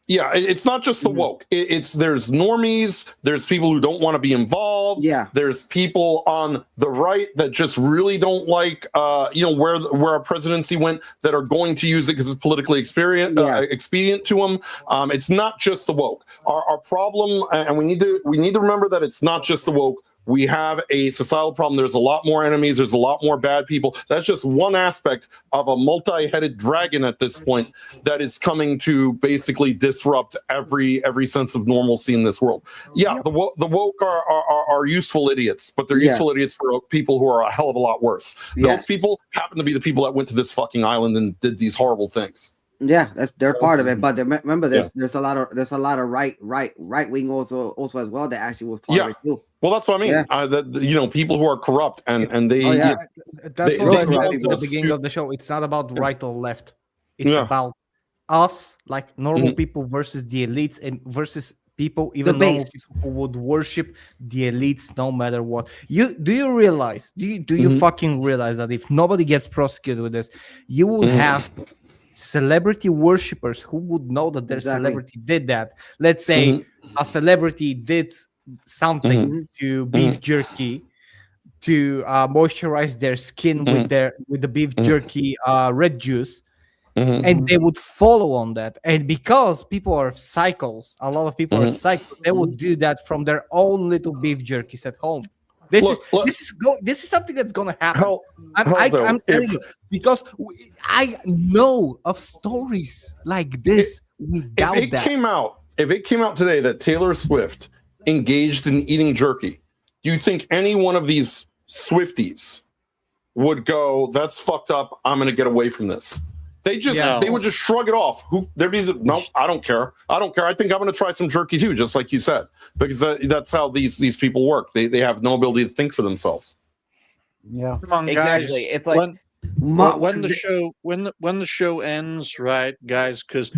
[SPEAKER 4] Yeah, it's not just the woke. There's normies. There's people who don't want to be involved.
[SPEAKER 10] Yeah.
[SPEAKER 4] There's people on the right that just really don't like, where our presidency went, that are going to use it because it's politically expedient to them. It's not just the woke. Our problem, and we need to remember that it's not just the woke. We have a societal problem. There's a lot more enemies. There's a lot more bad people. That's just one aspect of a multi-headed dragon at this point that is coming to basically disrupt every sense of normalcy in this world. Yeah, the woke are useful idiots, but they're useful idiots for people who are a hell of a lot worse. Those people happen to be the people that went to this fucking island and did these horrible things.
[SPEAKER 10] Yeah, they're part of it. But remember, there's a lot of right wing also as well that actually was part of it too.
[SPEAKER 4] Well, that's what I mean.
[SPEAKER 10] Yeah.
[SPEAKER 4] People who are corrupt and they.
[SPEAKER 2] That's what I said at the beginning of the show. It's not about right or left. It's about us, like normal people, versus the elites, and versus people, even normal people who would worship the elites no matter what. Do you realize? Do you fucking realize that if nobody gets prosecuted with this, you would have celebrity worshippers who would know that their celebrity did that. Let's say a celebrity did something to beef jerky to moisturize their skin with the beef jerky red juice, and they would follow on that. And because people are cycles, a lot of people are cycles, they would do that from their own little beef jerkies at home. This is something that's gonna happen. I'm telling you, because I know of stories like this. Without
[SPEAKER 4] if it came out today that Taylor Swift engaged in eating jerky, do you think any one of these Swifties would go, "That's fucked up. I'm going to get away from this"? They would just shrug it off. No, I don't care. I think I'm going to try some jerky too, just like you said, because that's how these people work. They have no ability to think for themselves.
[SPEAKER 6] Yeah,
[SPEAKER 3] come on,
[SPEAKER 5] Exactly.
[SPEAKER 3] guys.
[SPEAKER 5] It's like
[SPEAKER 3] when the show ends, right, guys? Because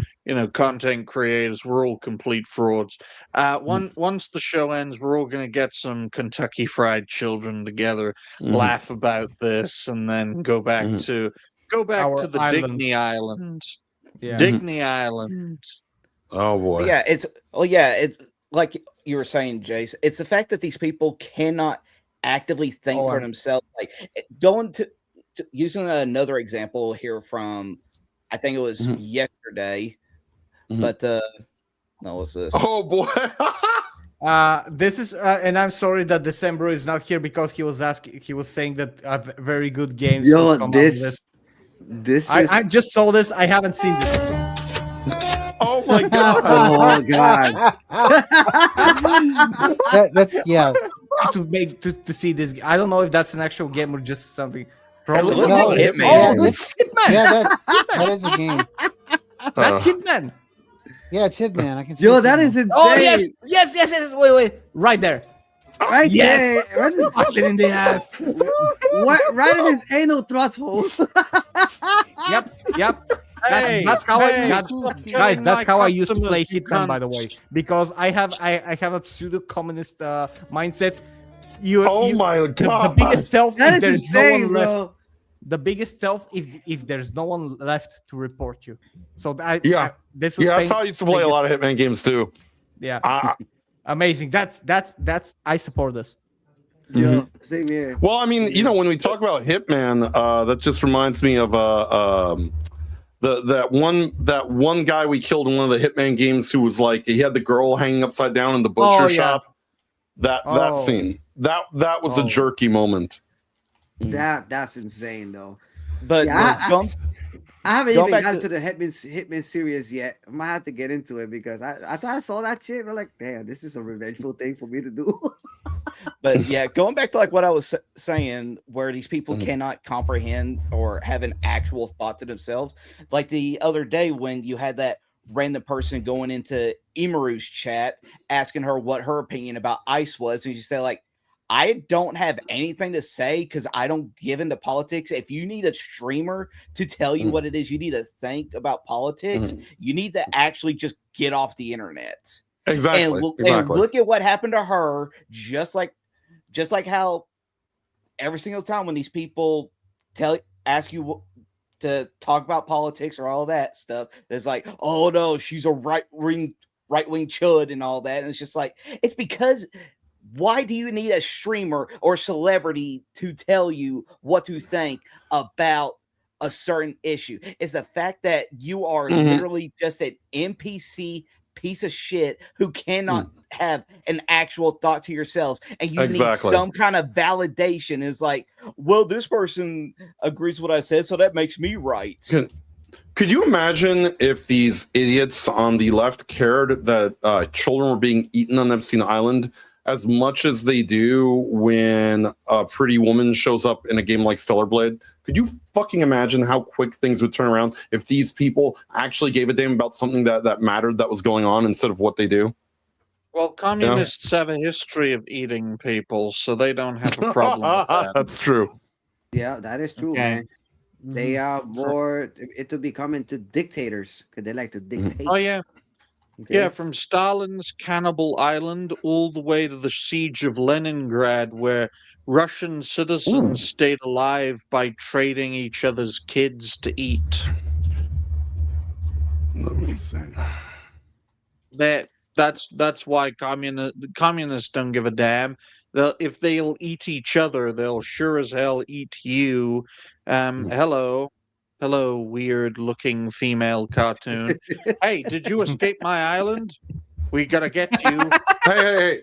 [SPEAKER 3] content creators, we're all complete frauds. Once the show ends, we're all gonna get some Kentucky Fried Children together, laugh about this, and then go back to the
[SPEAKER 2] islands.
[SPEAKER 3] Digny Island.
[SPEAKER 2] Yeah.
[SPEAKER 3] Digny Island.
[SPEAKER 4] Oh boy.
[SPEAKER 5] Yeah, it's like you were saying, Jace. It's the fact that these people cannot actively think for themselves. Like going to using another example here from, I think it was yesterday, but no, what's this?
[SPEAKER 4] Oh boy.
[SPEAKER 2] This is, and I'm sorry that December is not here because he was saying that very good games. will come out of this. I just saw this. I haven't seen this.
[SPEAKER 4] Oh my god.
[SPEAKER 10] Oh god.
[SPEAKER 6] that's
[SPEAKER 2] to see this. I don't know if that's an actual game or just something.
[SPEAKER 5] Probably
[SPEAKER 6] looks like
[SPEAKER 5] Hitman.
[SPEAKER 2] Oh, this is Hitman.
[SPEAKER 6] Yeah, that is a game.
[SPEAKER 2] That's Hitman.
[SPEAKER 6] Yeah, it's Hitman. I can see.
[SPEAKER 10] Yo,
[SPEAKER 6] it's
[SPEAKER 10] that
[SPEAKER 6] Hitman.
[SPEAKER 10] is insane.
[SPEAKER 2] Oh yes. Wait, right there.
[SPEAKER 10] Right
[SPEAKER 2] Yes.
[SPEAKER 10] there. Right in,
[SPEAKER 2] Fucking in the ass.
[SPEAKER 10] right in his anal thrust hole.
[SPEAKER 2] Yep. That's how I used to play Hitman, by the way, because I have a pseudo communist mindset.
[SPEAKER 4] My god.
[SPEAKER 2] The biggest stealth
[SPEAKER 10] That
[SPEAKER 2] if
[SPEAKER 10] is
[SPEAKER 2] there's
[SPEAKER 10] insane,
[SPEAKER 2] no one left.
[SPEAKER 10] bro.
[SPEAKER 2] The biggest stealth if there's no one left to report you. So this was
[SPEAKER 4] that's how I used to play a lot of Hitman games too.
[SPEAKER 2] Yeah. Amazing. That's I support this.
[SPEAKER 10] Yo, same here.
[SPEAKER 4] Well, I mean, when we talk about Hitman, that just reminds me of that one guy we killed in one of the Hitman games who was like, he had the girl hanging upside down in the butcher shop. That scene. That was a jerky moment.
[SPEAKER 10] That's insane though.
[SPEAKER 5] But
[SPEAKER 10] I haven't even gotten to the Hitman series yet. I might have to get into it because I thought I saw that shit. I'm like, damn, this is a revengeful thing for me to do.
[SPEAKER 5] But yeah, going back to like what I was saying, where these people cannot comprehend or have an actual thought to themselves. Like the other day when you had that random person going into Imaru's chat asking her what her opinion about ICE was, and she said like, I don't have anything to say because I don't give into politics. If you need a streamer to tell you what it is you need to think about politics, you need to actually just get off the internet.
[SPEAKER 4] Exactly.
[SPEAKER 5] And look at what happened to her. Just like how every single time when these people ask you to talk about politics or all that stuff, there's like, oh no, she's a right wing chud and all that. And it's just like, it's because why do you need a streamer or celebrity to tell you what to think about a certain issue? It's the fact that you are literally just an NPC piece of shit who cannot have an actual thought to yourselves, and you need some kind of validation. Is like, well, this person agrees with what I said, so that makes me right.
[SPEAKER 4] Could you imagine if these idiots on the left cared that children were being eaten on Epstein Island as much as they do when a pretty woman shows up in a game like Stellar Blade? Could you fucking imagine how quick things would turn around if these people actually gave a damn about something that mattered, that was going on, instead of what they do?
[SPEAKER 3] Well, communists have a history of eating people, so they don't have a problem with that.
[SPEAKER 4] That's true.
[SPEAKER 10] Yeah, that is true, man. They are more into becoming to dictators because they like to dictate.
[SPEAKER 3] Oh yeah.
[SPEAKER 10] Okay.
[SPEAKER 3] Yeah, from Stalin's Cannibal Island all the way to the siege of Leningrad, where Russian citizens stayed alive by trading each other's kids to eat.
[SPEAKER 4] Let me see.
[SPEAKER 3] That's why communists don't give a damn. If they'll eat each other, they'll sure as hell eat you. Hello. Hello, weird-looking female cartoon. Hey, did you escape my island? We gotta get you.
[SPEAKER 4] Hey.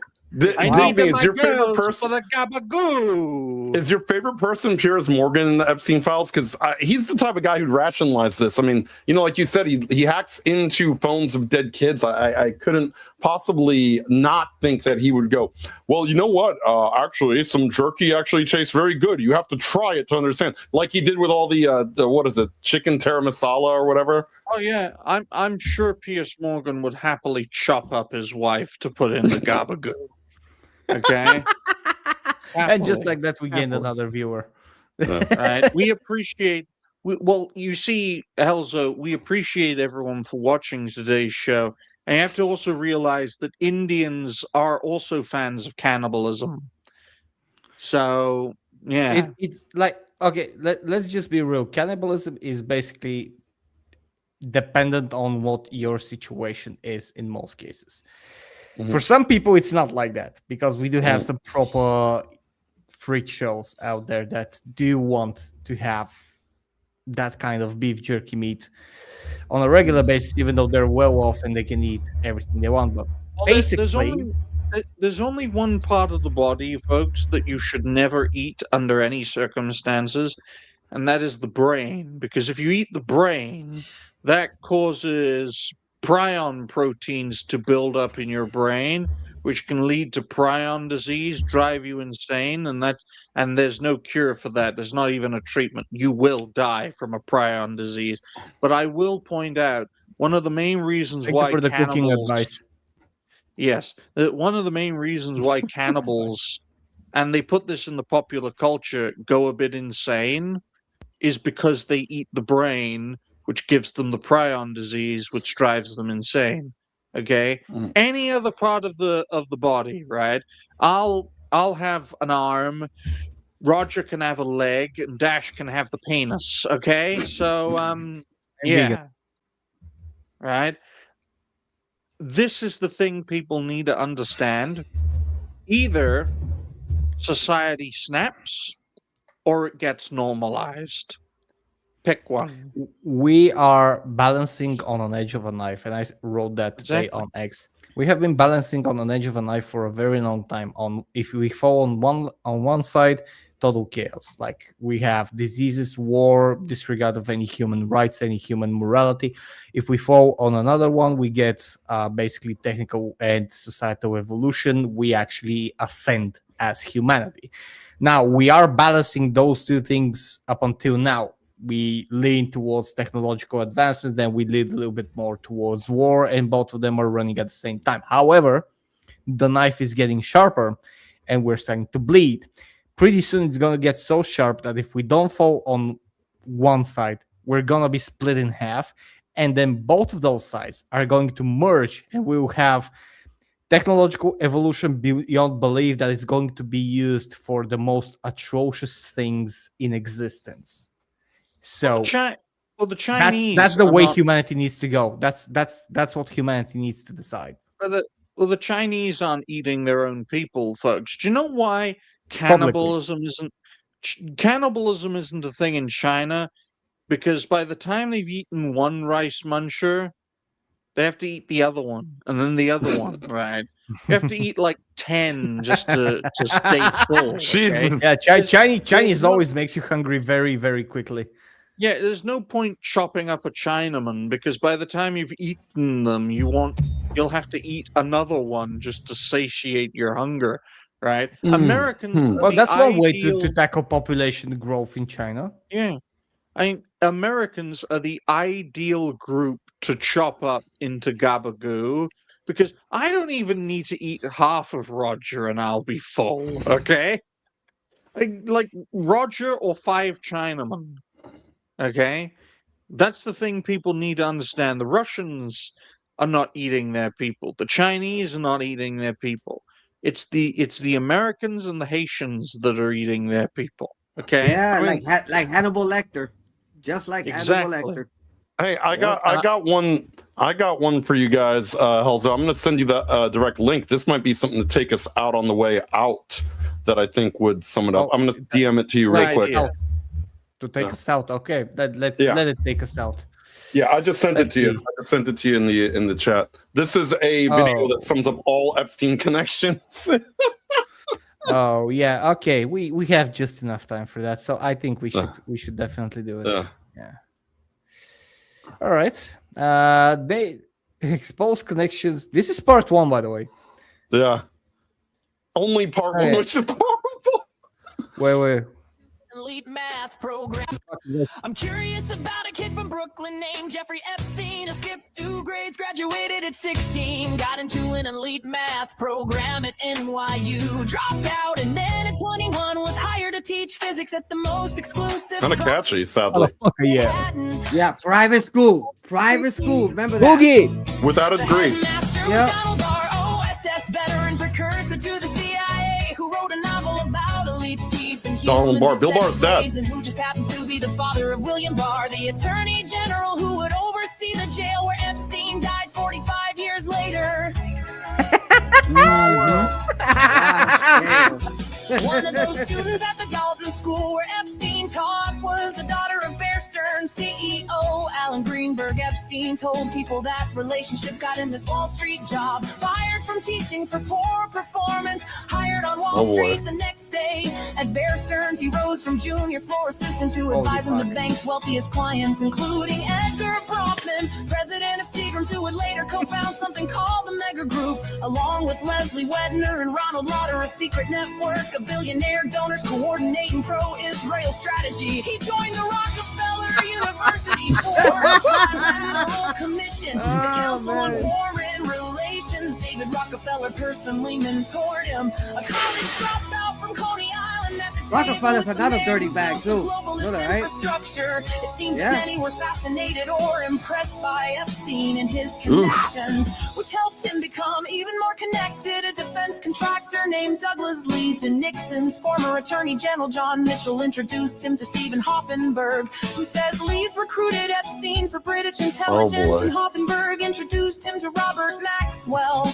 [SPEAKER 3] I
[SPEAKER 4] Wow.
[SPEAKER 3] need
[SPEAKER 4] Is your favorite
[SPEAKER 3] girls
[SPEAKER 4] person?
[SPEAKER 3] for the gabagoo.
[SPEAKER 4] Is your favorite person Piers Morgan in the Epstein files? Because he's the type of guy who'd rationalize this. I mean, like you said, he hacks into phones of dead kids. I couldn't possibly not think that he would go, well, you know what? Actually, some jerky actually tastes very good. You have to try it to understand. Like he did with all the what is it, chicken tara masala or whatever.
[SPEAKER 3] Oh yeah, I'm sure Piers Morgan would happily chop up his wife to put in the gabagoo. Okay.
[SPEAKER 2] And just like that, we gained another viewer.
[SPEAKER 3] Right. We appreciate. Well, you see, Elzo, we appreciate everyone for watching today's show. And you have to also realize that Indians are also fans of cannibalism. So yeah,
[SPEAKER 2] It's like, okay, let's just be real. Cannibalism is basically dependent on what your situation is in most cases. For some people, it's not like that, because we do have some proper freak shows out there that do want to have that kind of beef jerky meat on a regular basis, even though they're well off and they can eat everything they want. But basically,
[SPEAKER 3] there's only one part of the body, folks, that you should never eat under any circumstances, and that is the brain. Because if you eat the brain, that causes prion proteins to build up in your brain, which can lead to prion disease, drive you insane, and there's no cure for that. There's not even a treatment. You will die from a prion disease. But I will point out one of the main reasons
[SPEAKER 2] thank
[SPEAKER 3] why
[SPEAKER 2] you for the cooking
[SPEAKER 3] cannibals,
[SPEAKER 2] advice.
[SPEAKER 3] yes, one of the main reasons why cannibals, and they put this in the popular culture, go a bit insane, is because they eat the brain, which gives them the prion disease, which drives them insane. Okay, any other part of the body, right? I'll have an arm, Roger can have a leg, and Dash can have the penis. Okay, so yeah, right. This is the thing people need to understand. Either society snaps or it gets normalized. Pick one.
[SPEAKER 2] We are balancing on an edge of a knife, and I wrote that today
[SPEAKER 3] Exactly.
[SPEAKER 2] on X. We have been balancing on an edge of a knife for a very long time. On if we fall on one side, total chaos. Like we have diseases, war, disregard of any human rights, any human morality. If we fall on another one, we get basically technical and societal evolution. We actually ascend as humanity. Now we are balancing those two things up until now. We lean towards technological advancements, then we lean a little bit more towards war, and both of them are running at the same time. However, the knife is getting sharper and we're starting to bleed. Pretty soon it's going to get so sharp that if we don't fall on one side, we're going to be split in half, and then both of those sides are going to merge, and we will have technological evolution beyond belief that is going to be used for the most atrocious things in existence. So
[SPEAKER 3] the Chinese.
[SPEAKER 2] that's the way humanity needs to go. That's what humanity needs to decide.
[SPEAKER 3] The Chinese aren't eating their own people, folks. Do you know why cannibalism isn't a thing in China? Because by the time they've eaten one rice muncher, they have to eat the other one, and then the other one, right? You have to eat like 10 just to stay full. Okay?
[SPEAKER 2] Yeah, Chinese always makes you hungry very, very quickly.
[SPEAKER 3] Yeah, there's no point chopping up a Chinaman, because by the time you've eaten them, you'll have to eat another one just to satiate your hunger, right? Americans.
[SPEAKER 2] Well, that's one way to tackle population growth in China.
[SPEAKER 3] Yeah, Americans are the ideal group to chop up into gabagoo, because I don't even need to eat half of Roger and I'll be full. Okay, like Roger or 5 Chinamen. Okay, that's the thing people need to understand. The Russians are not eating their people. The Chinese are not eating their people. It's the Americans and the Haitians that are eating their people. Okay,
[SPEAKER 10] Yeah, like Hannibal Lecter, just like
[SPEAKER 3] Exactly.
[SPEAKER 10] Hannibal Lecter.
[SPEAKER 4] Hey, I got one for you guys, Helzo. I'm going to send you the direct link. This might be something to take us out on the way out that I think would sum it up. I'm going to DM it to you real quick.
[SPEAKER 3] Yeah.
[SPEAKER 2] To take
[SPEAKER 4] Yeah.
[SPEAKER 2] us out. Okay, let
[SPEAKER 4] Yeah.
[SPEAKER 2] it take us out.
[SPEAKER 4] Yeah, I just sent it
[SPEAKER 2] Let's
[SPEAKER 4] to you.
[SPEAKER 2] see.
[SPEAKER 4] I just sent it to you in the chat. This is a video
[SPEAKER 2] Oh.
[SPEAKER 4] that sums up all Epstein connections.
[SPEAKER 2] Oh yeah, okay. We have just enough time for that, so I think we should definitely do it. Yeah. All right. They expose connections. This is part 1, by the way.
[SPEAKER 4] Yeah. Only part 1,
[SPEAKER 2] Okay.
[SPEAKER 4] which is horrible.
[SPEAKER 2] Wait.
[SPEAKER 1] Elite math program. I'm curious about a kid from Brooklyn named Jeffrey Epstein who skipped 2 grades, graduated at 16, got into an elite math program at NYU, dropped out, and then at 21 was hired to teach physics at the most exclusive
[SPEAKER 4] Kind of catchy, sadly.
[SPEAKER 2] Yeah.
[SPEAKER 1] Manhattan.
[SPEAKER 10] Yeah, private school. Private school. Remember that?
[SPEAKER 2] Boogie.
[SPEAKER 4] Without a
[SPEAKER 1] The
[SPEAKER 4] degree.
[SPEAKER 1] headmaster was
[SPEAKER 10] Yep.
[SPEAKER 1] Donald Barr, OSS veteran precursor to the CIA, who wrote a novel about elites keeping
[SPEAKER 4] Donald
[SPEAKER 1] humans
[SPEAKER 4] Barr.
[SPEAKER 1] as
[SPEAKER 4] Bill
[SPEAKER 1] sex
[SPEAKER 4] Barr's dad.
[SPEAKER 1] slaves, and who just happens to be the father of William Barr, the attorney general who would oversee the jail where Epstein died 45 years later. Small world. One of those students at the Dalton School where Epstein taught was the daughter of Bear Stearns CEO Alan Greenberg. Epstein told people that relationship got him his Wall Street job. Fired from teaching for poor performance, hired on Wall
[SPEAKER 4] Oh, boy.
[SPEAKER 1] Street the next day. At Bear Stearns, he rose from junior floor assistant to advising the bank's wealthiest clients, including Edgar Bronfman, president of Seagram's, who would later co-found something called the Mega Group, along with Leslie Wedner and Ronald Lauder, a secret network of billionaire donors coordinating pro-Israel strategy. He joined the Rockefeller University Board, Trilateral Commission, the Council on Foreign Relations. David Rockefeller personally mentored him. A college dropout from Coney Island at the
[SPEAKER 10] Rockefeller's
[SPEAKER 1] table with
[SPEAKER 10] another
[SPEAKER 1] the man
[SPEAKER 10] dirty
[SPEAKER 1] who
[SPEAKER 10] bag,
[SPEAKER 1] built the
[SPEAKER 10] too.
[SPEAKER 1] globalist
[SPEAKER 10] Know that, right?
[SPEAKER 1] infrastructure. It seems
[SPEAKER 10] Yeah.
[SPEAKER 1] that many were fascinated or impressed by Epstein and his connections, which helped him become even more connected. A defense contractor named Douglas Lee's and Nixon's former Attorney General John Mitchell introduced him to Stephen Hoffenberg, who says Lee's recruited Epstein for British intelligence,
[SPEAKER 4] boy.
[SPEAKER 1] and Hoffenberg introduced him to Robert Maxwell.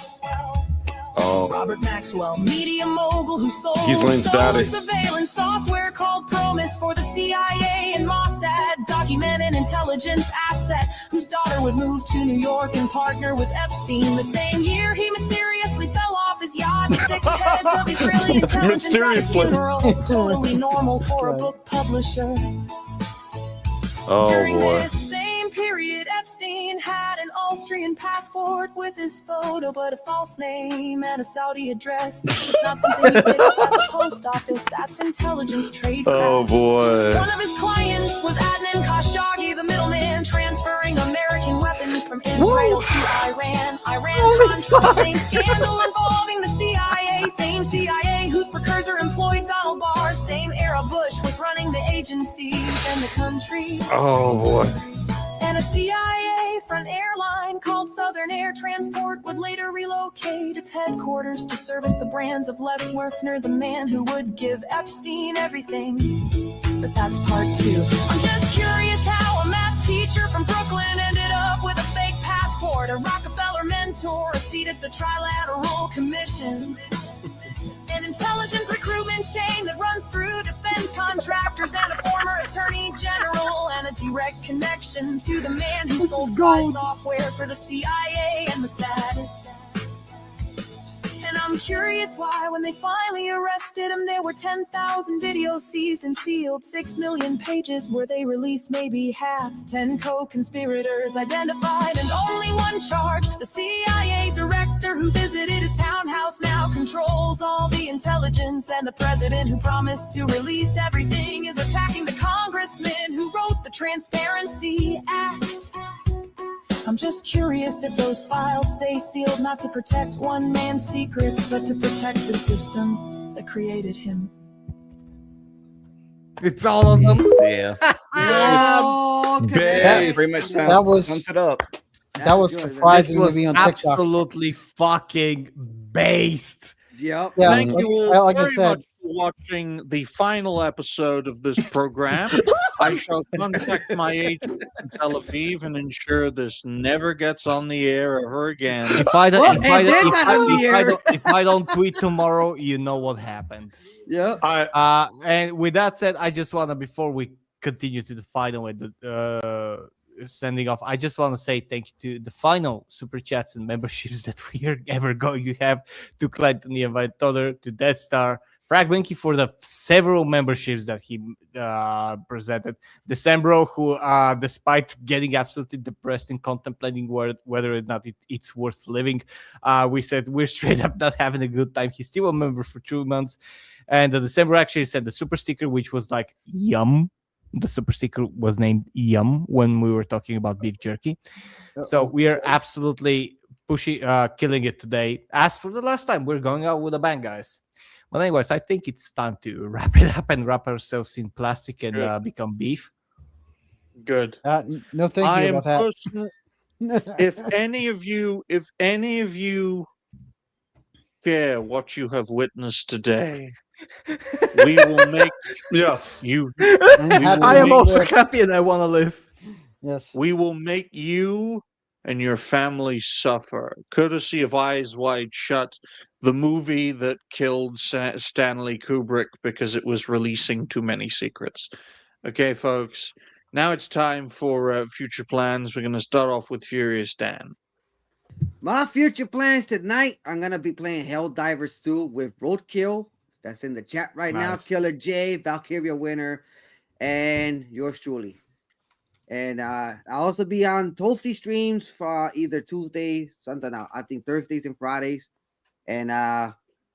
[SPEAKER 4] Oh.
[SPEAKER 1] Robert Maxwell, media mogul who sold
[SPEAKER 4] Ghislaine's daddy.
[SPEAKER 1] surveillance software called Promise for the CIA and Mossad, document an intelligence asset whose daughter would move to New York and partner with Epstein. The same year, he mysteriously fell off his yacht. 6 heads of Israeli intelligence at his
[SPEAKER 4] Mysteriously.
[SPEAKER 1] funeral. Totally normal for a book publisher.
[SPEAKER 4] Oh,
[SPEAKER 1] During
[SPEAKER 4] boy.
[SPEAKER 1] this same period, Epstein had an Austrian passport with his photo, but a false name and a Saudi address. It's not something you pick up at the post office. That's intelligence tradecraft.
[SPEAKER 4] Oh, boy.
[SPEAKER 1] One of his clients was Adnan Khashoggi, the middleman, transferring American weapons from Israel to Iran. Iran-Contra, same scandal involving the CIA, same CIA whose precursor employed Donald Barr, same era Bush was running the agencies and the country.
[SPEAKER 4] Oh, boy.
[SPEAKER 1] And a CIA front airline called Southern Air Transport would later relocate its headquarters to service the brands of Les Werfner, the man who would give Epstein everything. But that's part 2. I'm just curious how a math teacher from Brooklyn ended up with a fake passport, a Rockefeller mentor, a seat at the Trilateral Commission. An intelligence recruitment chain that runs through defense contractors and a former attorney general, and a direct connection to the man who sold spy software for the CIA and Mossad. And I'm curious why, when they finally arrested him, there were 10,000 videos seized and sealed, 6 million pages where they released maybe half, 10 co-conspirators identified, and only one charge. The CIA director who visited his townhouse now controls all the intelligence, and the president who promised to release everything is attacking the congressman who wrote the Transparency Act. I'm just curious if those files stay sealed, not to protect one man's secrets, but to protect the system that created him.
[SPEAKER 2] It's all of them.
[SPEAKER 5] Yeah.
[SPEAKER 10] Oh,
[SPEAKER 5] That pretty much
[SPEAKER 6] That was-
[SPEAKER 5] sums it up.
[SPEAKER 6] That was
[SPEAKER 10] good.
[SPEAKER 2] This
[SPEAKER 6] surprising to
[SPEAKER 2] was
[SPEAKER 6] be on TikTok.
[SPEAKER 2] absolutely fucking based.
[SPEAKER 10] Yep.
[SPEAKER 6] Yeah,
[SPEAKER 3] Thank
[SPEAKER 6] like-
[SPEAKER 3] you all
[SPEAKER 6] like I
[SPEAKER 3] very
[SPEAKER 6] said-
[SPEAKER 3] much for watching the final episode of this program. I shall contact my agent in Tel Aviv and ensure this never gets on the air ever again.
[SPEAKER 2] If I don't,
[SPEAKER 10] Well,
[SPEAKER 2] if I
[SPEAKER 10] it
[SPEAKER 2] don't,
[SPEAKER 10] did
[SPEAKER 2] if
[SPEAKER 10] that
[SPEAKER 2] I,
[SPEAKER 10] on the
[SPEAKER 2] if I
[SPEAKER 10] air.
[SPEAKER 2] don't, if I don't tweet tomorrow, you know what happened.
[SPEAKER 10] Yep.
[SPEAKER 4] I
[SPEAKER 2] And with that said, I just wanna, before we continue to the final and the sending off, I just want to say thank you to the final super chats and memberships that we are ever going to have, to Clinton, the Invite Toddler, to Death Star, Frag Winky for the several memberships that he presented, Decembro, who despite getting absolutely depressed and contemplating whether or not it's worth living, we said we're straight up not having a good time. He's still a member for 2 months, and December actually sent the super sticker, which was like yum. The super sticker was named Yum when we were talking about beef jerky. So we are absolutely killing it today. As for the last time, we're going out with a bang, guys. But anyways, I think it's time to wrap it up and wrap ourselves in plastic and become beef.
[SPEAKER 3] Good.
[SPEAKER 6] No, thank
[SPEAKER 3] I
[SPEAKER 6] you
[SPEAKER 3] am
[SPEAKER 6] about
[SPEAKER 3] personally, if any of you share what you have witnessed today, we will make
[SPEAKER 4] Yes.
[SPEAKER 3] you.
[SPEAKER 2] I am also happy and I want to live.
[SPEAKER 6] Yes.
[SPEAKER 3] We will make you and your family suffer, courtesy of Eyes Wide Shut, the movie that killed Stanley Kubrick because it was releasing too many secrets. Okay, folks. Now it's time for future plans. We're going to start off with Furious Dan.
[SPEAKER 10] My future plans tonight, I'm gonna be playing Helldivers 2 with Roadkill. That's in the chat right now. Killer J, Valkyria Winner, and yours truly. And I'll also be on Toasty streams for either Tuesdays, something out. I think Thursdays and Fridays. And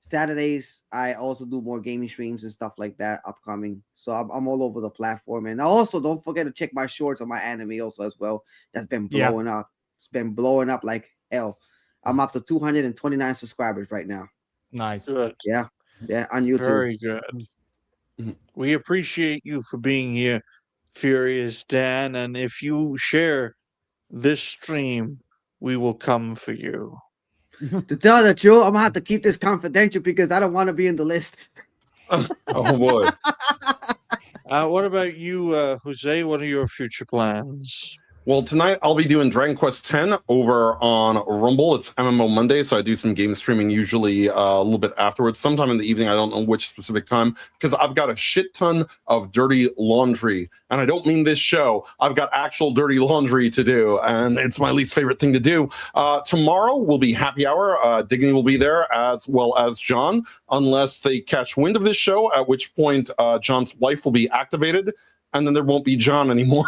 [SPEAKER 10] Saturdays, I also do more gaming streams and stuff like that upcoming. So I'm all over the platform. And also don't forget to check my shorts on my anime also as well. That's been blowing up. It's been blowing up like hell. I'm up to 229 subscribers right now.
[SPEAKER 2] Nice.
[SPEAKER 3] Good.
[SPEAKER 10] Yeah, on YouTube.
[SPEAKER 3] Very good. We appreciate you for being here, Furious Dan. And if you share this stream, we will come for you.
[SPEAKER 10] To tell the truth, I'm gonna have to keep this confidential because I don't want to be in the list.
[SPEAKER 4] Oh boy.
[SPEAKER 3] What about you, Jose? What are your future plans?
[SPEAKER 4] Well, tonight I'll be doing Dragon Quest X over on Rumble. It's MMO Monday, so I do some game streaming usually a little bit afterwards, sometime in the evening. I don't know which specific time, because I've got a shit ton of dirty laundry. And I don't mean this show. I've got actual dirty laundry to do, and it's my least favorite thing to do. Tomorrow will be happy hour. Dignity will be there, as well as John, unless they catch wind of this show, at which point John's wife will be activated, and then there won't be John anymore.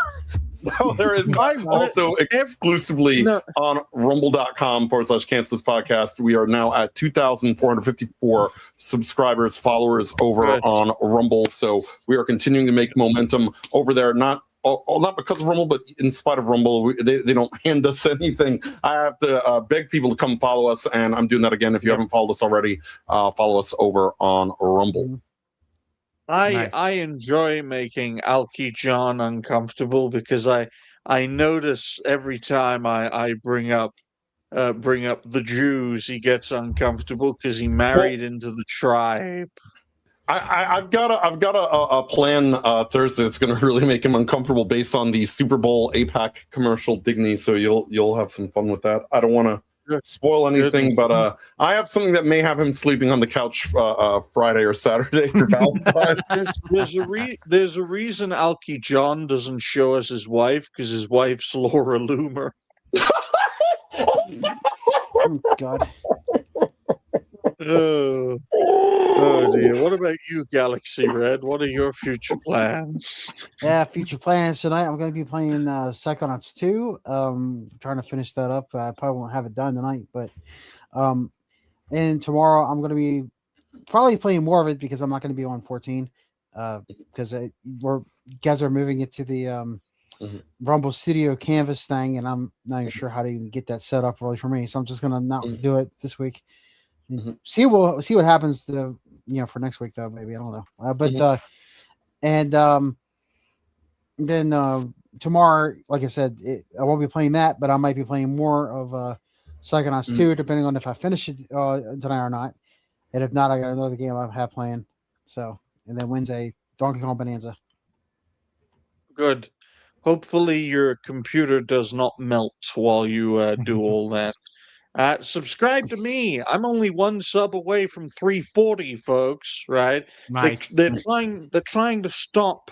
[SPEAKER 4] So there is also exclusively on rumble.com/Cancelous Podcast. We are now at 2,454 subscribers, followers over on Rumble. So we are continuing to make momentum over there. Not because of Rumble, but in spite of Rumble, they don't hand us anything. I have to beg people to come follow us, and I'm doing that again. If you haven't followed us already, follow us over on Rumble.
[SPEAKER 3] I enjoy making Alki John uncomfortable because I notice every time I bring up the Jews, he gets uncomfortable because he married into the tribe.
[SPEAKER 4] I've got a plan Thursday that's going to really make him uncomfortable based on the Super Bowl APAC commercial Dignity. So you'll have some fun with that. I don't want to spoil anything, but I have something that may have him sleeping on the couch Friday or Saturday for Valentine's.
[SPEAKER 3] There's a reason Alki John doesn't show us his wife, because his wife's Laura Loomer.
[SPEAKER 6] Oh, God.
[SPEAKER 3] Oh dear. What about you, Galaxy Red? What are your future plans?
[SPEAKER 6] Yeah, future plans tonight. I'm going to be playing Psychonauts 2. Trying to finish that up. I probably won't have it done tonight, but and tomorrow I'm going to be probably playing more of it because I'm not going to be on 14 because you guys are moving it to the Rumble Studio Canvas thing, and I'm not even sure how to even get that set up really for me. So I'm just going to not do it this week. See what happens to, for next week though. Maybe I don't know. Then tomorrow, like I said, I won't be playing that, but I might be playing more of Psychonauts 2, depending on if I finish it tonight or not. And if not, I got another game I have playing. So, and then Wednesday, Donkey Kong Bonanza.
[SPEAKER 3] Good. Hopefully your computer does not melt while you do all that. Subscribe to me. I'm only one sub away from 340, folks. Right?
[SPEAKER 2] Nice.
[SPEAKER 3] They're trying to stop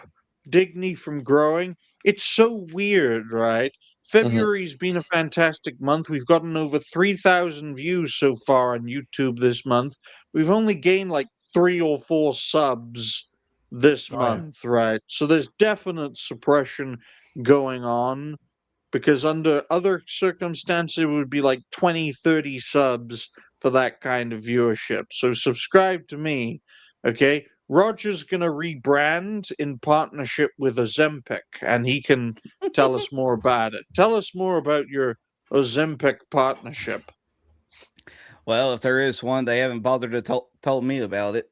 [SPEAKER 3] Digny from growing. It's so weird, right? February's been a fantastic month. We've gotten over 3,000 views so far on YouTube this month. We've only gained like 3 or 4 subs this month, right? So there's definite suppression going on because under other circumstances it would be like 20, 30 subs for that kind of viewership. So subscribe to me, okay? Roger's going to rebrand in partnership with Ozempic, and he can tell us more about it. Tell us more about your Ozempic partnership.
[SPEAKER 5] Well, if there is one, they haven't bothered to told me about it.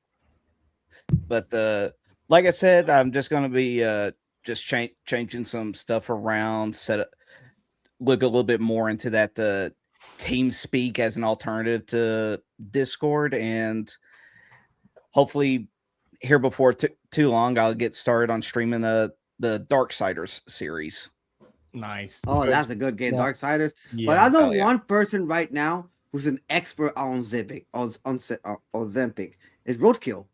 [SPEAKER 5] But like I said, I'm just going to be just changing some stuff around, look a little bit more into that TeamSpeak as an alternative to Discord, and hopefully here before too long, I'll get started on streaming the Darksiders series.
[SPEAKER 2] Nice.
[SPEAKER 10] Oh, that's a good game,
[SPEAKER 6] Yeah.
[SPEAKER 10] Darksiders.
[SPEAKER 2] Yeah.
[SPEAKER 10] But I know
[SPEAKER 5] Oh, yeah.
[SPEAKER 10] one person right now who's an expert on Ozempic. Is Roadkill.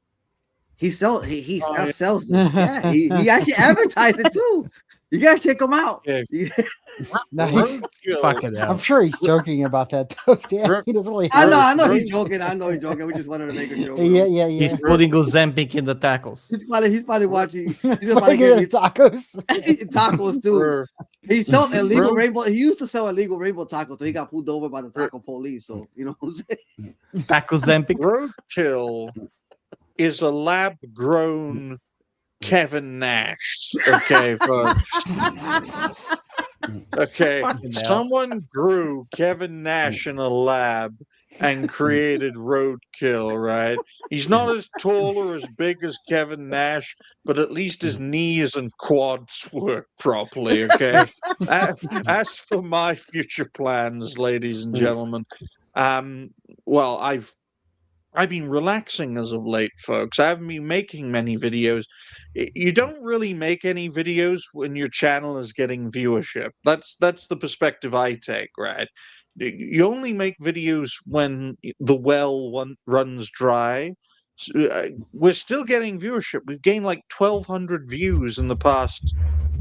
[SPEAKER 10] He sells it. Yeah, he actually advertised it too. You gotta check him out.
[SPEAKER 3] Yeah.
[SPEAKER 6] Nice.
[SPEAKER 2] Fuck it
[SPEAKER 6] I'm
[SPEAKER 2] out.
[SPEAKER 6] sure he's joking about that though. Damn, he doesn't really.
[SPEAKER 10] I know he's joking. We just wanted to make a joke.
[SPEAKER 6] Yeah.
[SPEAKER 2] He's putting Ozempic in the tackles.
[SPEAKER 10] He's probably watching. He's
[SPEAKER 6] Like
[SPEAKER 10] probably getting
[SPEAKER 6] tacos.
[SPEAKER 10] tacos too.
[SPEAKER 3] We're-
[SPEAKER 10] He sold illegal
[SPEAKER 3] Bro.
[SPEAKER 10] rainbow. He used to sell illegal rainbow tacos, so he got pulled over by the taco police. So you know what I'm saying?
[SPEAKER 2] Taco Zempic.
[SPEAKER 3] Roadkill is a lab-grown Kevin Nash. Okay, folks. Okay,
[SPEAKER 2] Fucking hell.
[SPEAKER 3] someone grew Kevin Nash in a lab and created Roadkill, right? He's not as tall or as big as Kevin Nash, but at least his knees and quads work properly, okay? As for my future plans, ladies and gentlemen, well, I've been relaxing as of late, folks. I haven't been making many videos. You don't really make any videos when your channel is getting viewership. That's the perspective I take, right? You only make videos when the well runs dry. We're still getting viewership. We've gained like 1,200 views in the past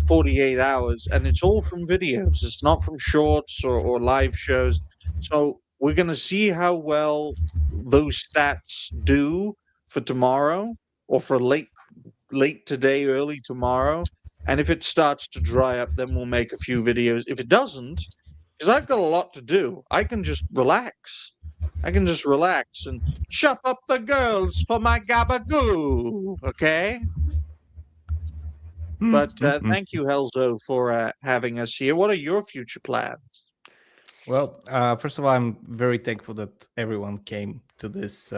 [SPEAKER 3] 48 hours, and it's all from videos. It's not from shorts or live shows. So we're going to see how well those stats do for tomorrow or for late today, early tomorrow. And if it starts to dry up, then we'll make a few videos. If it doesn't, because I've got a lot to do, I can just relax. I can just relax and chop up the girls for my gabagoo, okay? But thank you, Helzo, for having us here. What are your future plans?
[SPEAKER 2] Well, first of all, I'm very thankful that everyone came to this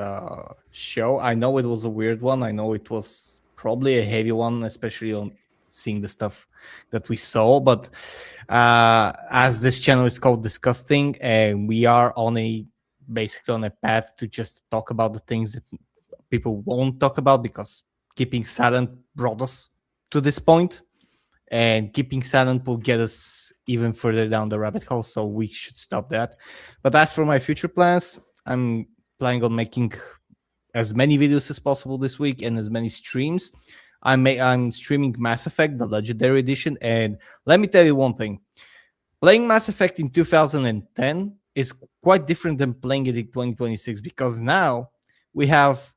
[SPEAKER 2] show. I know it was a weird one. I know it was probably a heavy one, especially on seeing the stuff that we saw. But as this channel is called DiscussThing, and we are basically on a path to just talk about the things that people won't talk about, because keeping silent brought us to this point, and keeping silent will get us even further down the rabbit hole, so we should stop that. But as for my future plans, I'm planning on making as many videos as possible this week and as many streams. I'm streaming Mass Effect, the Legendary Edition, and let me tell you one thing. Playing Mass Effect in 2010 is quite different than playing it in 2026, because now we have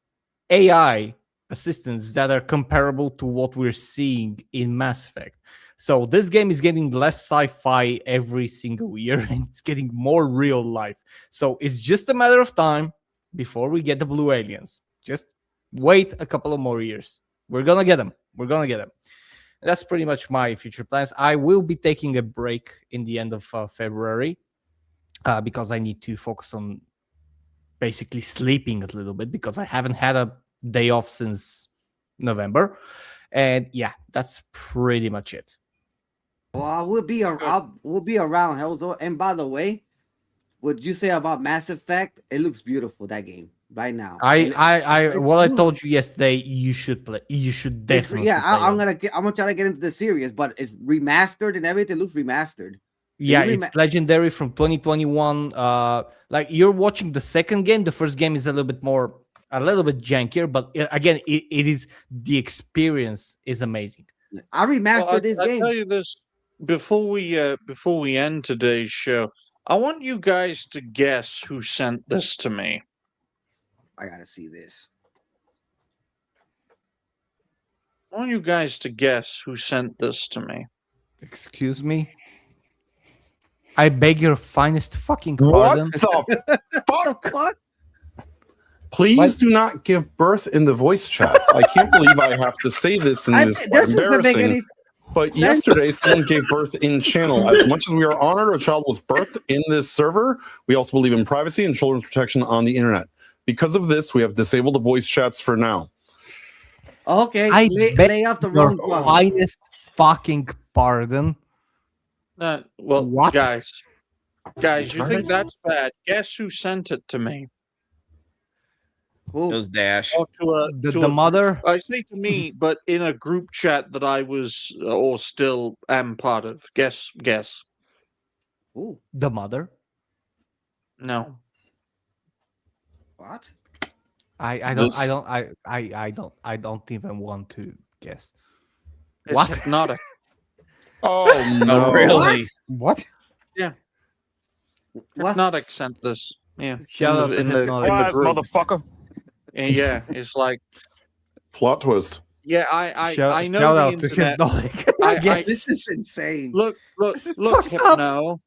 [SPEAKER 2] AI assistants that are comparable to what we're seeing in Mass Effect. So this game is getting less sci-fi every single year, and it's getting more real life. So it's just a matter of time before we get the blue aliens. Just wait a couple of more years. We're gonna get them. That's pretty much my future plans. I will be taking a break in the end of February because I need to focus on basically sleeping a little bit, because I haven't had a day off since November. And yeah, that's pretty much it.
[SPEAKER 10] Well, I will be around. We'll be around, Helzo. And by the way, what you say about Mass Effect? It looks beautiful, that game right now.
[SPEAKER 2] What I told you yesterday, you should play. You should definitely.
[SPEAKER 10] Yeah,
[SPEAKER 2] play
[SPEAKER 10] I'm
[SPEAKER 2] it.
[SPEAKER 10] gonna try to get into the series, but it's remastered and everything. It looks remastered.
[SPEAKER 2] Yeah, it's legendary from 2021. Like, you're watching the second game. The first game is a little bit jankier, but again, it is, the experience is amazing.
[SPEAKER 10] I remastered
[SPEAKER 3] Well,
[SPEAKER 10] this
[SPEAKER 3] I
[SPEAKER 10] game.
[SPEAKER 3] tell you this before we end today's show. I want you guys to guess who sent this to me.
[SPEAKER 10] I gotta see this.
[SPEAKER 3] I want you guys to guess who sent this to me.
[SPEAKER 2] Excuse me. I beg your finest fucking
[SPEAKER 4] What
[SPEAKER 2] pardon.
[SPEAKER 4] the fuck?
[SPEAKER 10] What?
[SPEAKER 4] Please
[SPEAKER 6] What?
[SPEAKER 4] do not give birth in the voice chats. I can't believe I have to say this in this
[SPEAKER 10] This doesn't make
[SPEAKER 4] embarrassing.
[SPEAKER 10] any.
[SPEAKER 4] But yesterday, someone gave birth in channel. As much as we are honored a child was birthed in this server, we also believe in privacy and children's protection on the internet. Because of this, we have disabled the voice chats for now.
[SPEAKER 10] Okay,
[SPEAKER 2] I beg
[SPEAKER 10] lay off the
[SPEAKER 2] your
[SPEAKER 10] wrong one.
[SPEAKER 2] finest fucking pardon.
[SPEAKER 3] Well,
[SPEAKER 2] What?
[SPEAKER 3] guys, you think that's bad? Guess who sent it to me?
[SPEAKER 5] It was Dash.
[SPEAKER 3] Or
[SPEAKER 2] The mother?
[SPEAKER 3] I say to me, but in a group chat that I was or still am part of. Guess.
[SPEAKER 10] Ooh,
[SPEAKER 2] The mother?
[SPEAKER 3] No.
[SPEAKER 10] what?
[SPEAKER 2] I don't even want to guess.
[SPEAKER 3] It's
[SPEAKER 2] What?
[SPEAKER 3] Hypnotic.
[SPEAKER 4] Oh no!
[SPEAKER 5] Really?
[SPEAKER 6] What?
[SPEAKER 10] What's
[SPEAKER 3] Hypnotic sent this. Yeah.
[SPEAKER 2] Shout out to Hypnotic.
[SPEAKER 3] group.
[SPEAKER 4] motherfucker!
[SPEAKER 3] And yeah, it's like
[SPEAKER 4] Plot twist.
[SPEAKER 3] yeah, I
[SPEAKER 2] Shout
[SPEAKER 3] know the
[SPEAKER 2] out to
[SPEAKER 3] internet.
[SPEAKER 2] Hypnotic.
[SPEAKER 3] I
[SPEAKER 2] guess.
[SPEAKER 10] this is insane.
[SPEAKER 3] Look,
[SPEAKER 2] fucked
[SPEAKER 3] Hypno.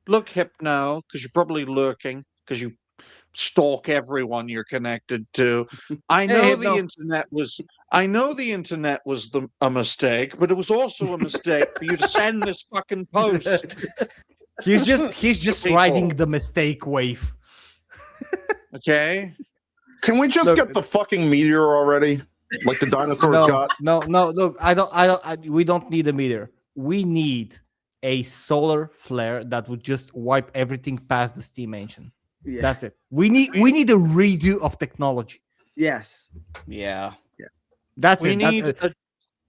[SPEAKER 3] Look, Hypno, because you're probably lurking because you stalk everyone you're connected to. I know
[SPEAKER 2] Hey,
[SPEAKER 3] the
[SPEAKER 2] Hypno.
[SPEAKER 3] internet was. I know the internet was a mistake, but it was also a mistake for you to send this fucking post.
[SPEAKER 2] He's just
[SPEAKER 3] People.
[SPEAKER 2] riding the mistake wave.
[SPEAKER 3] Okay.
[SPEAKER 4] Can we just
[SPEAKER 2] Look-
[SPEAKER 4] get the fucking meteor already? Like the dinosaurs got?
[SPEAKER 2] No. Look, we don't need a meteor. We need a solar flare that would just wipe everything past the steam engine.
[SPEAKER 10] Yeah.
[SPEAKER 2] That's it. We need a redo of technology.
[SPEAKER 10] Yes.
[SPEAKER 5] Yeah.
[SPEAKER 2] That's
[SPEAKER 3] We
[SPEAKER 2] it.
[SPEAKER 3] need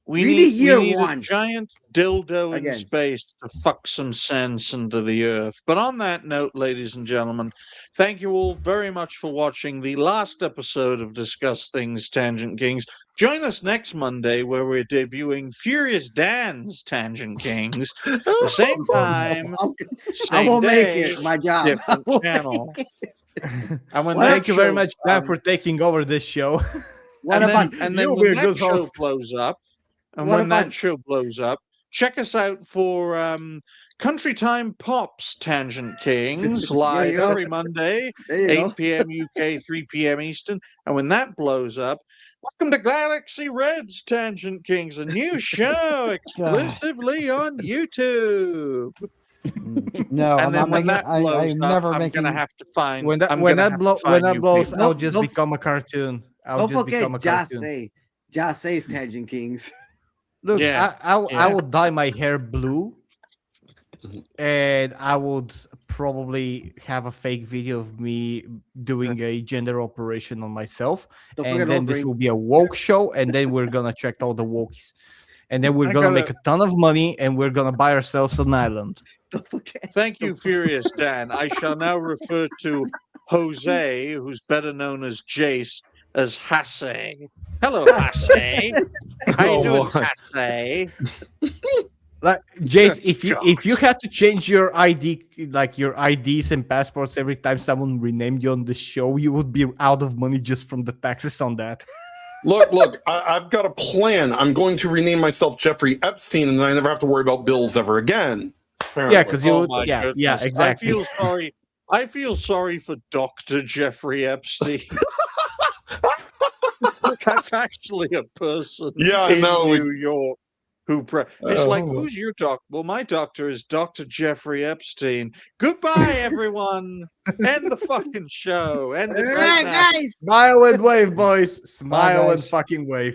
[SPEAKER 10] We need year
[SPEAKER 3] a
[SPEAKER 10] one.
[SPEAKER 3] giant dildo
[SPEAKER 10] Again.
[SPEAKER 3] in space to fuck some sense into the earth. But on that note, ladies and gentlemen, thank you all very much for watching the last episode of Discuss Things Tangent Kings. Join us next Monday where we're debuting Furious Dan's Tangent Kings. The same time,
[SPEAKER 10] I
[SPEAKER 3] same
[SPEAKER 10] won't make
[SPEAKER 3] day,
[SPEAKER 10] it. My job.
[SPEAKER 3] different
[SPEAKER 10] I won't
[SPEAKER 3] channel.
[SPEAKER 10] make it.
[SPEAKER 3] And when
[SPEAKER 2] Thank
[SPEAKER 3] that
[SPEAKER 2] you very
[SPEAKER 3] show-
[SPEAKER 2] much, Dan, for taking over this show.
[SPEAKER 10] What
[SPEAKER 3] and
[SPEAKER 10] about
[SPEAKER 3] then
[SPEAKER 2] you'll
[SPEAKER 3] when
[SPEAKER 2] be a good
[SPEAKER 3] that show
[SPEAKER 2] host.
[SPEAKER 3] blows up, and
[SPEAKER 10] What
[SPEAKER 3] when
[SPEAKER 10] about-
[SPEAKER 3] that show blows up, check us out for Country Time Pops Tangent Kings live
[SPEAKER 10] you go.
[SPEAKER 3] every Monday,
[SPEAKER 10] There you
[SPEAKER 3] 8
[SPEAKER 10] go.
[SPEAKER 3] p.m. UK, 3 p.m. Eastern. And when that blows up, welcome to Galaxy Red's Tangent Kings, a new show exclusively on YouTube.
[SPEAKER 6] No,
[SPEAKER 3] And
[SPEAKER 6] I'm
[SPEAKER 3] then
[SPEAKER 6] not
[SPEAKER 3] when
[SPEAKER 6] making.
[SPEAKER 3] that blows
[SPEAKER 6] I'm
[SPEAKER 3] up,
[SPEAKER 6] never
[SPEAKER 3] I'm
[SPEAKER 6] making.
[SPEAKER 3] gonna have to find.
[SPEAKER 2] When that
[SPEAKER 3] I'm
[SPEAKER 2] when
[SPEAKER 3] gonna
[SPEAKER 2] that
[SPEAKER 3] have
[SPEAKER 2] blow
[SPEAKER 3] to find
[SPEAKER 2] when that
[SPEAKER 3] new
[SPEAKER 2] blows,
[SPEAKER 3] people.
[SPEAKER 2] I'll just
[SPEAKER 10] Don't-
[SPEAKER 2] become a cartoon. I'll
[SPEAKER 10] Don't
[SPEAKER 2] just
[SPEAKER 10] forget
[SPEAKER 2] become a cartoon.
[SPEAKER 10] Jase's Tangent Kings.
[SPEAKER 2] Look,
[SPEAKER 3] Yeah,
[SPEAKER 2] I
[SPEAKER 3] yeah.
[SPEAKER 2] would dye my hair blue, and I would probably have a fake video of me doing a gender operation on myself,
[SPEAKER 10] Don't
[SPEAKER 2] and
[SPEAKER 10] forget
[SPEAKER 2] then
[SPEAKER 10] Old
[SPEAKER 2] this
[SPEAKER 10] Green.
[SPEAKER 2] will be a woke show, and then we're gonna attract all the wokies, and then we're
[SPEAKER 3] I
[SPEAKER 2] gonna
[SPEAKER 3] gotta-
[SPEAKER 2] make a ton of money, and we're gonna buy ourselves an island.
[SPEAKER 10] Don't forget.
[SPEAKER 3] Thank you, Furious Dan. I shall now refer to Jose, who's better known as Jace, as Hasse. Hello, Hasse. How you doing, Hasse?
[SPEAKER 2] Like Jace, if you had to change your ID, like your IDs and passports every time someone renamed you on the show, you would be out of money just from the taxes on that.
[SPEAKER 4] Look, I've got a plan. I'm going to rename myself Jeffrey Epstein, and then I never have to worry about bills ever again.
[SPEAKER 2] Yeah, because you
[SPEAKER 3] Oh
[SPEAKER 2] would,
[SPEAKER 3] my
[SPEAKER 2] yeah,
[SPEAKER 3] goodness.
[SPEAKER 2] exactly.
[SPEAKER 3] I feel sorry for Dr. Jeffrey Epstein. That's actually a person
[SPEAKER 4] Yeah, I
[SPEAKER 3] in
[SPEAKER 4] know.
[SPEAKER 3] New York who it's like,
[SPEAKER 4] Oh.
[SPEAKER 3] who's your doctor? Well, my doctor is Dr. Jeffrey Epstein. Goodbye, everyone. End the fucking show. End it
[SPEAKER 10] All
[SPEAKER 3] right
[SPEAKER 10] right,
[SPEAKER 3] now.
[SPEAKER 10] guys.
[SPEAKER 2] Smile and wave, boys. Smile and
[SPEAKER 6] guys.
[SPEAKER 2] fucking wave.